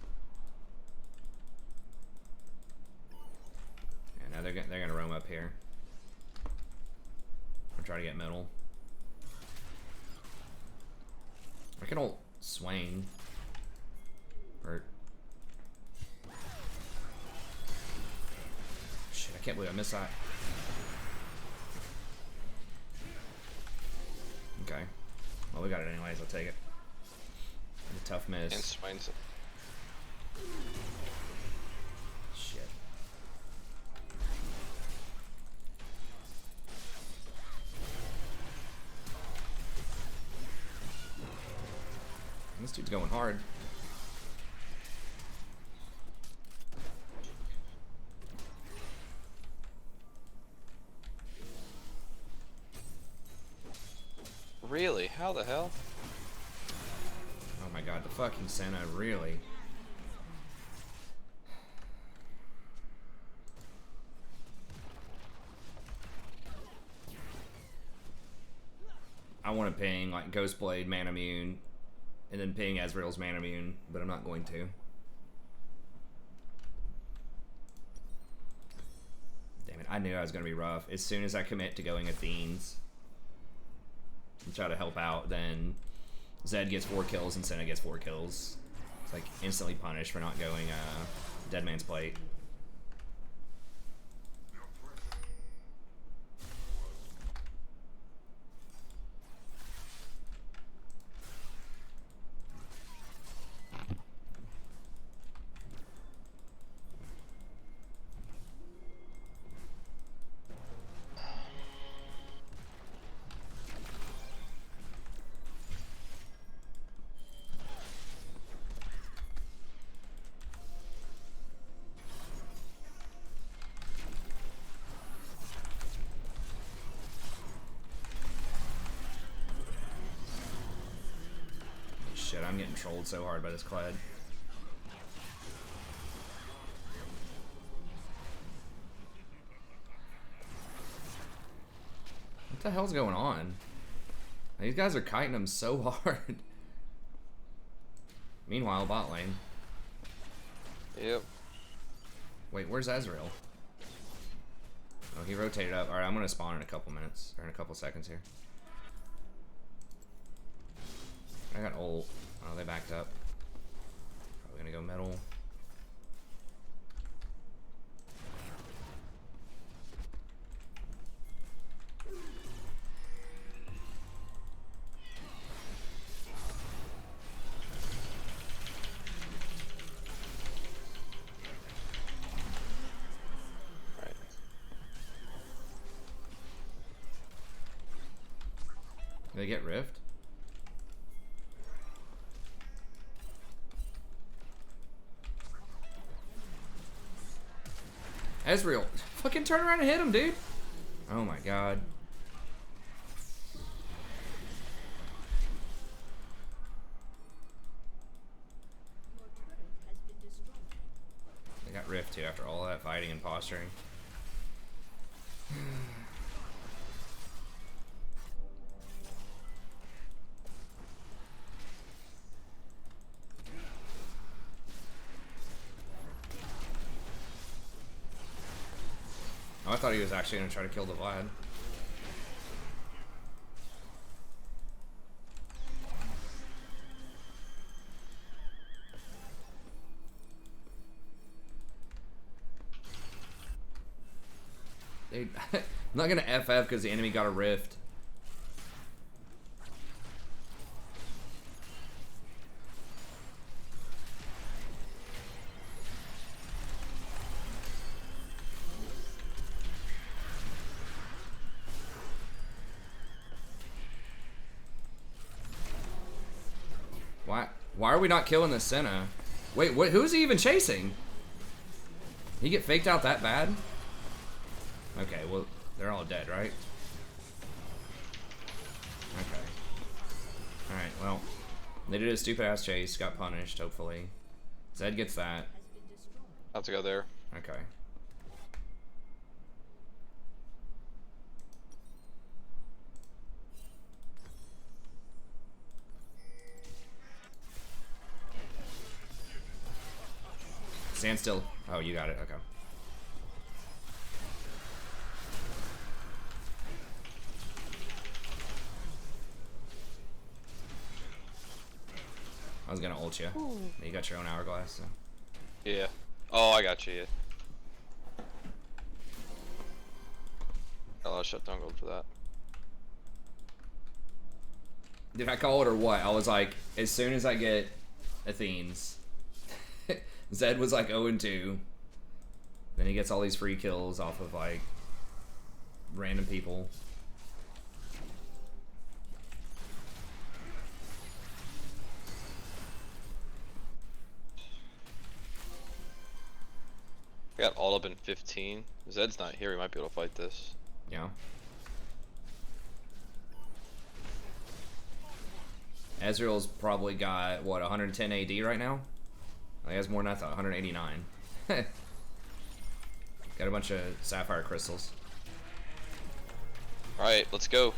Yeah, no, they're gonna roam up here. I'll try to get middle. I can ult Swain. Or shit, I can't believe I missed that. Okay. Well, we got it anyways, I'll take it. A tough miss. And Swain's. Shit. This dude's going hard. Really? How the hell? Oh my god, the fucking Senna, really? I want to ping like Ghostblade, Man Immune, and then ping Ezreal's Man Immune, but I'm not going to. Damn it, I knew I was going to be rough. As soon as I commit to going Athenes and try to help out, then Zed gets 4 kills and Senna gets 4 kills. It's like instantly punished for not going Dead Man's Plate. Shit, I'm getting trolled so hard by this Kled. What the hell's going on? These guys are kiting him so hard. Meanwhile, bot lane. Yep. Wait, where's Ezreal? Oh, he rotated up. Alright, I'm gonna spawn in a couple minutes. Or in a couple seconds here. I got ult. Oh, they backed up. Probably gonna go middle. Right. Did they get Rift? Ezreal, fucking turn around and hit him, dude. Oh my god. Your turret has been destroyed. They got Rift too after all that fighting and posturing. Oh, I thought he was actually gonna try to kill the Vlad. Dude, I'm not gonna FF because the enemy got a Rift. Why are we not killing the Senna? Wait, what? Who's he even chasing? He get faked out that bad? Okay, well, they're all dead, right? Okay. Alright, well, they did a stupid ass chase, got punished, hopefully. Zed gets that. Has been destroyed. I'll have to go there. Okay. Stand still. Oh, you got it. Okay. I was gonna ult you. You got your own hourglass. So. Yeah. Oh, I got you. Yeah. I'll shut down gold for that. Did I call it or what? I was like, as soon as I get Athene's, Zed was like 0-2. Then he gets all these free kills off of like random people. I got all up in 15. Zed's not here. We might be able to fight this. Yeah. Ezreal's probably got what 110 AD right now. He has more than I thought. 189. Got a bunch of sapphire crystals. All right, let's go.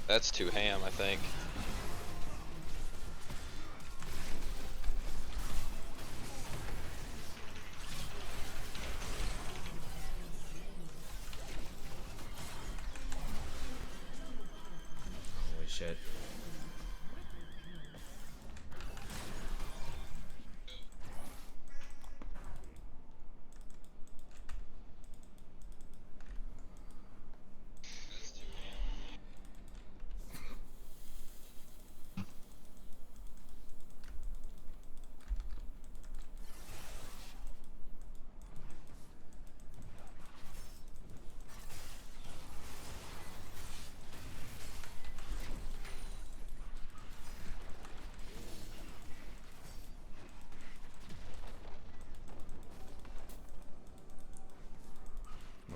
That's too ham, I think. Holy shit.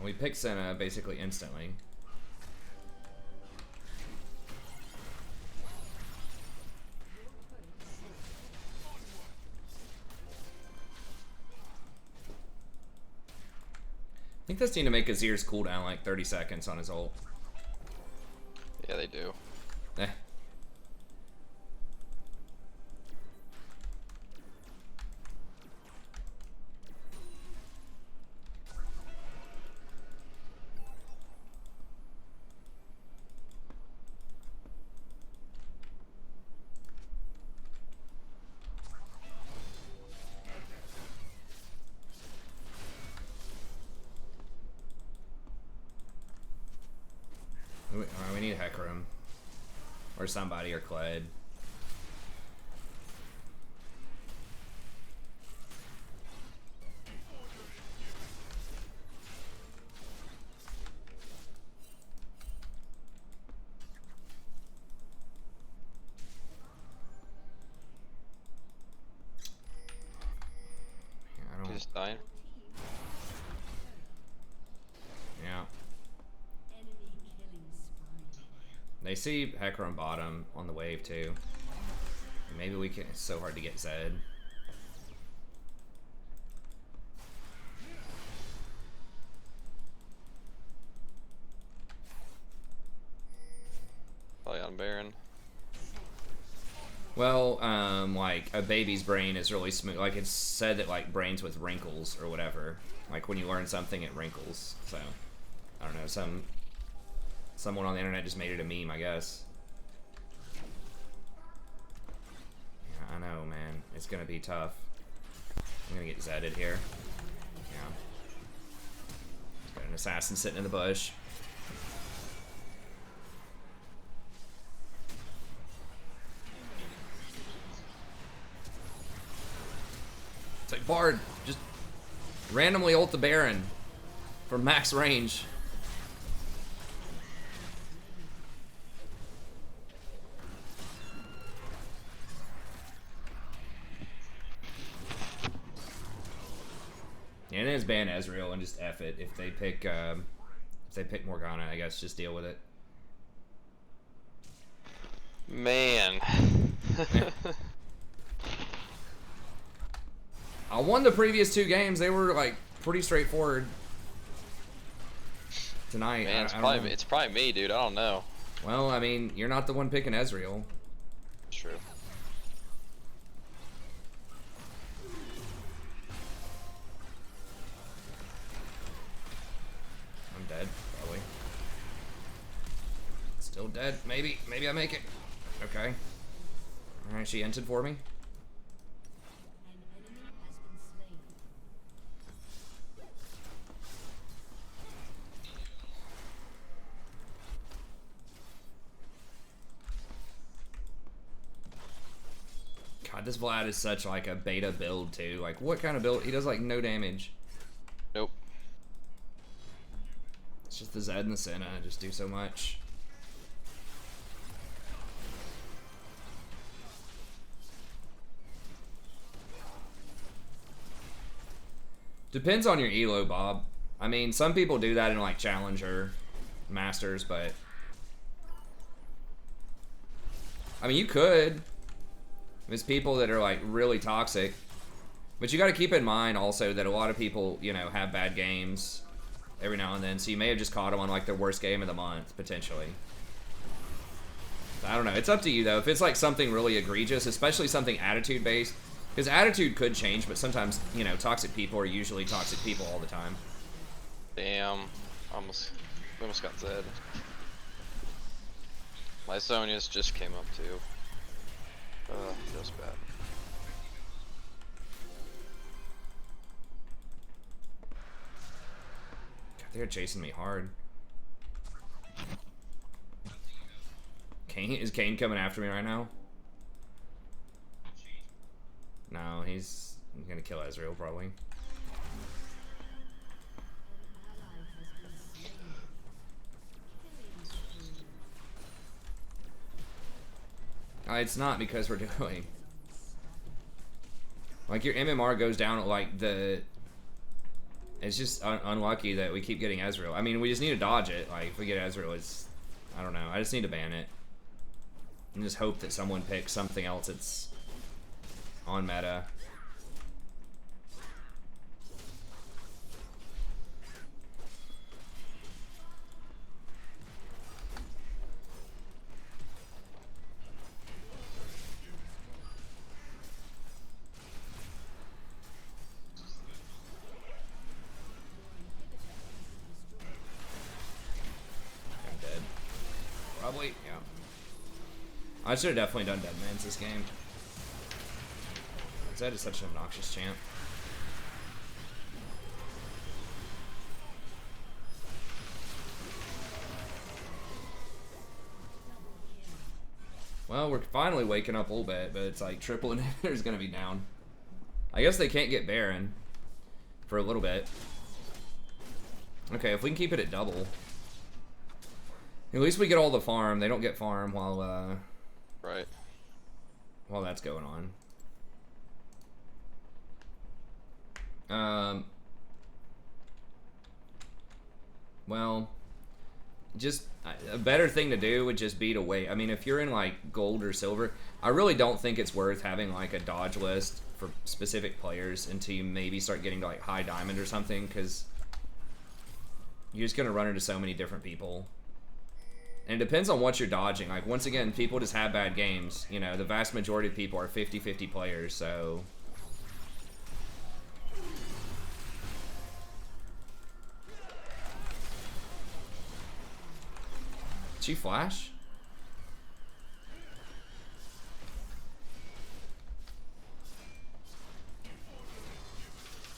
We pick Senna basically instantly. I think this need to make Azir's cooldown like 30 seconds on his ult. Yeah, they do. Eh. We need Hecarim. Or somebody, or Kled. I don't... Just dying. Yeah. They see Hecarim bottom on the wave too. Maybe we can. It's so hard to get Zed. Probably on Baron. Well, like a baby's brain is really smooth. Like it's said that like brains with wrinkles or whatever. Like when you learn something, it wrinkles. So I don't know. Someone on the internet just made it a meme, I guess. Yeah, I know, man. It's gonna be tough. I'm gonna get Zedded here. Yeah. Got an assassin sitting in the bush. It's like Bard, just randomly ult the Baron for max range. And then it's ban Ezreal and just F it. If they pick Morgana, I guess just deal with it. Man. I won the previous 2 games. They were like pretty straightforward. Tonight, Man, I don't know. it's probably me, dude. I don't know. Well, I mean, you're not the one picking Ezreal. True. I'm dead, probably. Still dead. Maybe I make it. Okay. Alright, she entered for me. An enemy has been slain. God, this Vlad is such like a beta build too. Like, what kind of build? He does like no damage. Nope. It's just the Zed and the Senna just do so much. Depends on your elo, Bob. I mean, some people do that in like Challenger, Masters, but I mean, you could. There's people that are like really toxic, but you got to keep in mind also that a lot of people, you know, have bad games every now and then. So you may have just caught them on like their worst game of the month potentially. I don't know. It's up to you though. If it's like something really egregious, especially something attitude based. Because attitude could change, but sometimes, you know, toxic people are usually toxic people all the time. Damn. Almost got Zed. My Sonya's just came up too. Feels bad. God, they're chasing me hard. Is Kane coming after me right now? No, he's gonna kill Ezreal probably. It's not because we're doing. Like, your MMR goes down at like the. It's just unlucky that we keep getting Ezreal. I mean, we just need to dodge it. Like, if we get Ezreal, it's. I don't know. I just need to ban it. And just hope that someone picks something else that's on meta. I'm dead. Probably, yeah. I should have definitely done Dead Man's this game. Zed is such an obnoxious champ. Well, we're finally waking up a little bit, but it's like triple inhibitor's gonna be down. I guess they can't get Baron for a little bit. Okay, if we can keep it at double. At least we get all the farm. They don't get farm while Right. while that's going on. Well, just a better thing to do would just be to wait. I mean, if you're in like gold or silver, I really don't think it's worth having like a dodge list for specific players until you maybe start getting to like high diamond or something, because you're just gonna run into so many different people. And it depends on what you're dodging. Like, once again, people just have bad games. You know, the vast majority of people are 50-50 players, so. Did she flash?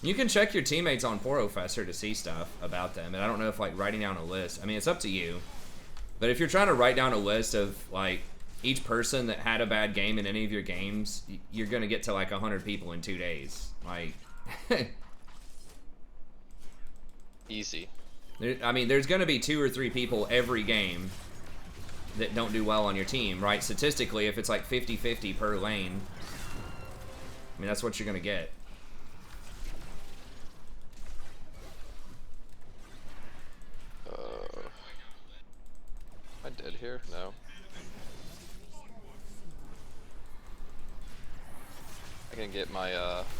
You can check your teammates on Porofessor to see stuff about them, and I don't know if like writing down a list. I mean, it's up to you. But if you're trying to write down a list of like each person that had a bad game in any of your games, you're gonna get to like 100 people in 2 days. Like, Easy. I mean, there's gonna be 2 or 3 people every game that don't do well on your team, right? Statistically, if it's like 50-50 per lane, I mean, that's what you're gonna get. Am I dead here? No. I can get my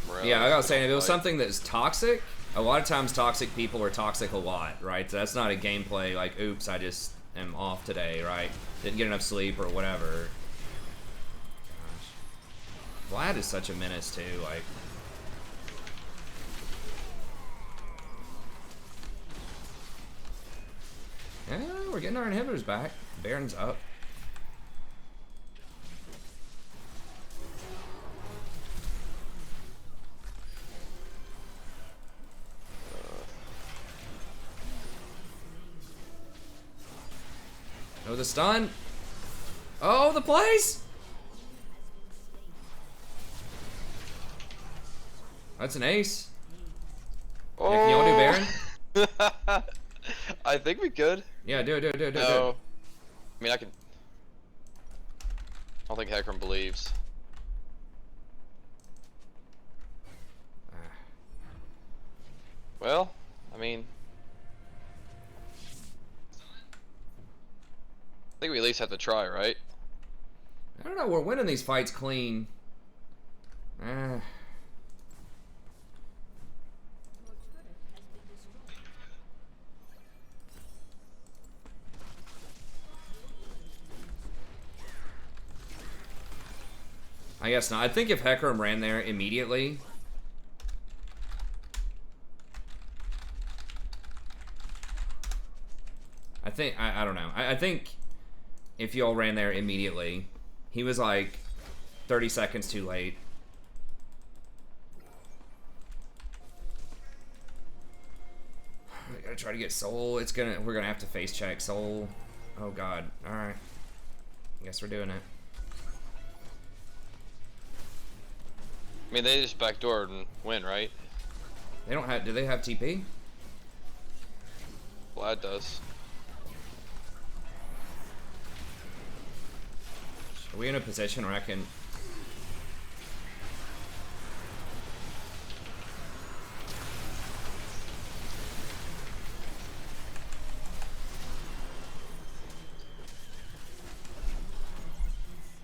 morale. Yeah, I gotta say, if it was something that's toxic, a lot of times toxic people are toxic a lot, right? So that's not a gameplay like, oops, I just am off today, right? Didn't get enough sleep or whatever. Gosh. Vlad is such a menace too, like. Yeah, we're getting our inhibitors back. Baron's up. Oh, the stun. Oh, the plays. That's an ace. Oh. Yeah, can y'all do Baron? I think we could. Yeah, do it. No. I mean, I could. I don't think Hecarim believes. Well, I mean, I think we at least have to try, right? I don't know. We're winning these fights clean. Your turret has been destroyed. I guess not. I think if Hecarim ran there immediately. I don't know. I think if y'all ran there immediately, he was like 30 seconds too late. I gotta try to get Soul. We're gonna have to face check Soul. Oh god. Alright. Guess we're doing it. I mean, they just backdoored and win, right? They don't have. Do they have TP? Vlad does. Are we in a position where I can?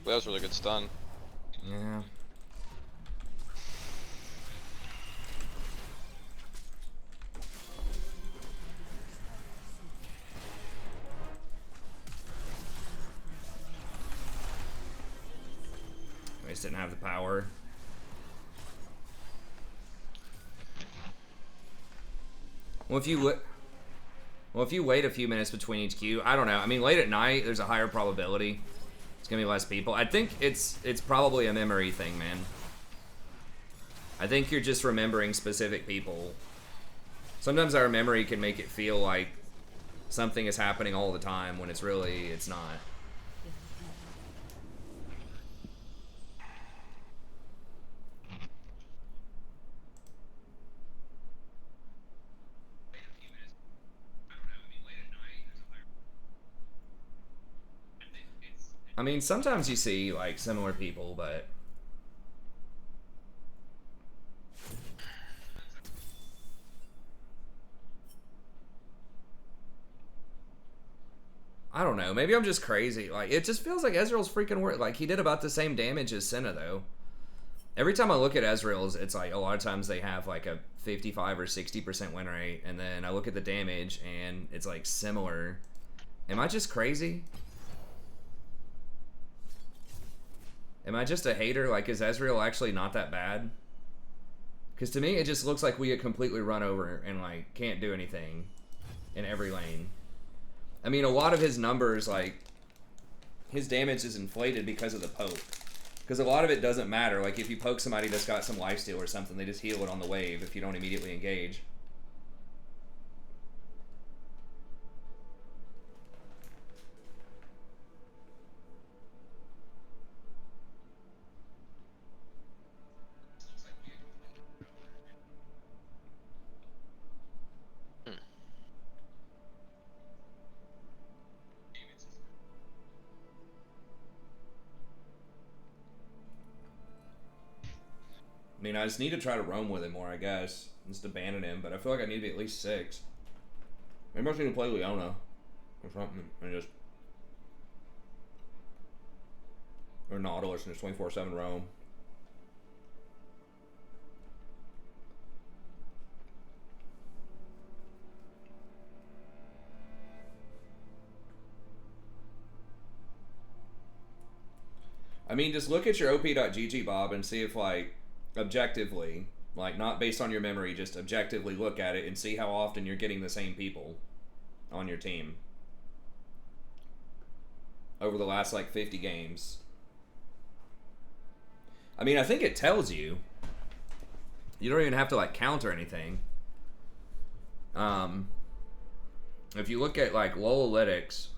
That was a really good stun. Yeah. I just didn't have the power. Well, if you wait a few minutes between each queue, I don't know. I mean, late at night, there's a higher probability it's gonna be less people. I think it's probably a memory thing, man. I think you're just remembering specific people. Sometimes our memory can make it feel like something is happening all the time when it's not. I mean, sometimes you see like similar people, but I don't know. Maybe I'm just crazy. Like, it just feels like Ezreal's freaking worth. Like, he did about the same damage as Senna, though. Every time I look at Ezreal's, it's like a lot of times they have like a 55 or 60% win rate, and then I look at the damage and it's like similar. Am I just crazy? Am I just a hater? Like, is Ezreal actually not that bad? Because to me, it just looks like we get completely run over and like can't do anything in every lane. I mean, a lot of his numbers, like, his damage is inflated because of the poke. Because a lot of it doesn't matter. Like, if you poke somebody that's got some lifesteal or something, they just heal it on the wave if you don't immediately engage. I mean, I just need to try to roam with him more, I guess. Just abandon him, but I feel like I need to be at least 6. Maybe I just need to play Leona or something and just... Or Nautilus and just 24/7 roam. I mean, just look at your op.gg, Bob, and see if, like, objectively, like, not based on your memory, just objectively look at it and see how often you're getting the same people on your team over the last, like, 50 games. I mean, I think it tells you. You don't even have to, like, count or anything. If you look at, like, Lolalytics,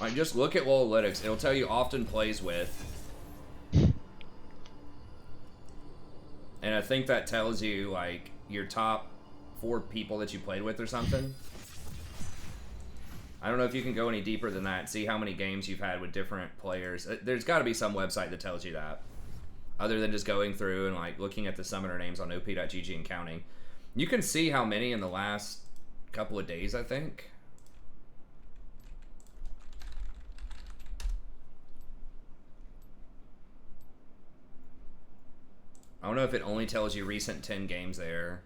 like, just look at Lolalytics. It'll tell you often plays with. And I think that tells you, like, your top 4 people that you played with or something. I don't know if you can go any deeper than that and see how many games you've had with different players. There's got to be some website that tells you that, other than just going through and, like, looking at the summoner names on op.gg and counting. You can see how many in the last couple of days, I think. I don't know if it only tells you recent 10 games there.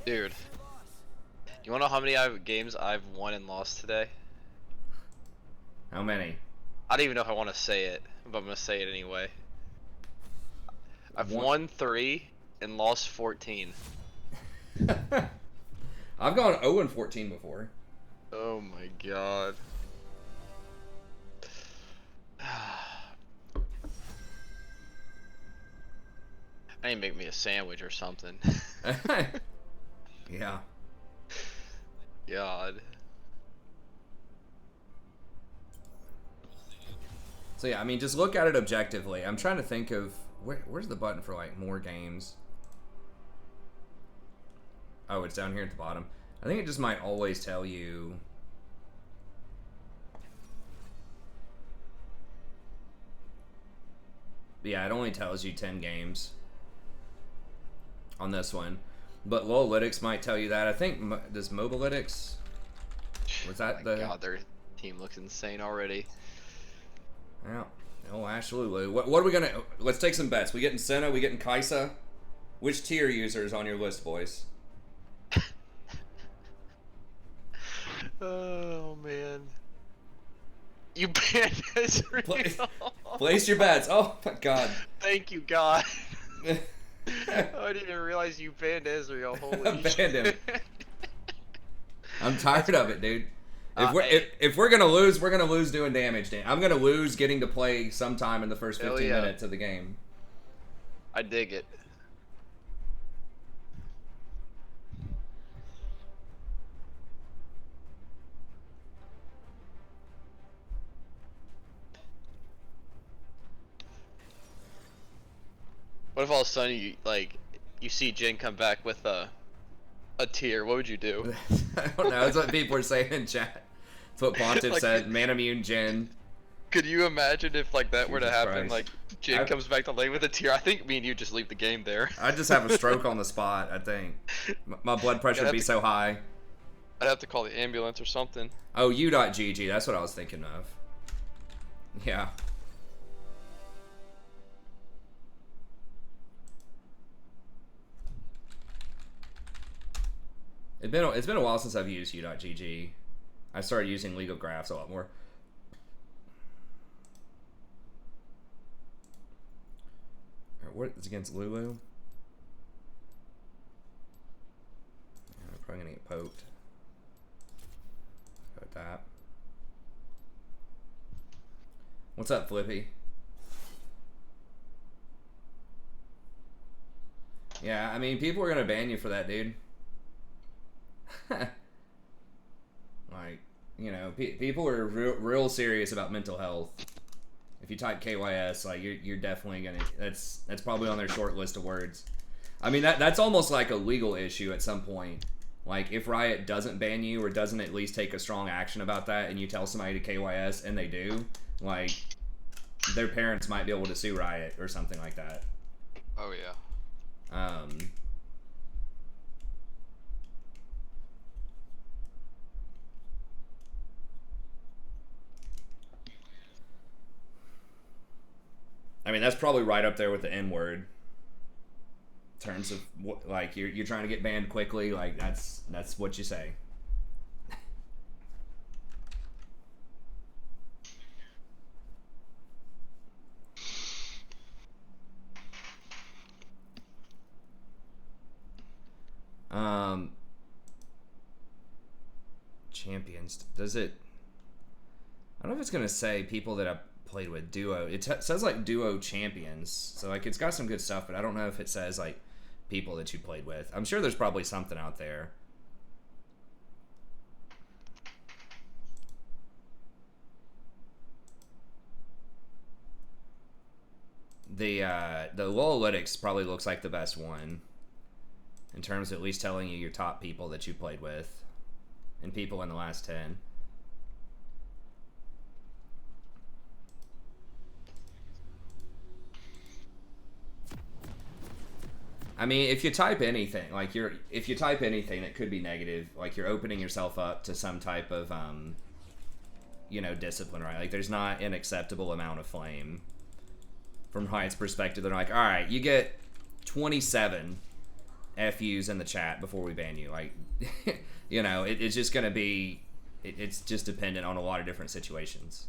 Dude, you wanna know how many games I've won and lost today? How many? I don't even know if I want to say it, but I'm gonna say it anyway. I've won 3 and lost 14. I've gone 0-14 before. Oh my god. I need to make me a sandwich or something. Yeah. God. So yeah, I mean, just look at it objectively. I'm trying to think of where's the button for, like, more games. Oh, it's down here at the bottom. I think it just might always tell you. Yeah, it only tells you 10 games on this one. But Lolalytics might tell you that. I think, does Mobalytics? Was that the... God, their team looks insane already. Yeah. Oh, Ash Lulu. What are we going to... Let's take some bets. We getting Senna? We getting Kaisa? Which tier user is on your list, boys? Oh, man. You banned Ezreal. Place your bets. Oh, my God. Thank you, God. I didn't even realize you banned Ezreal. Holy shit. Banned him. I'm tired of it, dude. If we're gonna lose, we're gonna lose doing damage. I'm gonna lose getting to play sometime in the first 15 minutes of the game. I dig it. What if all of a sudden you see Jin come back with a tier? What would you do? I don't know. That's what people are saying in chat. That's what Pontiff said. Manamune Jin. Could you imagine if, like, that were to happen? Christ. Like, Jin comes back to lane with a tier. I think me and you just leave the game there. I'd just have a stroke on the spot, I think. My blood pressure would be so high. I'd have to call the ambulance or something. Oh, u.gg. That's what I was thinking of. Yeah. It's been a while since I've used u.gg. I started using League of Graphs a lot more. Alright, what is against Lulu? Yeah, I'm probably gonna get poked. Got that. What's up, Flippy? Yeah, I mean, people are gonna ban you for that, dude. Like, you know, people are real serious about mental health. If you type KYS, like, you're definitely gonna. That's probably on their short list of words. I mean, that's almost like a legal issue at some point. Like, if Riot doesn't ban you or doesn't at least take a strong action about that, and you tell somebody to KYS and they do, like, their parents might be able to sue Riot or something like that. Oh yeah. I mean, that's probably right up there with the N word. In terms of like you're trying to get banned quickly, like that's what you say. Champions. Does it? I don't know if it's gonna say people that I've played with duo. It says like duo champions, so like it's got some good stuff, but I don't know if it says like people that you played with. I'm sure there's probably something out there. The Lolalytics probably looks like the best one in terms of at least telling you your top people that you played with and people in the last 10. I mean, if you type anything, like if you type anything that could be negative, like you're opening yourself up to some type of discipline, right? Like there's not an acceptable amount of flame. From Hyatt's perspective, they're like, all right, you get 27 FUs in the chat before we ban you. Like, it's just going to be, it's just dependent on a lot of different situations.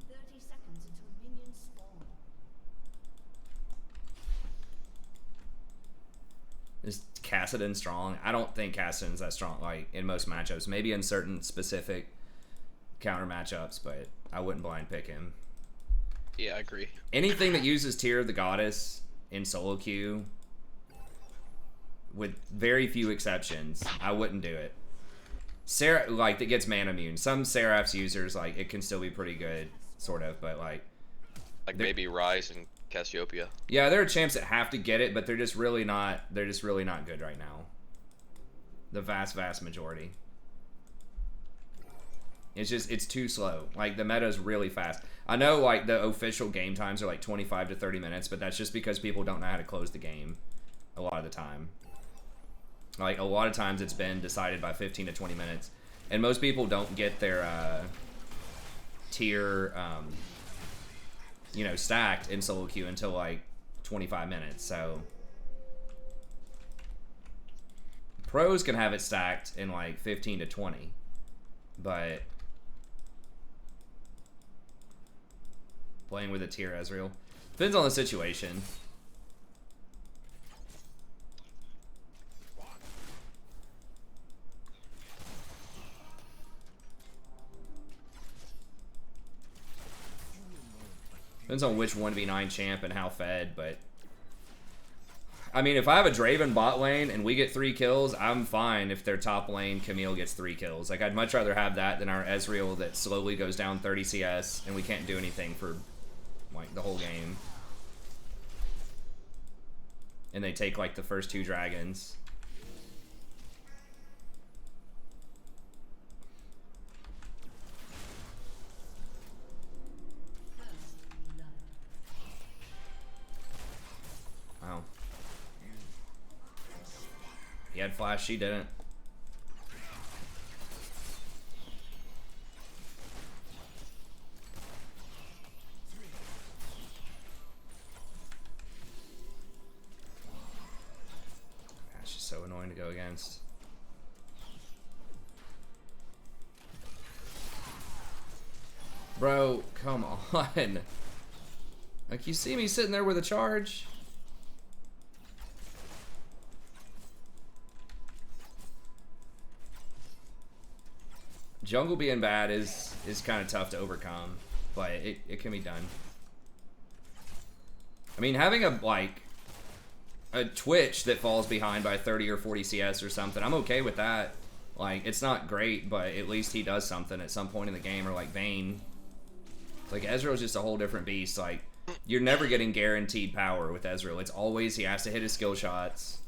30 seconds until minions spawn. Is Kassadin strong? I don't think Kassadin's that strong, like, in most matchups. Maybe in certain specific counter matchups, but I wouldn't blind pick him. Yeah, I agree. Anything that uses Tear of the Goddess in solo queue, with very few exceptions, I wouldn't do it. That gets mana immune. Some Seraph's users, like, it can still be pretty good, sort of, but like maybe Rise and Cassiopeia. Yeah, there are champs that have to get it, but they're just really not good right now. The vast majority. It's too slow. Like, the meta's really fast. I know, like, the official game times are like 25 to 30 minutes, but that's just because people don't know how to close the game a lot of the time. Like, a lot of times it's been decided by 15 to 20 minutes. And most people don't get their tier, stacked in solo queue until, like, 25 minutes. So pros can have it stacked in, like, 15 to 20. But playing with a tier Ezreal depends on the situation. Depends on which 1v9 champ and how fed, but I mean, if I have a Draven bot lane and we get 3 kills, I'm fine if their top lane Camille gets 3 kills. Like, I'd much rather have that than our Ezreal that slowly goes down 30 CS and we can't do anything for, like, the whole game. And they take, like, the first 2 dragons. Wow. He had flash, she didn't. That's just so annoying to go against. Bro, come on. Like, you see me sitting there with a charge? Jungle being bad is kind of tough to overcome, but it can be done. I mean, having a Twitch that falls behind by 30 or 40 CS or something, I'm okay with that. Like, it's not great, but at least he does something at some point in the game, or like Vayne. Like, Ezreal's just a whole different beast. Like, you're never getting guaranteed power with Ezreal. It's always he has to hit his skill shots.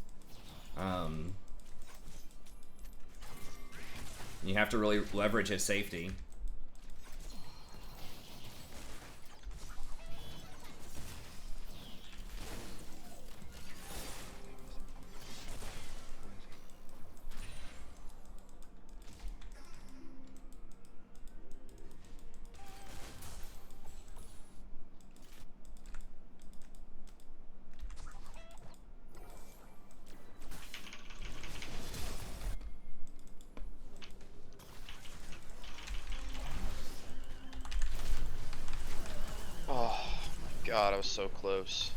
You have to really leverage his safety. God, I was so close.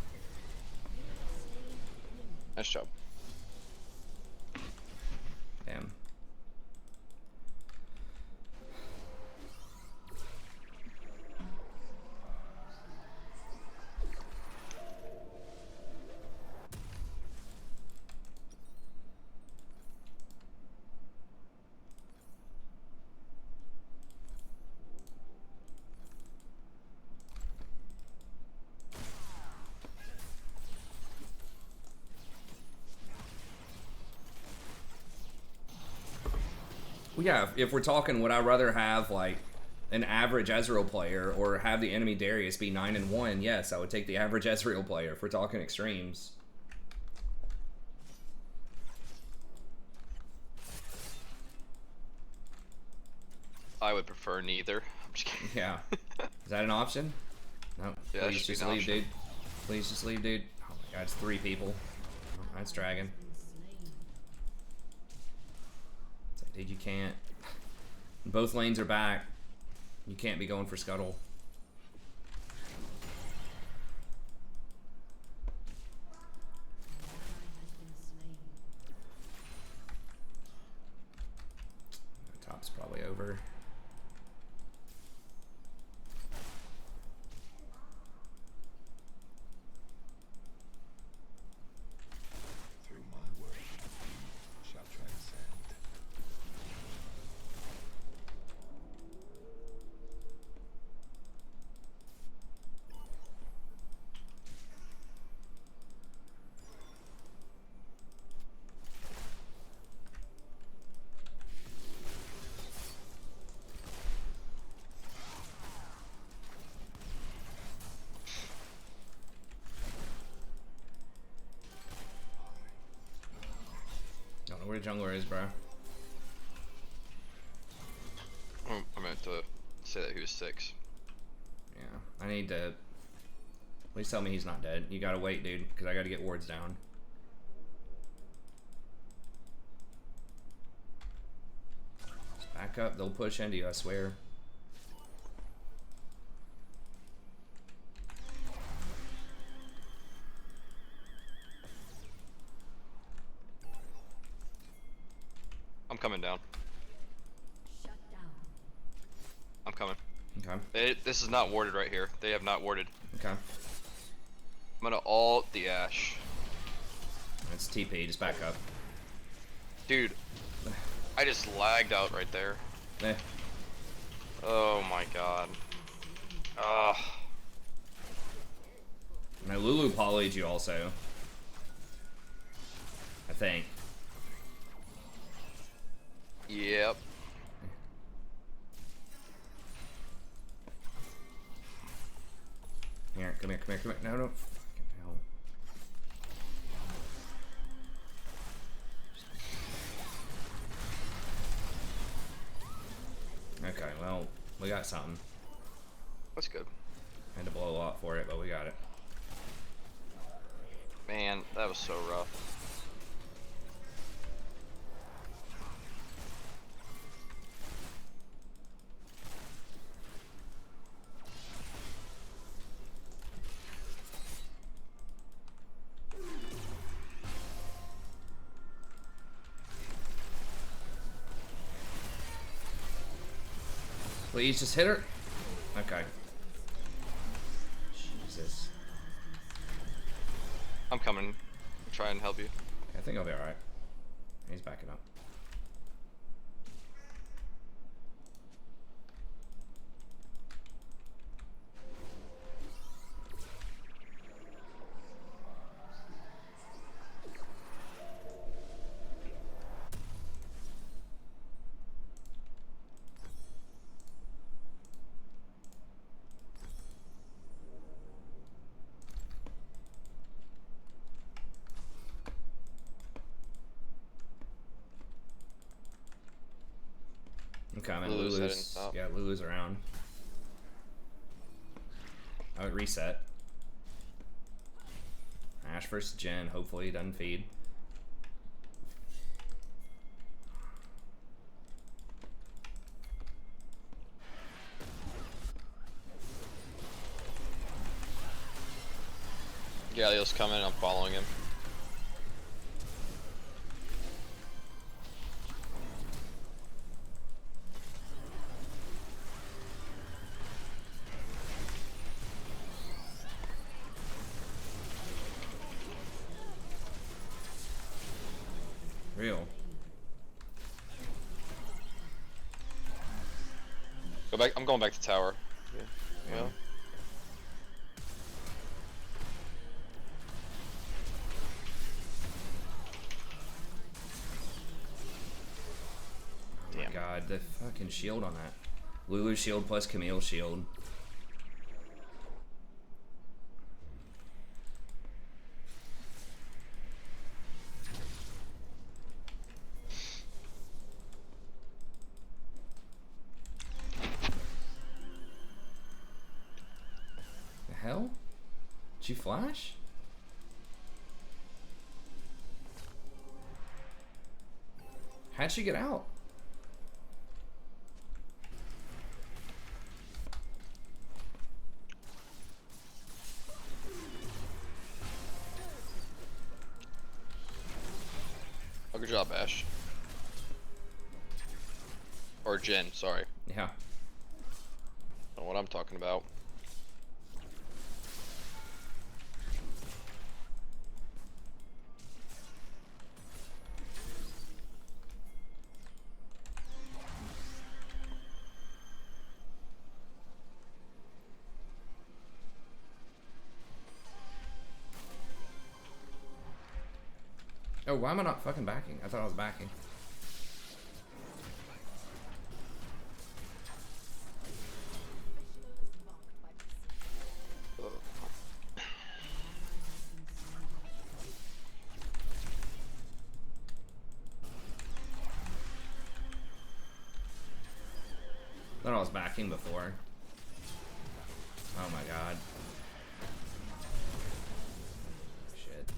Nice job. Damn. Well, yeah, if we're talking, would I rather have like an average Ezreal player or have the enemy Darius be 9-1? Yes, I would take the average Ezreal player if we're talking extremes. I would prefer neither. I'm just kidding. Yeah. Is that an option? No. Yeah, that Please should be just an leave, option. dude. Please just leave, dude. Oh my god, it's 3 people. Oh, that's Dragon. It's like, dude, you can't. Both lanes are back. You can't be going for Scuttle. Top's probably over. Through my word, shall transcend. Don't know where the jungler is, bro. I meant to say that he was 6. Yeah, I need to. Please tell me he's not dead. You gotta wait, dude, because I gotta get wards down. Just back up. They'll push into you, I swear. I'm coming down. Shut down. I'm coming. Okay. This is not warded right here. They have not warded. Okay. I'm gonna ult the Ashe. It's TP. Just back up. Dude, I just lagged out right there. Eh. Oh my god. Ugh. Now Lulu polyed you also. I think. Yep. Here, come here, come here, come here. No, no. Fucking hell. Okay, well, we got something. That's good. Had to blow a lot for it, but we got it. Man, that was so rough. Please just hit her. Okay. Jesus. I'm coming. Try and help you. I think I'll be alright. He's backing up. Okay, I'm in Lulu's heading Lulu's. top. Yeah, Lulu's around. I would reset. Ashe versus Jen. Hopefully he doesn't feed. Galio's coming. I'm following him. Real. Go back. I'm going back to tower. Yeah. Oh my god, the fucking shield on that. Lulu shield plus Camille shield. The hell? Did she flash? How'd she get out? Oh, good job, Ash. Or Jen, sorry. Yeah. Know what I'm talking about. Oh, why am I not fucking backing? I thought I was backing. I thought I was backing before. Oh my god. Shit.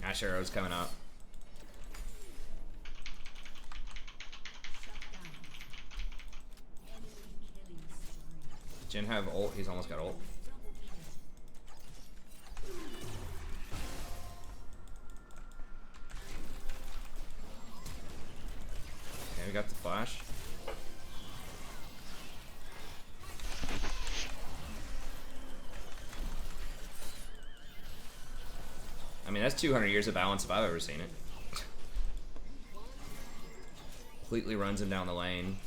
Ash arrow's coming up. Jin have ult? He's almost got ult. Okay, we got the flash. I mean, that's 200 years of balance if I've ever seen it. Completely runs him down the lane.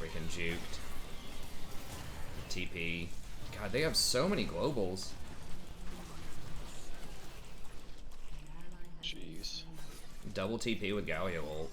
Freaking juked. TP. God, they have so many globals. Jeez. Double TP with Galio ult.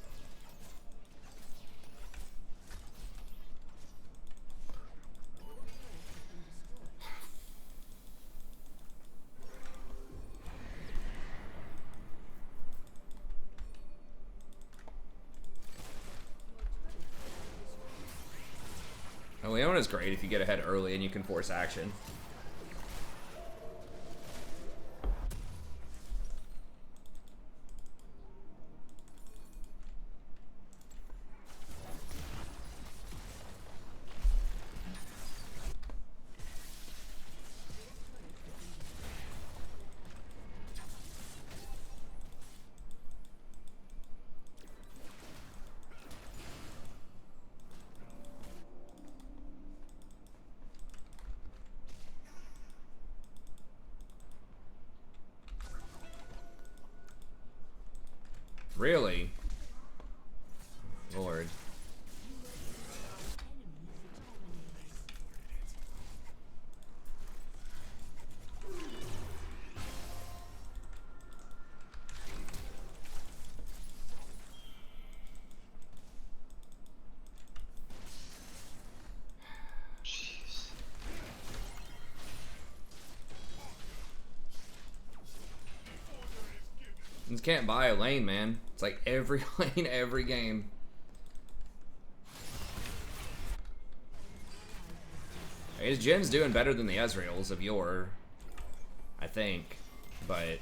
Leona's great if you get ahead early and you can force action. Really? Lord. Jeez. You just can't buy a lane, man. It's like every lane, every game. His Jin's doing better than the Ezreals of yore, I think, but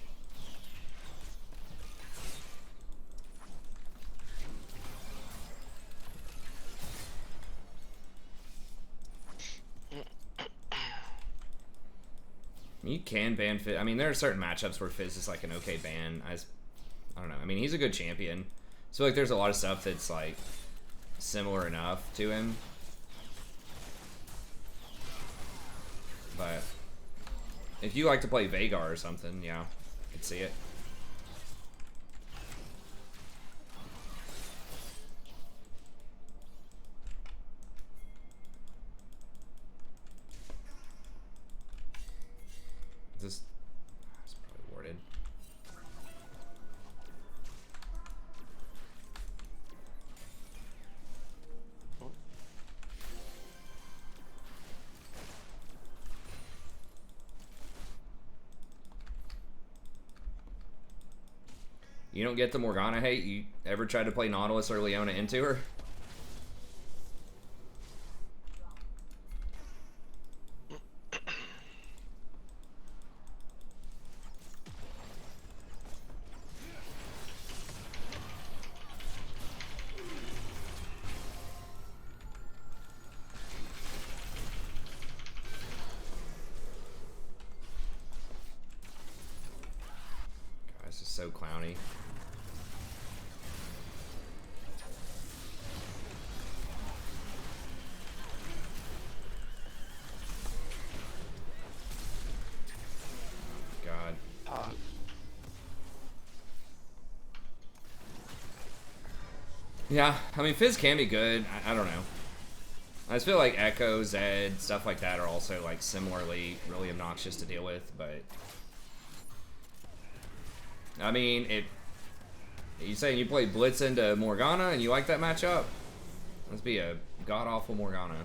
you can ban Fizz. I mean, there are certain matchups where Fizz is like an okay ban. I don't know. I mean, he's a good champion. So like, there's a lot of stuff that's like similar enough to him. But if you like to play Veigar or something, yeah, I could see it. This is probably warded. You don't get the Morgana hate? You ever tried to play Nautilus or Leona into her? God, this is so clowny. God. Yeah, I mean, Fizz can be good. I don't know. I just feel like Echo, Zed, stuff like that are also like similarly really obnoxious to deal with, but I mean, you saying you play Blitz into Morgana and you like that matchup? Must be a god-awful Morgana.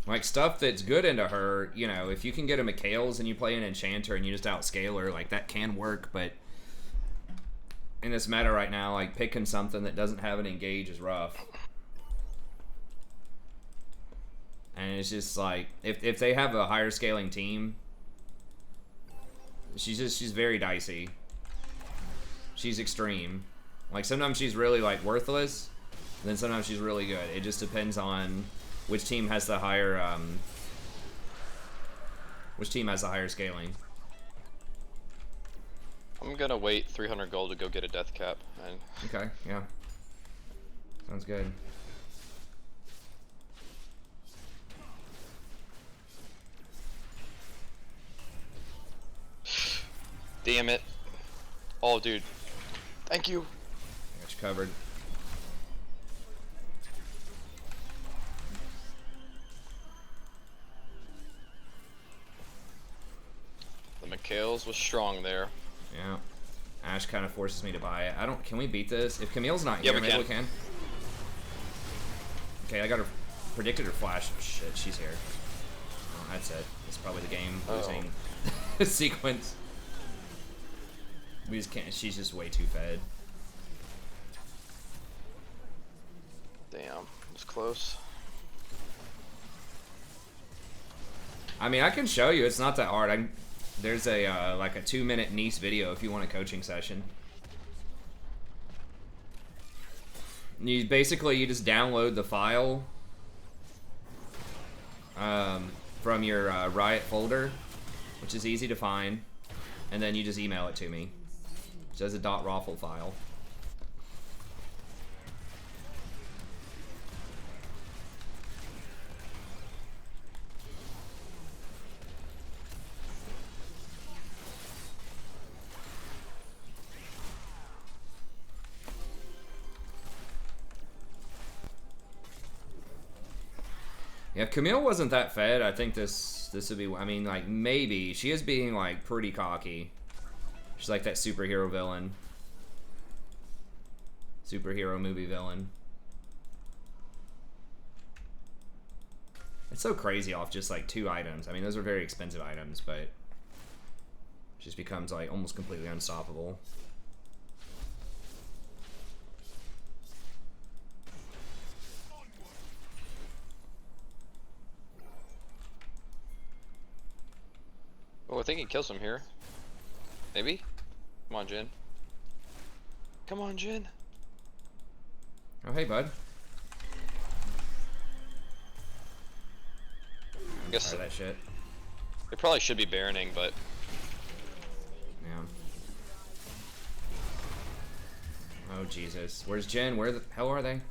Like, stuff that's good into her, you know, if you can get a Mikhail's and you play an Enchanter and you just outscale her, like, that can work, but in this meta right now, like, picking something that doesn't have an engage is rough. And it's just, like, if they have a higher scaling team, she's very dicey. She's extreme. Like, sometimes she's really, like, worthless, and then sometimes she's really good. It just depends on which team has the higher, scaling. I'm gonna wait 300 gold to go get a death cap. And Okay, yeah. Sounds good. damn it. Oh, dude. Thank you. I got you covered. The Mikhail's was strong there. Yeah. Ash kind of forces me to buy it. Can we beat this? If Camille's not Yeah, here, we maybe can. we can. Okay, I got her predicted her flash. Oh, shit, she's here. Oh, that's it. It's probably the game losing sequence. We just can't. She's just way too fed. Damn, it was close. I mean, I can show you. It's not that hard. There's a like a 2-minute Nice video if you want a coaching session. You just download the file from your Riot folder, which is easy to find, and then you just email it to me. It's as a .raffle file. Yeah, if Camille wasn't that fed, I think this would be. I mean, like maybe she is being like pretty cocky. She's like that superhero villain, superhero movie villain. It's so crazy off just like 2 items. I mean, those are very expensive items, but it just becomes like almost completely unstoppable. Oh, I think he kills him here. Maybe? Come on, Jin. Come on, Jin. Oh, hey, bud. I guess Try that shit. it probably should be Baroning, but Yeah. Oh, Jesus. Where's Jen? Where the hell are they?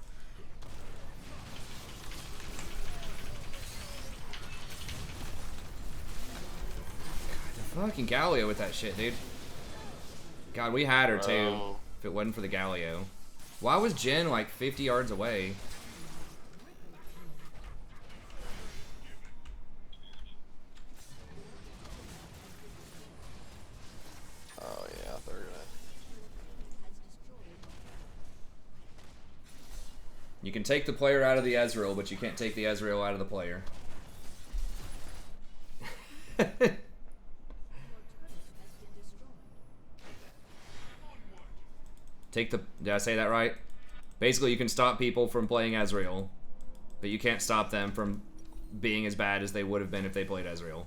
God, the fucking Galio with that shit, dude. God, we had her, too. Bro. If it wasn't for the Galio. Why was Jen, like, 50 yards away? Oh yeah, they're gonna. You can take the player out of the Ezreal, but you can't take the Ezreal out of the player. Take the... Did I say that right? Basically, you can stop people from playing Ezreal, but you can't stop them from being as bad as they would have been if they played Ezreal.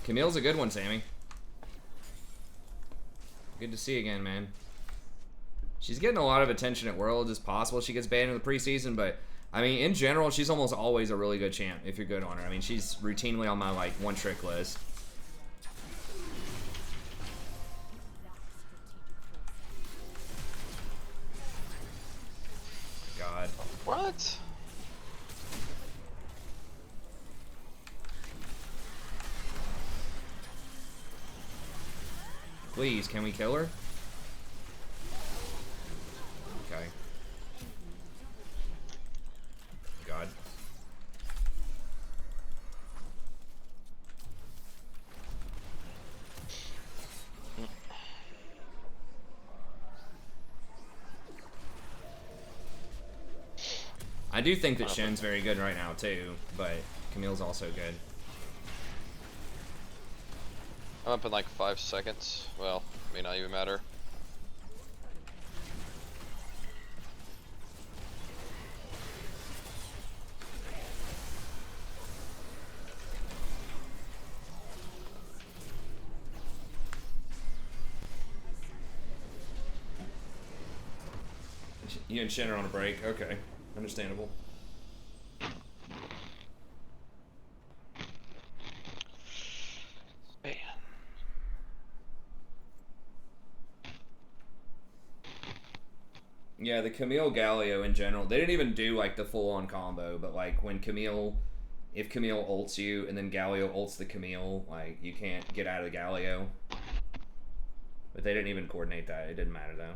Camille's a good one, Sammy. Good to see you again, man. She's getting a lot of attention at Worlds. It's possible she gets banned in the preseason, but I mean, in general, she's almost always a really good champ if you're good on her. I mean, she's routinely on my like one-trick list. God. What? Please, can we kill her? Okay. God. I do think that Shen's very good right now too, but Camille's also good. I'm up in like 5 seconds. Well, may not even matter. You and Shen are on a break. Okay, understandable. Man. Yeah, the Camille Galio in general, they didn't even do like the full-on combo, but like when Camille, if Camille ults you and then Galio ults the Camille, like you can't get out of the Galio. But they didn't even coordinate that. It didn't matter though.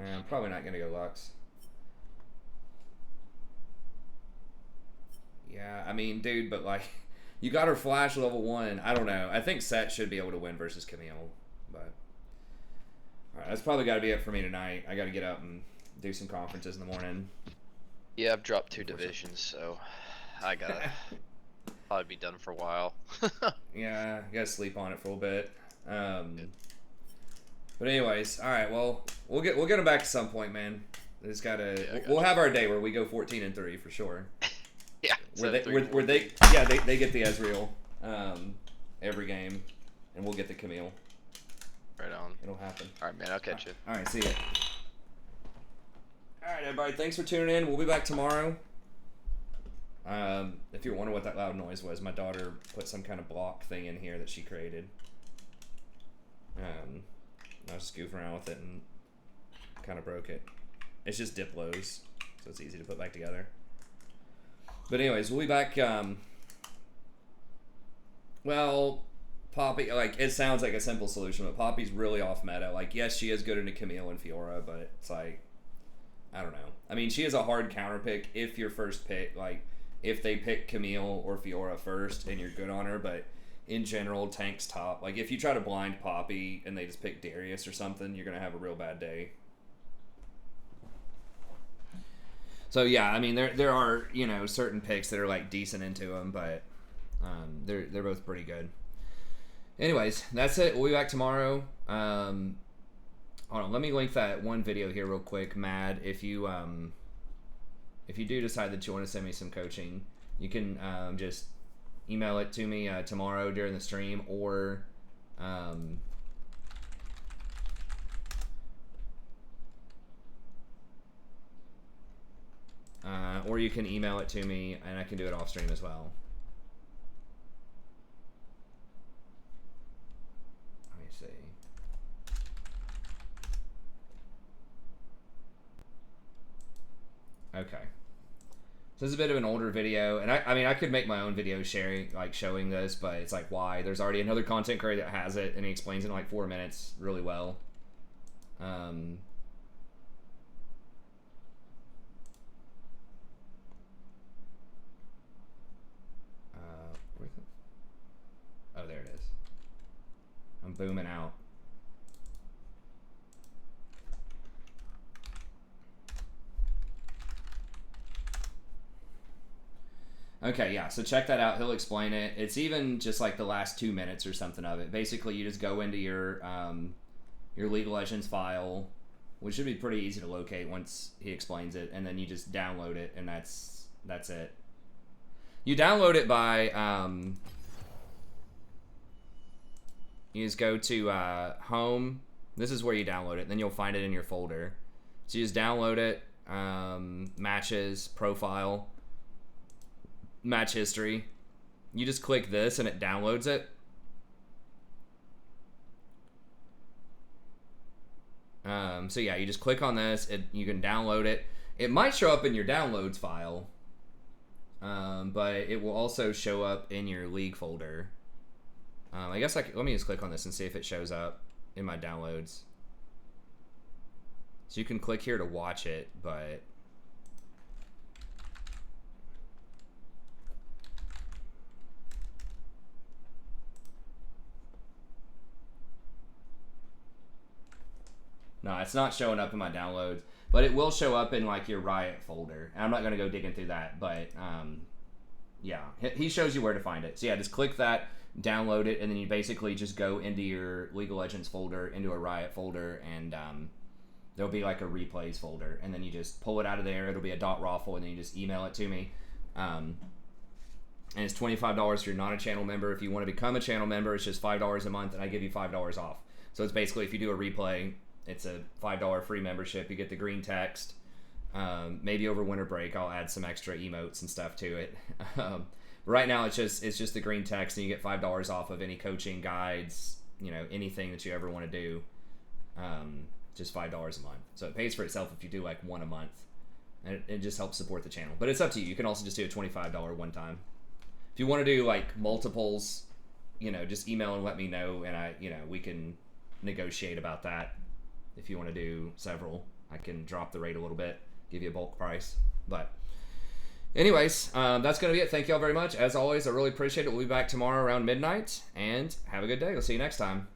I'm probably not gonna go Lux. Yeah, I mean, dude, but like, you got her flash level 1. I don't know. I think Set should be able to win versus Camille, but all right, that's probably got to be it for me tonight. I got to get up and do some conferences in the morning. Yeah, I've dropped 2 divisions, so I gotta probably be done for a while. Yeah, I got to sleep on it for a little bit. But anyways, all right. Well, we'll get them back at some point, man. Just gotta. Yeah, we'll have our day where we go 14-3 for sure. Yeah. Where they get the Ezreal every game, and we'll get the Camille. Right on. It'll happen. Alright, man, I'll catch you. All right, see ya. All right. right, everybody. Thanks for tuning in. We'll be back tomorrow. If you're wondering what that loud noise was, my daughter put some kind of block thing in here that she created. I was just goofing around with it and kind of broke it. It's just Diplos, so it's easy to put back together. But anyways, we'll be back. Well, Poppy, like, it sounds like a simple solution, but Poppy's really off meta. Like, yes, she is good into Camille and Fiora, but it's like, I don't know. I mean, she is a hard counter pick if your first pick, like, if they pick Camille or Fiora first and you're good on her, but in general, tank's top. Like, if you try to blind Poppy and they just pick Darius or something, you're going to have a real bad day. So, yeah, I mean, there are, you know, certain picks that are, like, decent into them, but they're both pretty good. Anyways, that's it. We'll be back tomorrow. Hold on, let me link that one video here real quick. Mad, if you do decide that you want to send me some coaching, you can just email it to me tomorrow during the stream, or you can email it to me and I can do it off stream as well. Let me see. Okay. So this is a bit of an older video, and I mean, I could make my own video sharing, like, showing this, but it's like, why? There's already another content creator that has it, and he explains it in like 4 minutes really well. Oh, there it is. I'm booming out. Okay, yeah, so check that out. He'll explain it. It's even just like the last 2 minutes or something of it. Basically, you just go into your League of Legends file, which should be pretty easy to locate once he explains it, and then you just download it, and that's it. You download it by you just go to home. This is where you download it. Then you'll find it in your folder. So you just download it, matches, profile, match history. You just click this and it downloads it. So yeah, you just click on this. You can download it. It might show up in your downloads file, but it will also show up in your league folder. I guess let me just click on this and see if it shows up in my downloads. So you can click here to watch it, but no, it's not showing up in my downloads, but it will show up in like your Riot folder. And I'm not going to go digging through that, but yeah, he shows you where to find it. So yeah, just click that, download it, and then you basically just go into your League of Legends folder, into a Riot folder, and there'll be like a replays folder, and then you just pull it out of there. It'll be a .raw folder, and then you just email it to me. And it's $25 if you're not a channel member. If you want to become a channel member, it's just $5 a month, and I give you $5 off. So it's basically, if you do a replay, it's a $5 free membership. You get the green text. Maybe over winter break, I'll add some extra emotes and stuff to it. Right now, it's just the green text, and you get $5 off of any coaching guides, you know, anything that you ever want to do. Just $5 a month. So it pays for itself if you do like one a month, and it just helps support the channel. But it's up to you. You can also just do a $25 one time. If you want to do like multiples, you know, just email and let me know, and we can negotiate about that. If you want to do several, I can drop the rate a little bit, give you a bulk price. But anyways, that's going to be it. Thank you all very much. As always, I really appreciate it. We'll be back tomorrow around midnight, and have a good day. We'll see you next time.